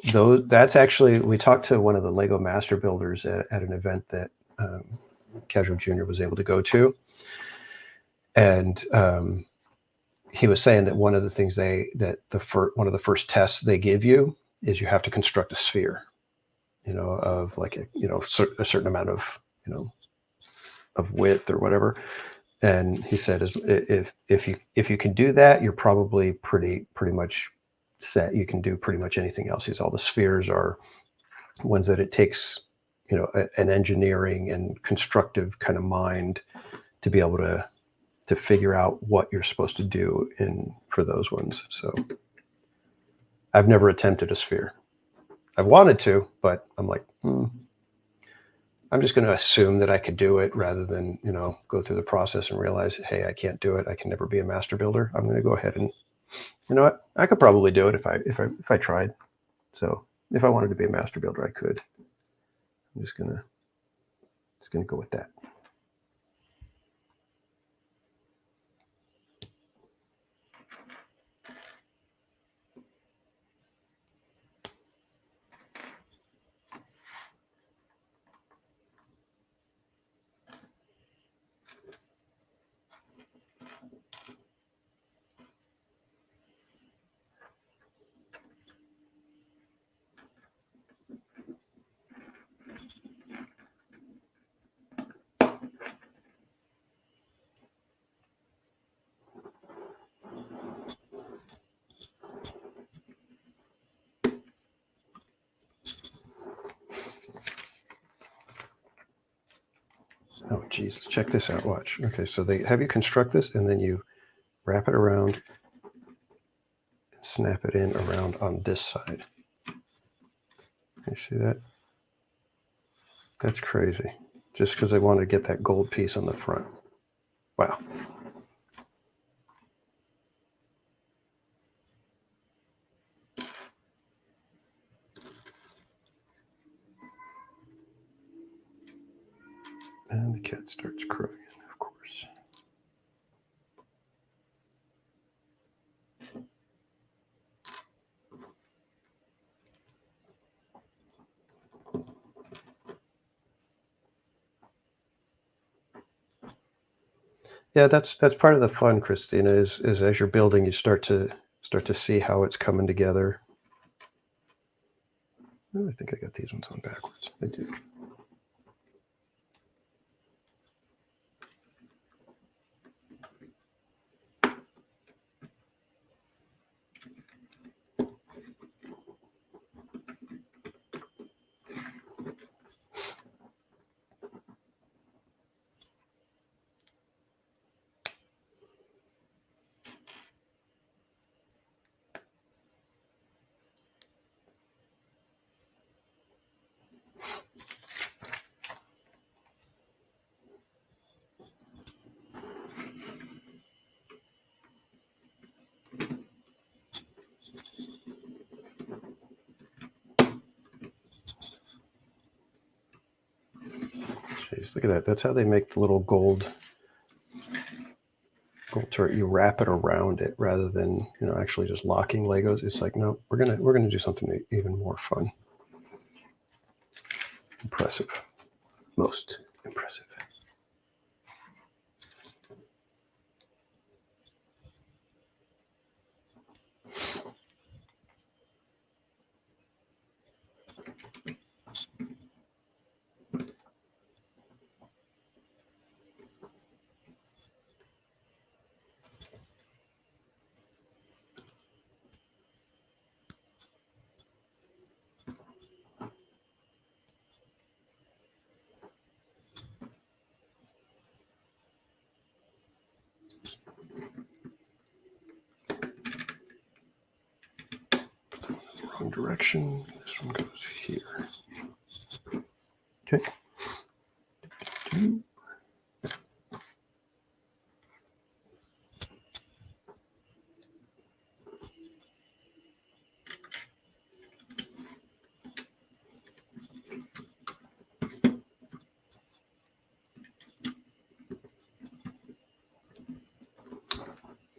that's actually, we talked to one of the Lego master builders at an event that Casual Junior was able to go to. And he was saying that one of the things one of the first tests they give you is you have to construct a sphere, of like a certain amount of of width or whatever. And he said, if you can do that, you're probably pretty much set. You can do pretty much anything else. All the spheres are ones that it takes an engineering and constructive kind of mind to be able to figure out what you're supposed to do for those ones. So I've never attempted a sphere. I've wanted to, but I'm like, I'm just going to assume that I could do it rather than, go through the process and realize, hey, I can't do it. I can never be a master builder. I'm going to go ahead and, you know what? I could probably do it if I tried. So if I wanted to be a master builder, I could. I'm just going to go with that. Oh, geez, check this out. Watch. Okay, so they have you construct this, and then you wrap it around, and snap it in around on this side. You see that? That's crazy. Just because they wanted to get that gold piece on the front. Wow. And the cat starts crying, of course. Yeah, that's part of the fun, Christina, is as you're building, you start to see how it's coming together. Oh, I think I got these ones on backwards. I do. Jeez, look at that. That's how they make the little gold turret. You wrap it around it rather than, you know, actually just locking Legos. It's like, no, we're gonna do something even more fun. Impressive. Most impressive. Wrong direction. This one goes here. Okay.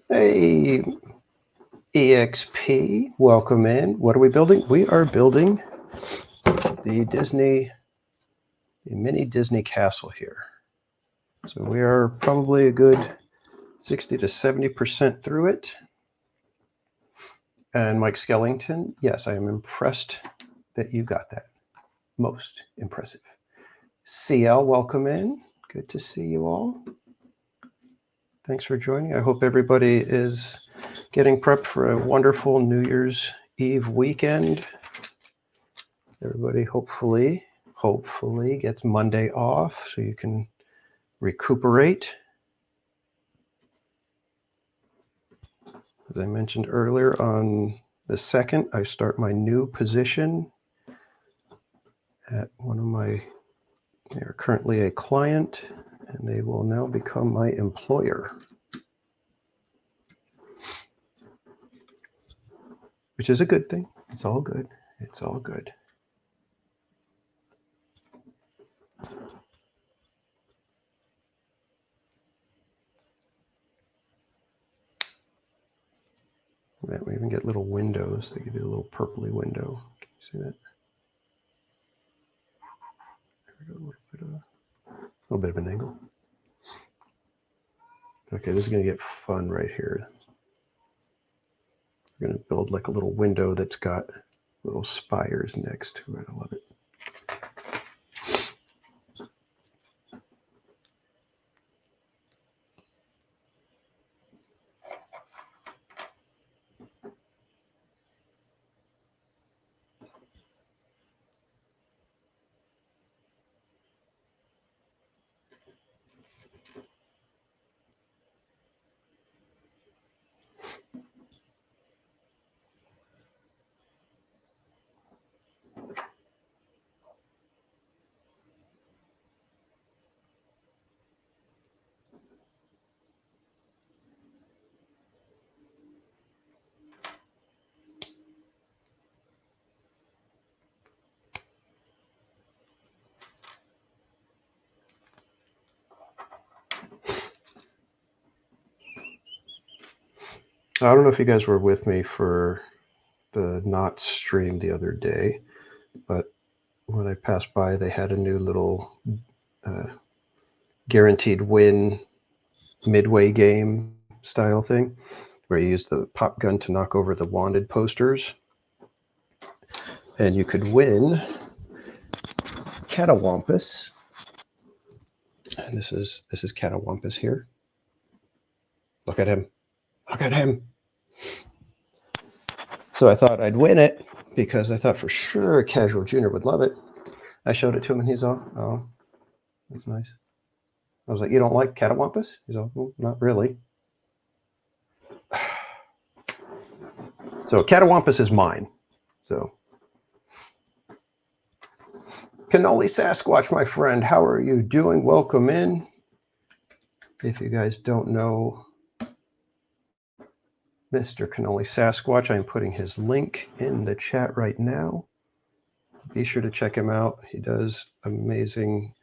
Hey, EXP, welcome in. What are we building? We are building the mini Disney castle here. So we are probably a good 60 to 70% through it. And Mike Skellington, yes, I am impressed that you got that. Most impressive. CL, welcome in. Good to see you all. Thanks for joining. I hope everybody is getting prepped for a wonderful New Year's Eve weekend. Everybody hopefully gets Monday off so you can recuperate. As I mentioned earlier, on the 2nd, I start my new position at one of my, they are currently a client, and they will now become my employer. Which is a good thing. It's all good. It's all good. Yeah, we even get little windows. They give you a little purpley window. Can you see that? There we go. A little bit of an angle. Okay, this is going to get fun right here. We're going to build like a little window that's got little spires next to it. I love it. I don't know if you guys were with me for the Not stream the other day, but when I passed by, they had a new little guaranteed win midway game style thing where you use the pop gun to knock over the wanted posters, and you could win Catawampus. And this is Catawampus here. Look at him. Look at him. So I thought I'd win it because I thought for sure Casual Junior would love it. I showed it to him and he's all, oh, that's nice. I was like, you don't like Catawampus? He's all, well, not really. So Catawampus is mine. So Cannoli Sasquatch, my friend, how are you doing? Welcome in. If you guys don't know Mr. Cannoli Sasquatch, I'm putting his link in the chat right now. Be sure to check him out. He does amazing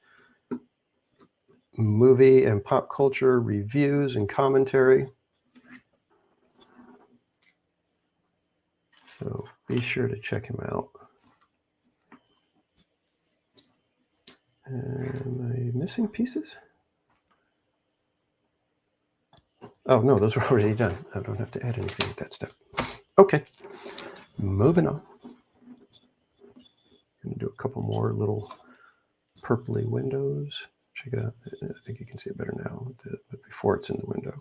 movie and pop culture reviews and commentary. So be sure to check him out. Am I missing pieces? Oh, no, those are already done. I don't have to add anything with that step. Okay, moving on. I'm going to do a couple more little purpley windows. Check it out. I think you can see it better now, but before it's in the window.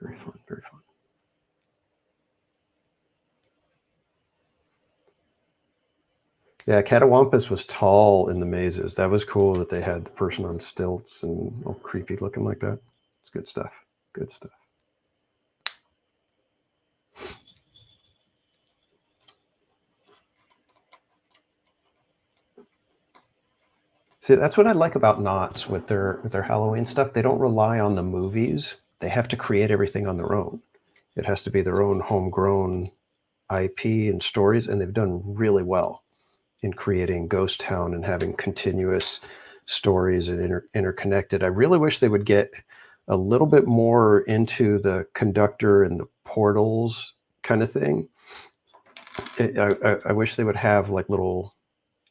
Very fun, very fun. Yeah, Catawampus was tall in the mazes. That was cool that they had the person on stilts and all creepy looking like that. It's good stuff. Good stuff. See, that's what I like about Knott's with their Halloween stuff. They don't rely on the movies. They have to create everything on their own. It has to be their own homegrown IP and stories, and they've done really well in creating Ghost Town and having continuous stories and interconnected. I really wish they would get a little bit more into the conductor and the portals kind of thing. I wish they would have like little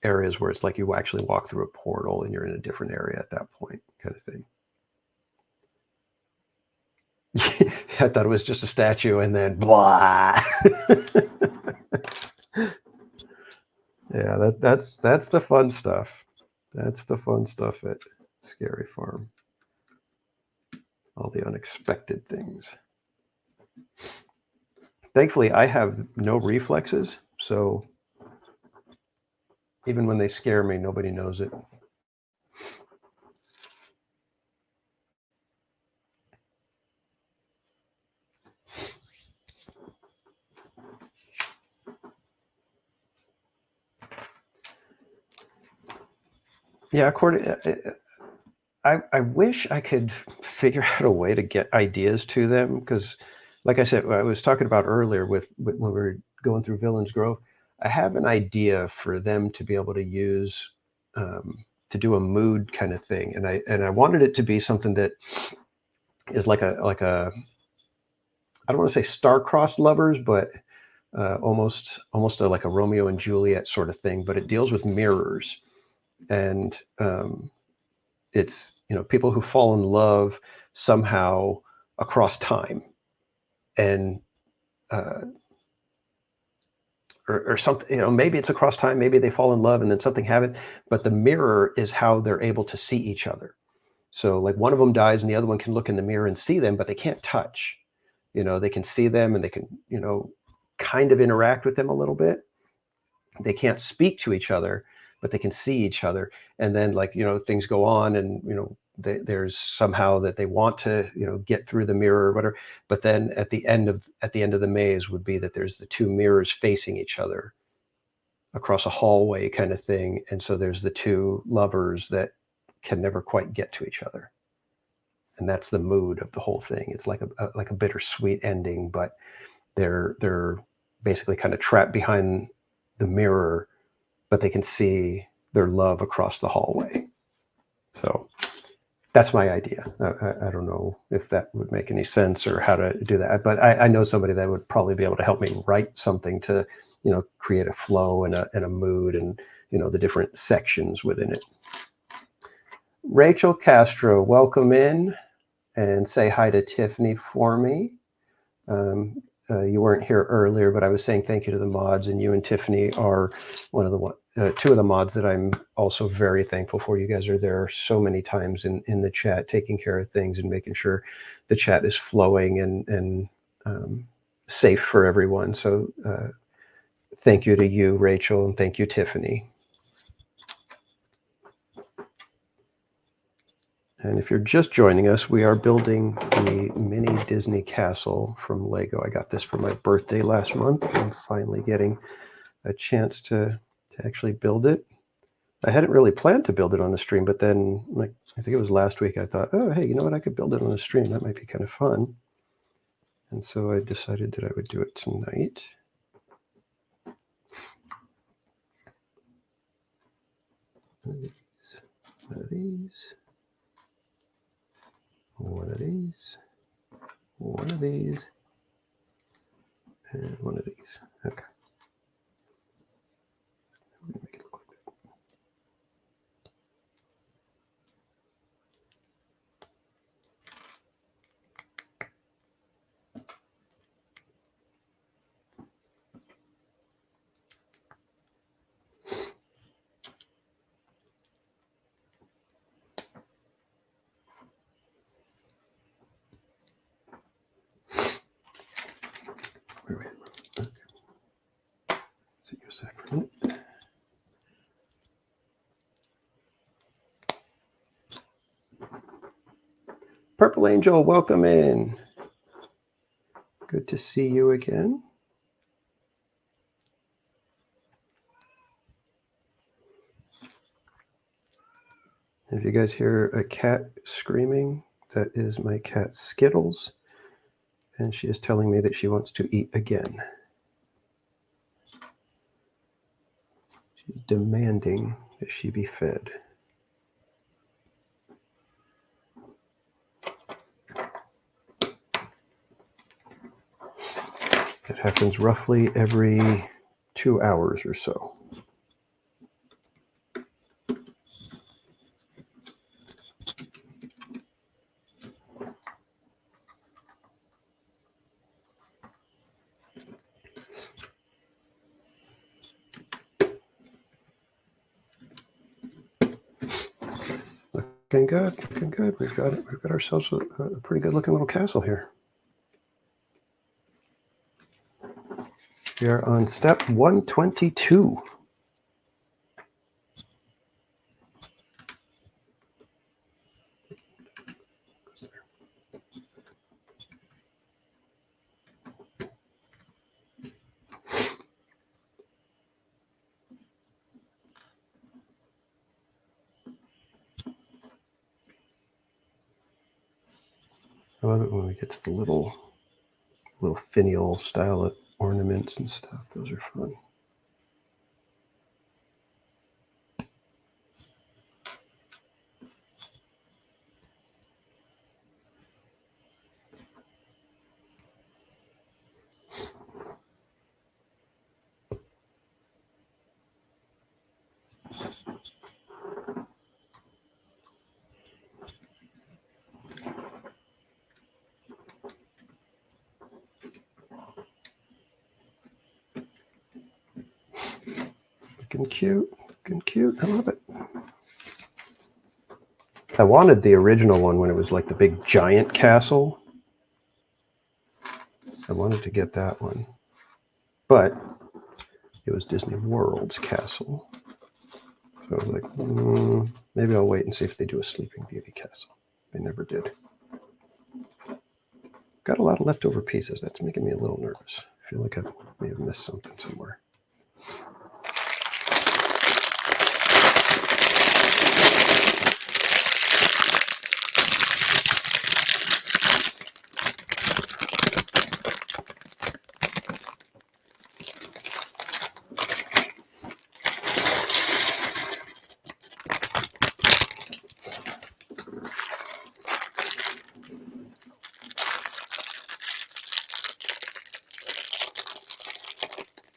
areas where it's like you actually walk through a portal and you're in a different area at that point, kind of thing. I thought it was just a statue and then blah. Yeah, that's the fun stuff. That's the fun stuff at Scary Farm. All the unexpected things. Thankfully, I have no reflexes, so even when they scare me, nobody knows it. Yeah, I wish I could figure out a way to get ideas to them because, like I said, I was talking about earlier with when we were going through Villains Grove, I have an idea for them to be able to use to do a mood kind of thing, and I wanted it to be something that is like a I don't want to say star-crossed lovers, but almost like a Romeo and Juliet sort of thing, but it deals with mirrors. And it's, you know, people who fall in love somehow across time, and or something, you know, maybe it's across time, maybe they fall in love and then something happens, but the mirror is how they're able to see each other. So like one of them dies and the other one can look in the mirror and see them, but they can't touch. You know, they can see them and they can, you know, kind of interact with them a little bit. They can't speak to each other, but they can see each other. And then, like, you know, things go on and, you know, there's somehow that they want to, you know, get through the mirror or whatever. But then at the end of the maze would be that there's the two mirrors facing each other across a hallway kind of thing. And so there's the two lovers that can never quite get to each other. And that's the mood of the whole thing. It's like a bittersweet ending, but they're basically kind of trapped behind the mirror, but they can see their love across the hallway. So that's my idea. I don't know if that would make any sense or how to do that, but I know somebody that would probably be able to help me write something to, create a flow and a mood and, the different sections within it. Rachel Castro, welcome in, and say hi to Tiffany for me. You weren't here earlier, but I was saying thank you to the mods, and you and Tiffany are two of the mods that I'm also very thankful for. You guys are there so many times in the chat, taking care of things and making sure the chat is flowing and safe for everyone. So thank you to you, Rachel, and thank you, Tiffany. And if you're just joining us, we are building the mini Disney castle from Lego. I got this for my birthday last month. I'm finally getting a chance to actually build it. I hadn't really planned to build it on the stream, but then, I think it was last week, I thought, oh, hey, you know what? I could build it on the stream. That might be kind of fun. And so I decided that I would do it tonight. One of these. One of these, one of these, and one of these. Okay. Let me make it look like that. Wait. Okay. See you a sec for a minute. Purple Angel, welcome in. Good to see you again. If you guys hear a cat screaming, that is my cat Skittles, and she is telling me that she wants to eat again. She's demanding that she be fed. It happens roughly every 2 hours or so. Looking good, looking good. We've got ourselves a pretty good looking little castle here. We are on step 122. I love it when we get to the little finial style of ornaments and stuff. Those are fun. Looking cute, looking cute. I love it. I wanted the original one when it was like the big giant castle. I wanted to get that one, but it was Disney World's castle. So I was like, maybe I'll wait and see if they do a Sleeping Beauty castle. They never did. Got a lot of leftover pieces. That's making me a little nervous. I feel like I may have missed something somewhere.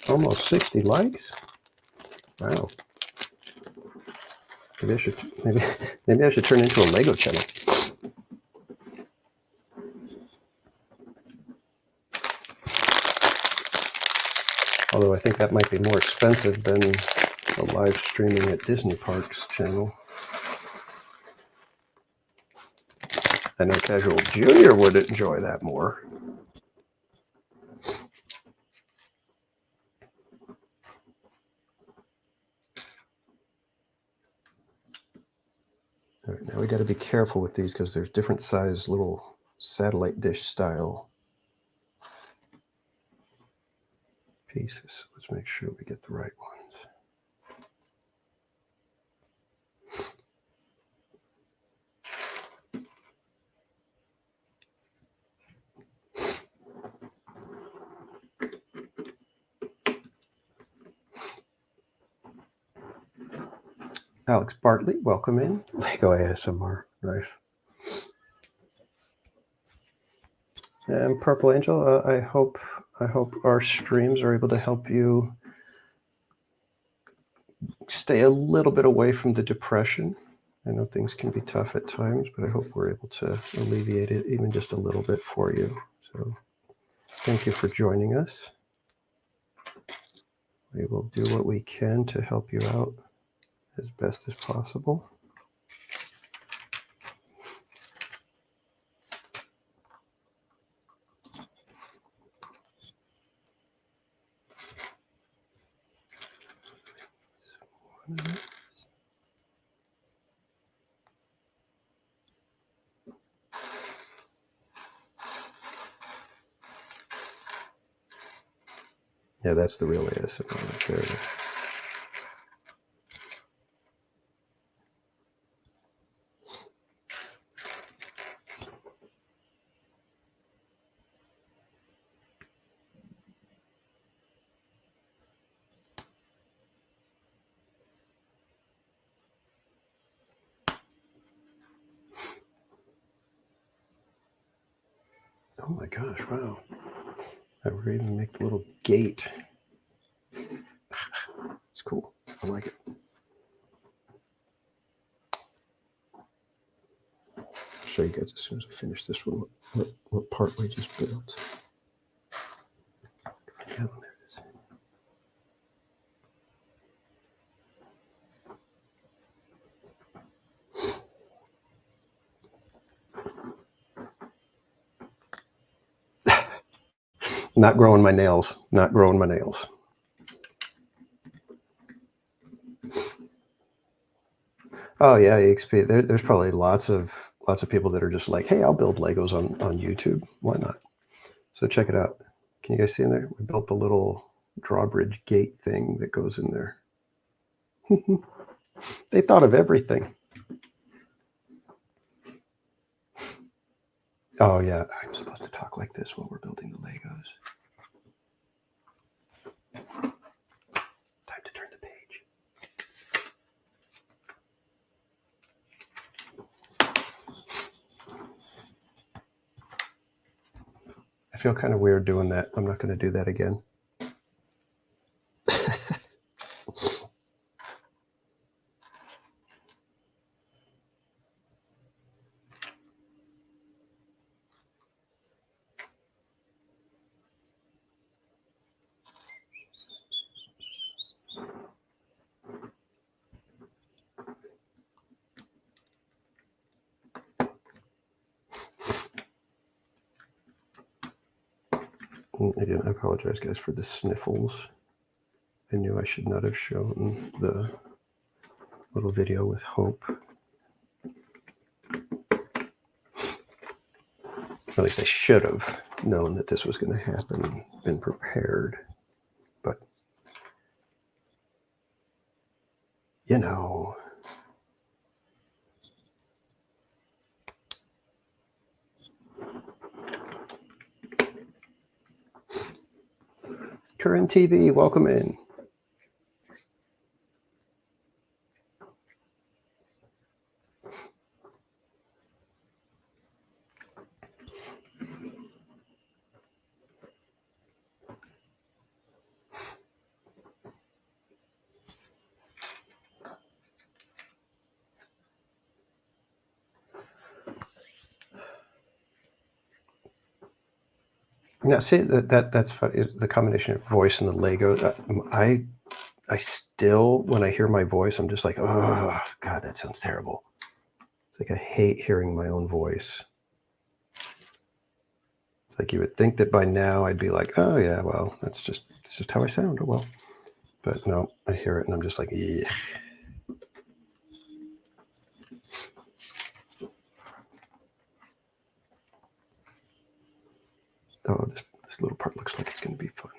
Almost 60 likes. Wow. Maybe I should turn into a Lego channel. Although I think that might be more expensive than the live streaming at Disney Parks channel. I know Casual Junior would enjoy that more. All right, now we got to be careful with these because there's different size little satellite dish style pieces. Let's make sure we get the right ones. Alex Bartley, welcome in. Lego ASMR, nice. And Purple Angel, I hope our streams are able to help you stay a little bit away from the depression. I know things can be tough at times, but I hope we're able to alleviate it even just a little bit for you. So thank you for joining us. We will do what we can to help you out as best as possible. Yeah, that's the real ASMR right there. Oh my gosh, wow. I would even make the little gate. It's cool. I like it. I'll show you guys as soon as I finish this one what part we just built. Yeah, there it is. Not growing my nails. Not growing my nails. Oh yeah, EXP. There's probably lots of people that are just like, hey, I'll build Legos on YouTube. Why not? So check it out. Can you guys see in there? We built the little drawbridge gate thing that goes in there. They thought of everything. Oh yeah, I'm supposed to talk like this while we're building the Legos. Time to turn the page. I feel kind of weird doing that. I'm not going to do that again. Again, I apologize, guys, for the sniffles. I knew I should not have shown the little video with Hope. At least I should have known that this was going to happen and been prepared. But, you know. Current TV, welcome in. Yeah, see that's funny. The combination of voice and the Lego. I still, when I hear my voice, I'm just like, oh God, that sounds terrible. It's like I hate hearing my own voice. It's like you would think that by now I'd be like, oh yeah, well, it's just how I sound. Oh well. But no, I hear it and I'm just like, yeah. Oh, this little part looks like it's going to be fun.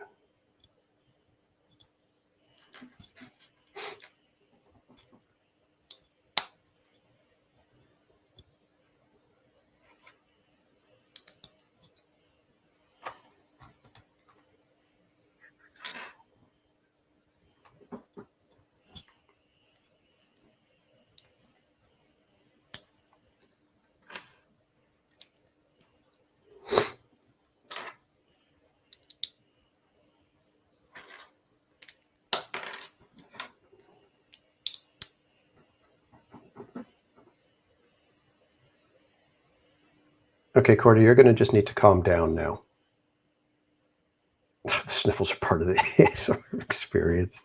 Okay, Cordy, you're going to just need to calm down now. The sniffles are part of the ASMR experience.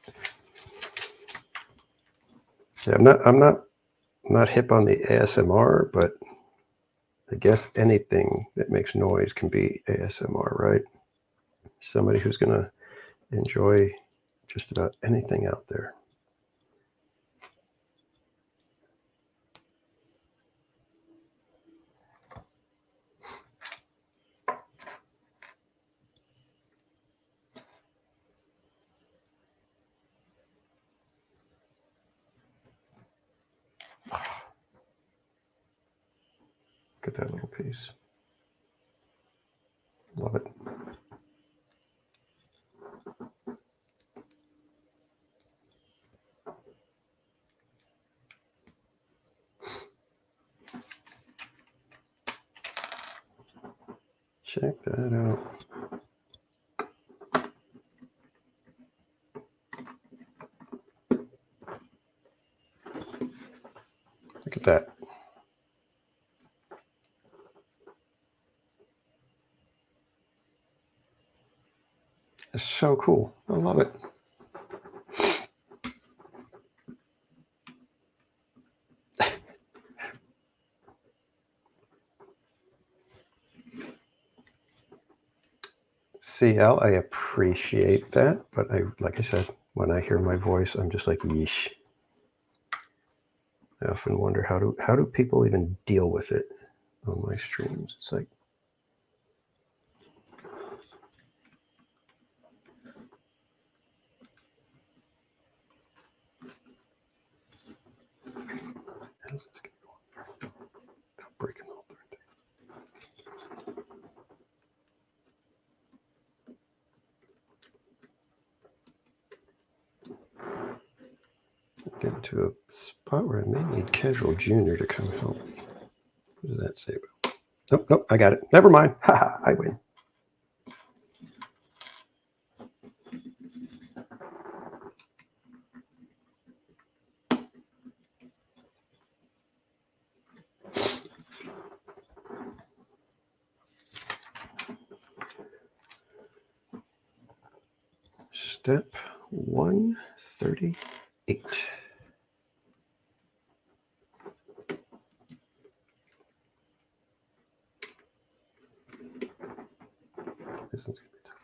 Yeah, I'm not hip on the ASMR, but I guess anything that makes noise can be ASMR, right? Somebody who's going to enjoy just about anything out there. Look at that little piece. Love it. Check that out. Look at that. It's so cool. I love it. CL, I appreciate that, but like I said, when I hear my voice, I'm just like, yeesh. I often wonder how do people even deal with it on my streams? It's like, how's this going to go? Without breaking all the Get into a spot where I may need Casual Junior to come help me. What does that say about? Nope, nope, I got it. Never mind. Haha, I win. Step 138. This one's going to be tough.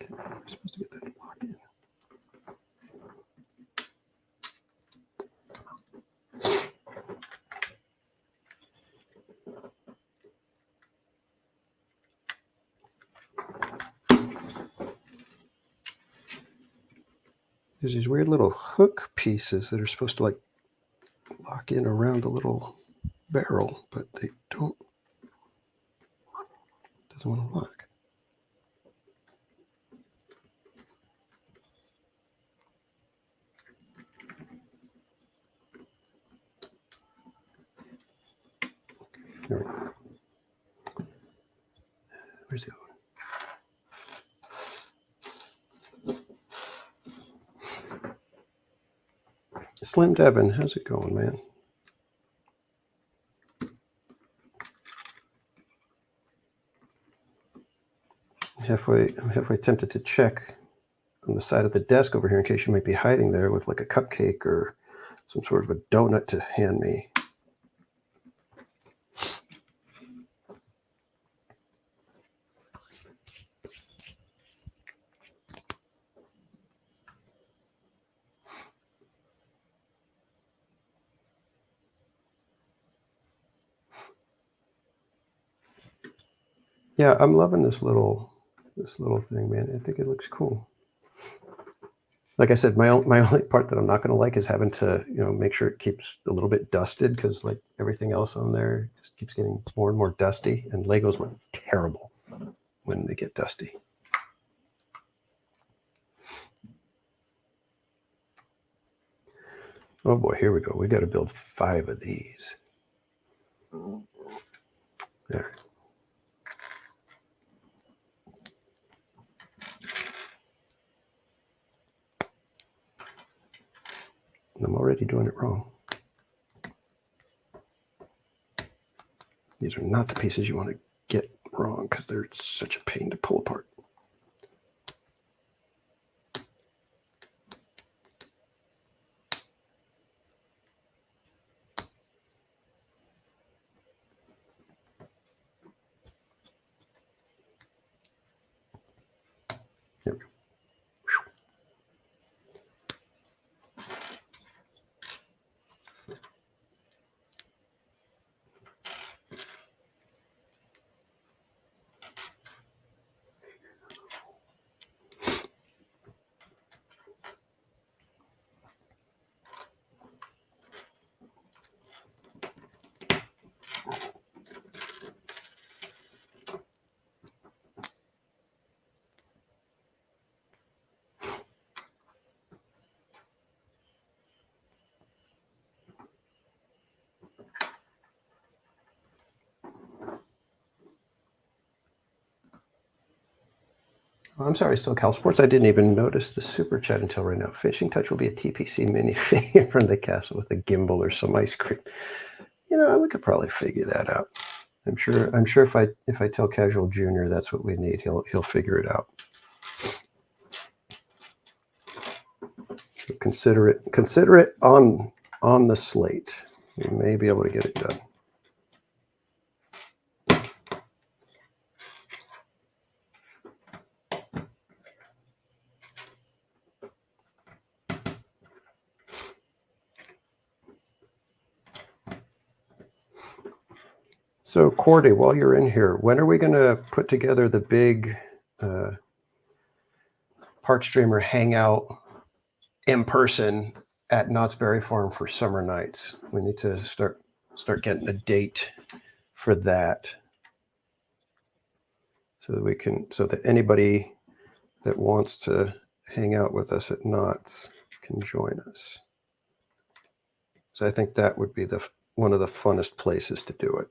Okay, I'm supposed to get that to lock in. There's these weird little hook pieces that are supposed to like lock in around the little barrel, but they don't. It doesn't want to lock. There we go. Where's the other one? Slim Devin, how's it going, man? I'm halfway tempted to check on the side of the desk over here in case you might be hiding there with like a cupcake or some sort of a donut to hand me. Yeah, I'm loving this little thing, man. I think it looks cool. Like I said, my only part that I'm not going to like is having to, make sure it keeps a little bit dusted, because like everything else on there just keeps getting more and more dusty, and Legos went terrible when they get dusty. Oh boy, here we go. We got to build 5 of these. There. I'm already doing it wrong. These are not the pieces you want to get wrong because they're such a pain to pull apart. There we go. I'm sorry, SoCal Sports. I didn't even notice the super chat until right now. Fishing Touch will be a TPC minifigure from the castle with a gimbal or some ice cream. We could probably figure that out. I'm sure if I tell Casual Junior that's what we need, he'll figure it out. So consider it on the slate. We may be able to get it done. So Cordy, while you're in here, when are we going to put together the big Park Streamer hangout in person at Knott's Berry Farm for summer nights? We need to start getting a date for that, so that anybody that wants to hang out with us at Knott's can join us. So I think that would be one of the funnest places to do it.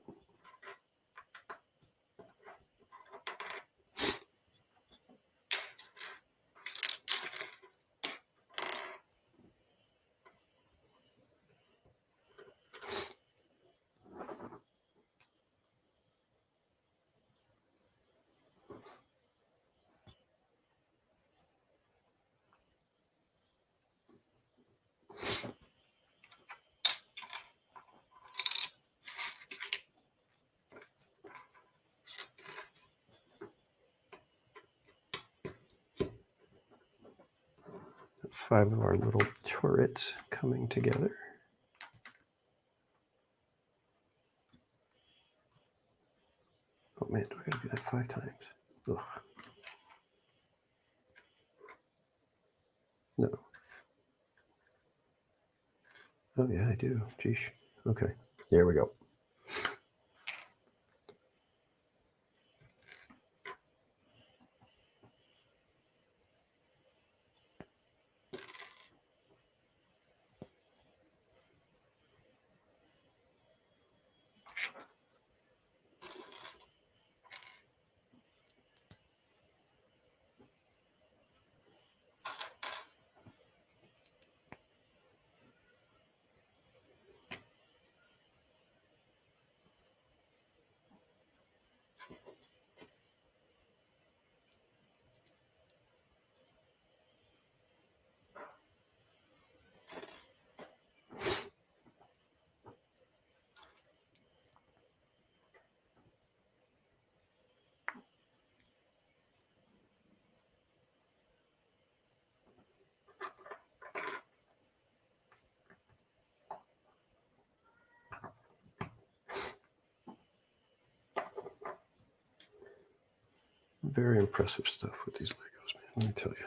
Five of our little turrets coming together. Oh man, do I gotta do that 5 times? Ugh. No. Oh yeah, I do. Geesh. Okay, there we go. Very impressive stuff with these Legos, man. Let me tell you.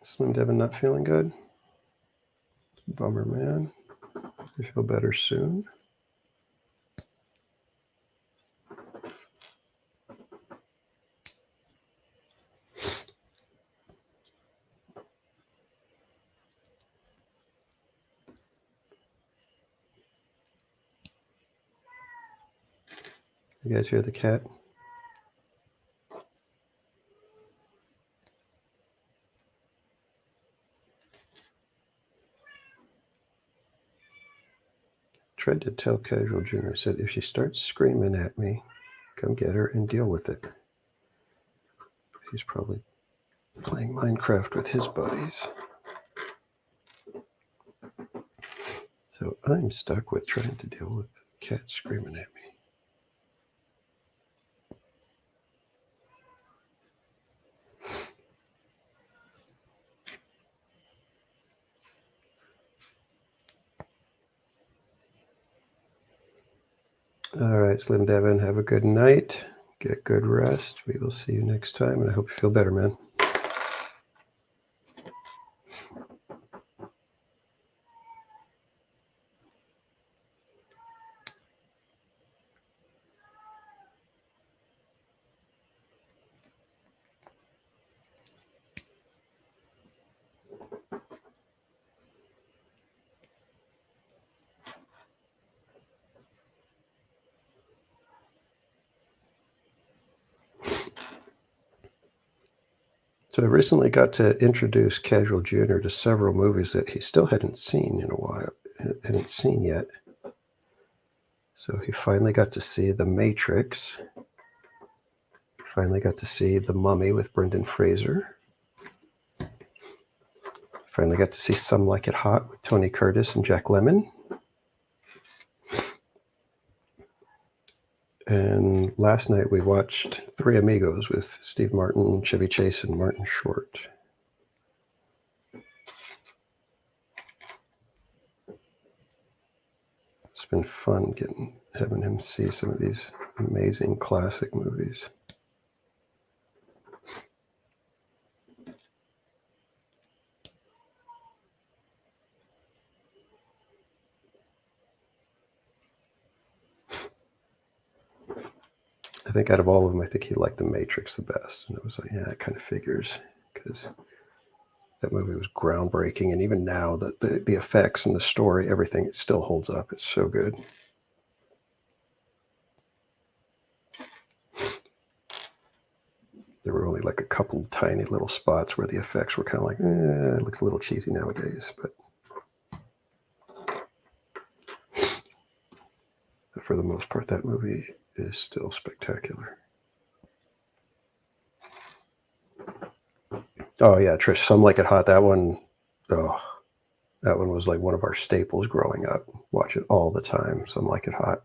Slim Devin not feeling good? Bummer, man. You feel better soon. You guys hear the cat? Tried to tell Casual Junior, I said, if she starts screaming at me, come get her and deal with it. He's probably playing Minecraft with his buddies. So I'm stuck with trying to deal with cats screaming at me. All right, Slim Devin, have a good night. Get good rest. We will see you next time, and I hope you feel better, man. So I recently got to introduce Casual Junior to several movies that he still hadn't seen in a while, hadn't seen yet. So he finally got to see The Matrix. Finally got to see The Mummy with Brendan Fraser. Finally got to see Some Like It Hot with Tony Curtis and Jack Lemmon. And last night we watched Three Amigos with Steve Martin, Chevy Chase, and Martin Short. It's been fun having him see some of these amazing classic movies. I think out of all of them, I think he liked The Matrix the best. And it was like, yeah, it kind of figures, because that movie was groundbreaking. And even now, the effects and the story, everything, it still holds up. It's so good. There were only like a couple tiny little spots where the effects were kind of like, it looks a little cheesy nowadays. But for the most part, that movie is still spectacular. Oh yeah, Trish, Some Like It Hot. That one was like one of our staples growing up. Watch it all the time. Some Like It Hot.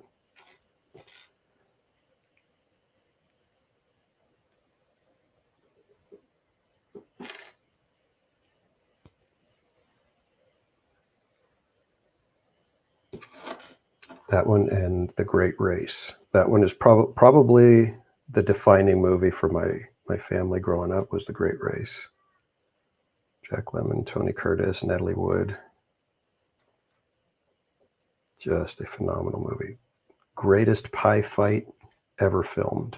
That one and The Great Race. That one is probably the defining movie for my family growing up, was The Great Race. Jack Lemmon, Tony Curtis, Natalie Wood. Just a phenomenal movie. Greatest pie fight ever filmed.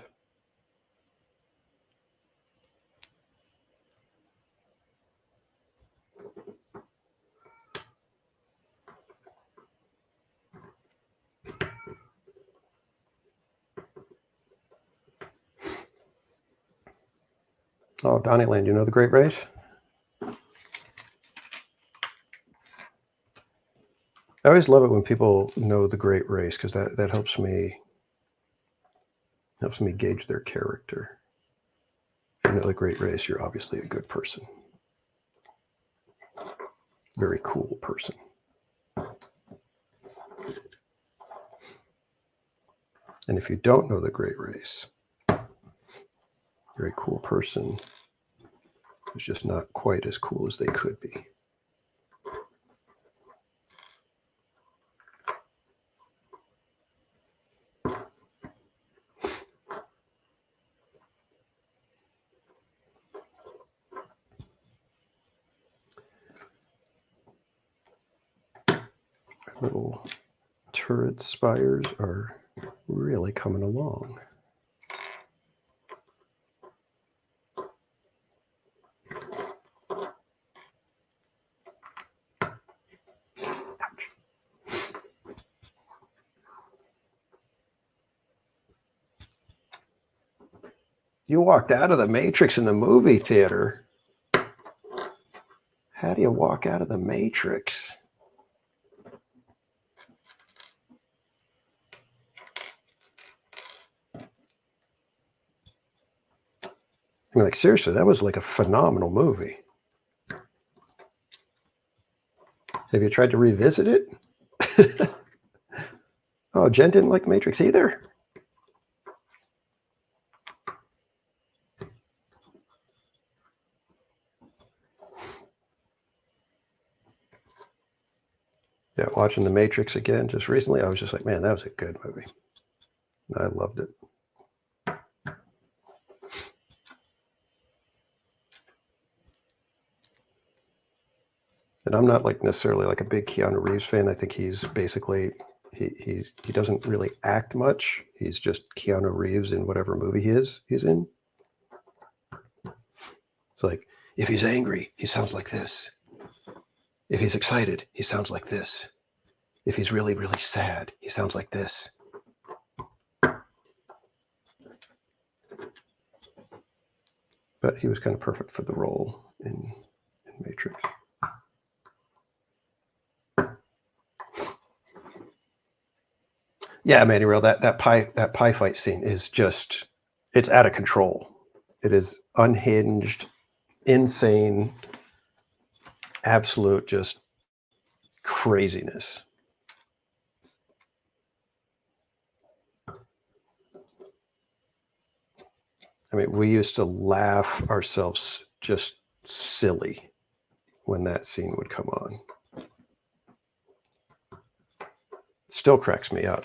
Oh, Donnyland, you know The Great Race? I always love it when people know The Great Race, because that helps me gauge their character. If you know The Great Race, you're obviously a good person. Very cool person. And if you don't know The Great Race, very cool person who's just not quite as cool as they could be. Little turret spires are really coming along. Ouch. You walked out of the Matrix in the movie theater. How do you walk out of the Matrix? I mean, like, seriously, that was like a phenomenal movie. Have you tried to revisit it? Oh, Jen didn't like Matrix either. Yeah, watching The Matrix again just recently, I was just like, man, that was a good movie. I loved it. And I'm not like necessarily like a big Keanu Reeves fan. I think he's basically he doesn't really act much. He's just Keanu Reeves in whatever movie he's in. It's like, if he's angry, he sounds like this. If he's excited, he sounds like this. If he's really, really sad, he sounds like this. But he was kind of perfect for the role in Matrix. Yeah, Manuel, that pie fight scene is just, it's out of control. It is unhinged, insane, absolute just craziness. I mean, we used to laugh ourselves just silly when that scene would come on. It still cracks me up.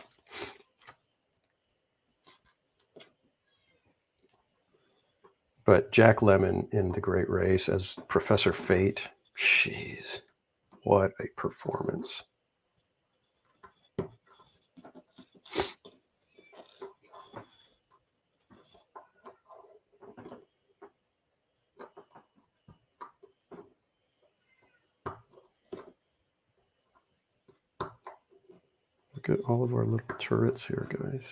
But Jack Lemmon in The Great Race as Professor Fate, jeez, what a performance. Look at all of our little turrets here, guys.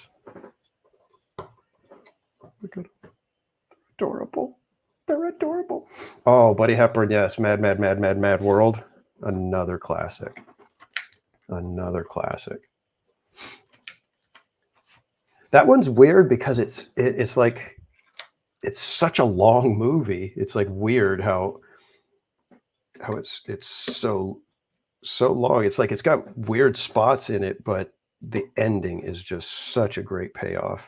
Look at them. Adorable. They're adorable. Oh, Buddy Hepburn, yes. Mad, Mad, Mad, Mad, Mad World. Another classic. Another classic. That one's weird because it's like, it's such a long movie. It's like weird how it's so long. It's like it's got weird spots in it, but the ending is just such a great payoff.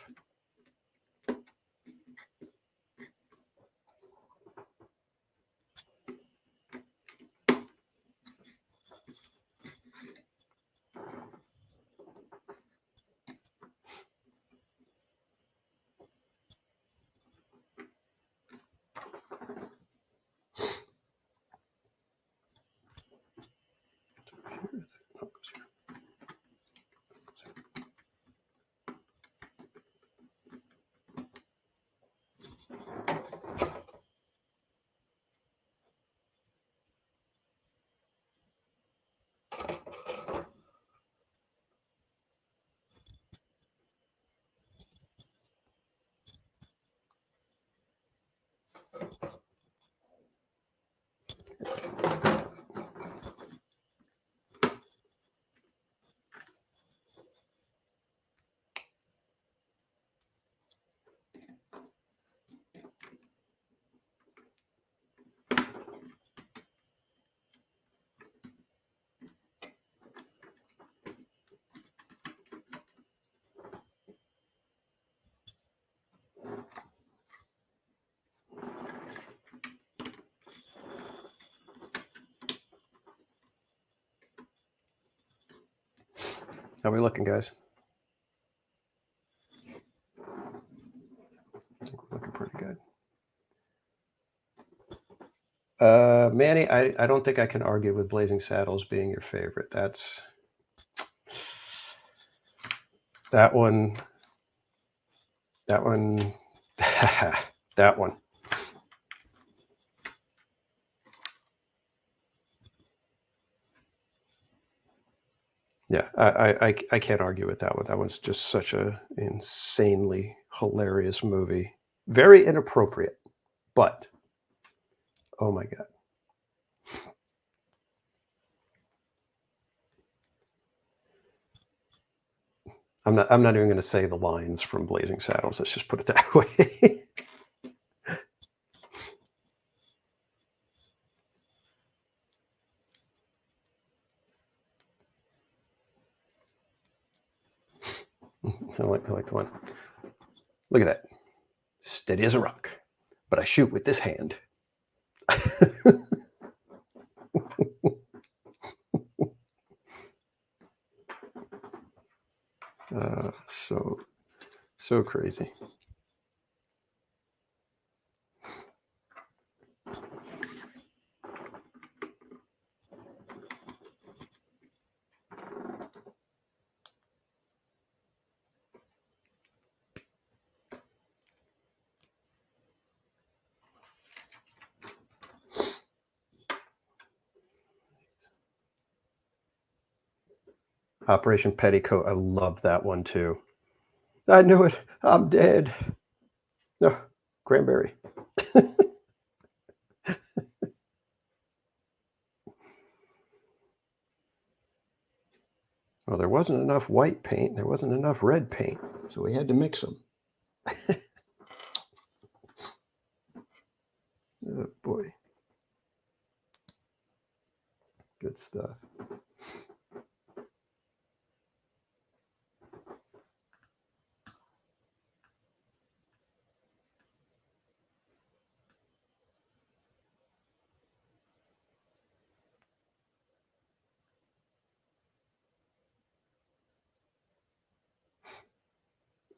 How are we looking, guys? I think we're looking pretty good. Manny, I don't think I can argue with Blazing Saddles being your favorite. That's that one. That one. That one. Yeah, I can't argue with that one. That one's just such a insanely hilarious movie. Very inappropriate, but oh my God. I'm not even going to say the lines from Blazing Saddles. Let's just put it that way. I like the one. Look at that. Steady as a rock, but I shoot with this hand. So crazy. Operation Petticoat. I love that one too. I knew it. I'm dead. No, cranberry. Well, there wasn't enough white paint. There wasn't enough red paint, so we had to mix them. Oh boy. Good stuff.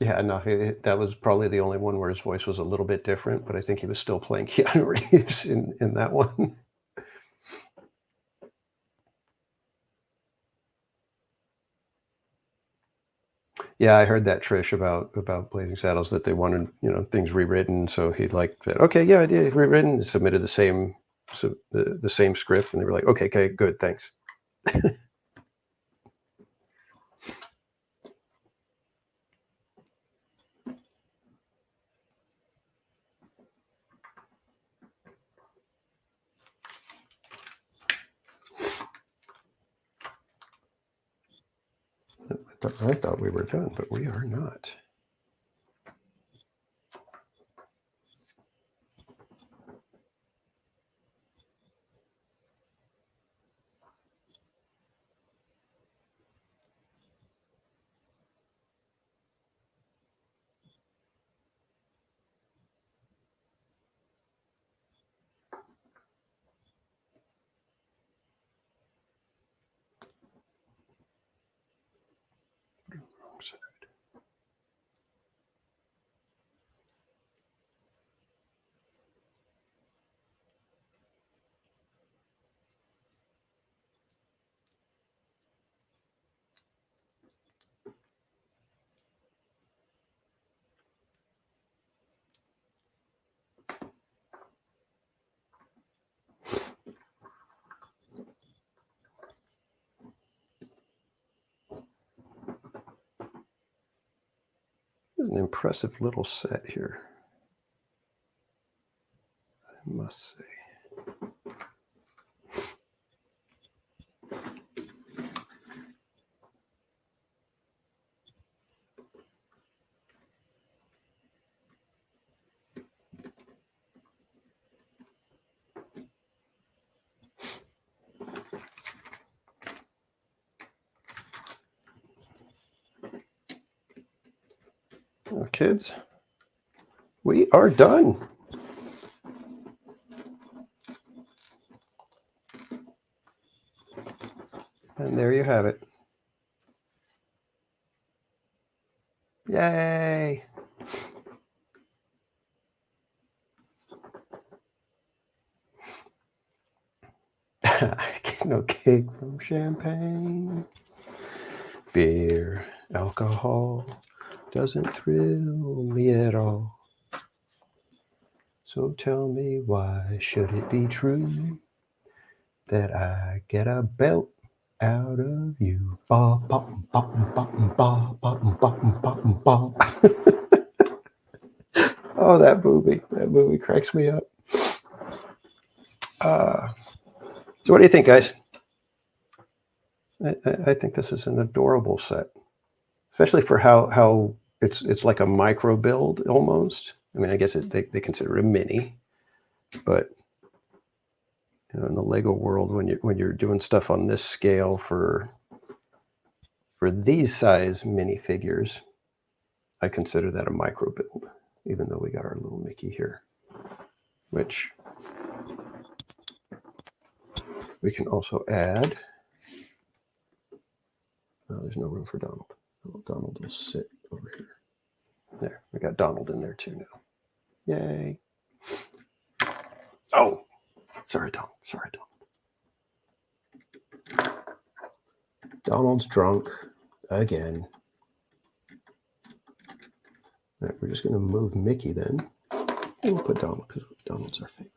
Yeah, no, that was probably the only one where his voice was a little bit different, but I think he was still playing Keanu Reeves in that one. Yeah, I heard that, Trish, about Blazing Saddles, that they wanted, things rewritten. So he said, okay, yeah, I did rewritten, submitted the same script, and they were like, okay, good, thanks. I thought we were done, but we are not. Wrong side. This is an impressive little set here, I must say. Well, kids, we are done. And there you have it. Yay! I get no kick from champagne. Beer, alcohol doesn't thrill me at all. So tell me, why should it be true that I get a belt out of you? Ba, ba, ba, ba, ba, ba, ba, ba, ba. Oh, that movie cracks me up. So what do you think, guys? I think this is an adorable set, especially for how it's like a micro build almost. I mean, I guess they consider it a mini, but you know, in the Lego world, when you're doing stuff on this scale for these size minifigures, I consider that a micro build, even though we got our little Mickey here, which we can also add. Oh, there's no room for Donald. Oh, Donald will sit over here. There, we got Donald in there too now. Yay. Oh, sorry, Donald. Sorry, Donald. Donald's drunk again. All right, we're just going to move Mickey then. And we'll put Donald because Donald's our favorite.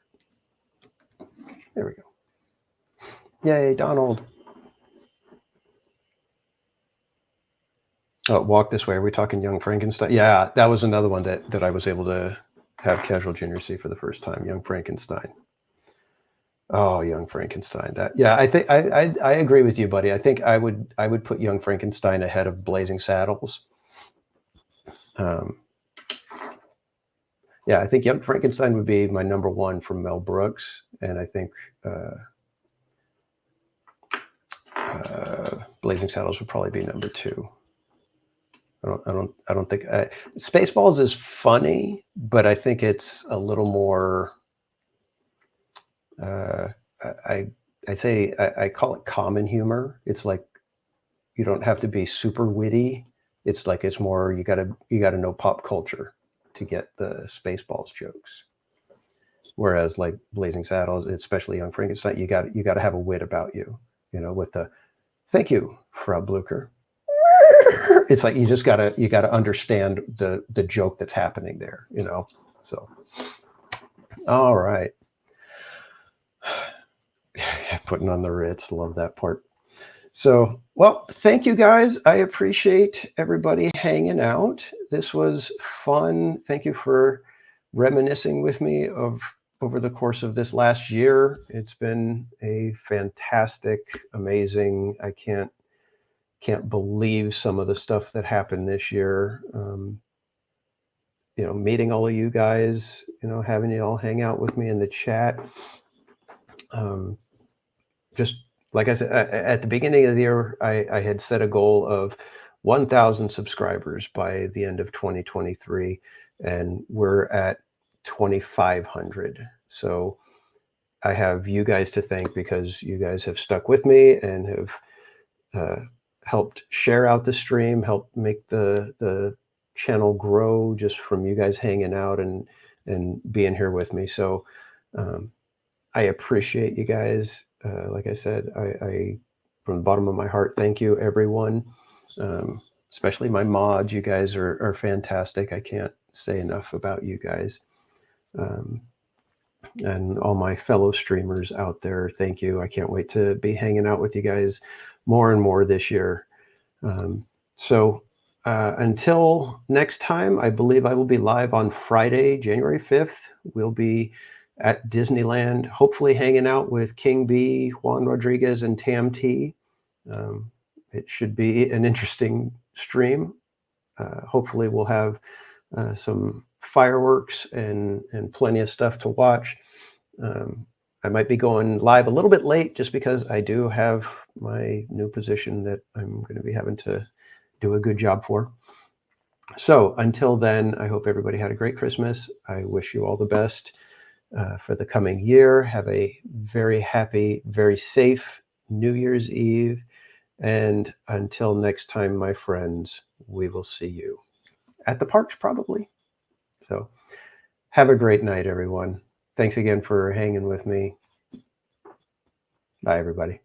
There we go. Yay, Donald. Oh, Walk This Way. Are we talking Young Frankenstein? Yeah, that was another one that I was able to have Casual Junior see for the first time. Young Frankenstein. Oh, Young Frankenstein. That, yeah, I think I agree with you, buddy. I think I would put Young Frankenstein ahead of Blazing Saddles. Yeah, I think Young Frankenstein would be my number one from Mel Brooks, and I think Blazing Saddles would probably be number two. I don't think Spaceballs is funny, but I think it's a little more. I call it common humor. It's like you don't have to be super witty. It's like it's more you gotta know pop culture to get the Spaceballs jokes. Whereas like Blazing Saddles, especially Young Frankenstein, you got to have a wit about you. You know, with the thank you, Frau Blucher. It's like you gotta understand the joke that's happening there. You know, so all right. Putting on the Ritz, love that part. So, well, thank you guys. I appreciate everybody hanging out. This was fun. Thank you for reminiscing with me over the course of this last year. It's been a fantastic, amazing. I can't believe some of the stuff that happened this year. You know, meeting all of you guys, you know, having you all hang out with me in the chat. Just like I said, at the beginning of the year, I had set a goal of 1,000 subscribers by the end of 2023, and we're at 2,500. So I have you guys to thank because you guys have stuck with me and have helped share out the stream, helped make the channel grow just from you guys hanging out and being here with me. So I appreciate you guys. Like I said, I from the bottom of my heart, thank you, everyone, especially my mods. You guys are fantastic. I can't say enough about you guys. And all my fellow streamers out there, thank you. I can't wait to be hanging out with you guys more and more this year. So until next time, I believe I will be live on Friday, January 5th. We'll be at Disneyland, hopefully hanging out with King B, Juan Rodriguez, and Tam T. It should be an interesting stream. Hopefully we'll have some fireworks and plenty of stuff to watch. I might be going live a little bit late just because I do have my new position that I'm going to be having to do a good job for. So until then, I hope everybody had a great Christmas. I wish you all the best for the coming year. Have a very happy, very safe New Year's Eve. And until next time, my friends, we will see you. at the parks probably. So have a great night, everyone. Thanks again for hanging with me. Bye, everybody.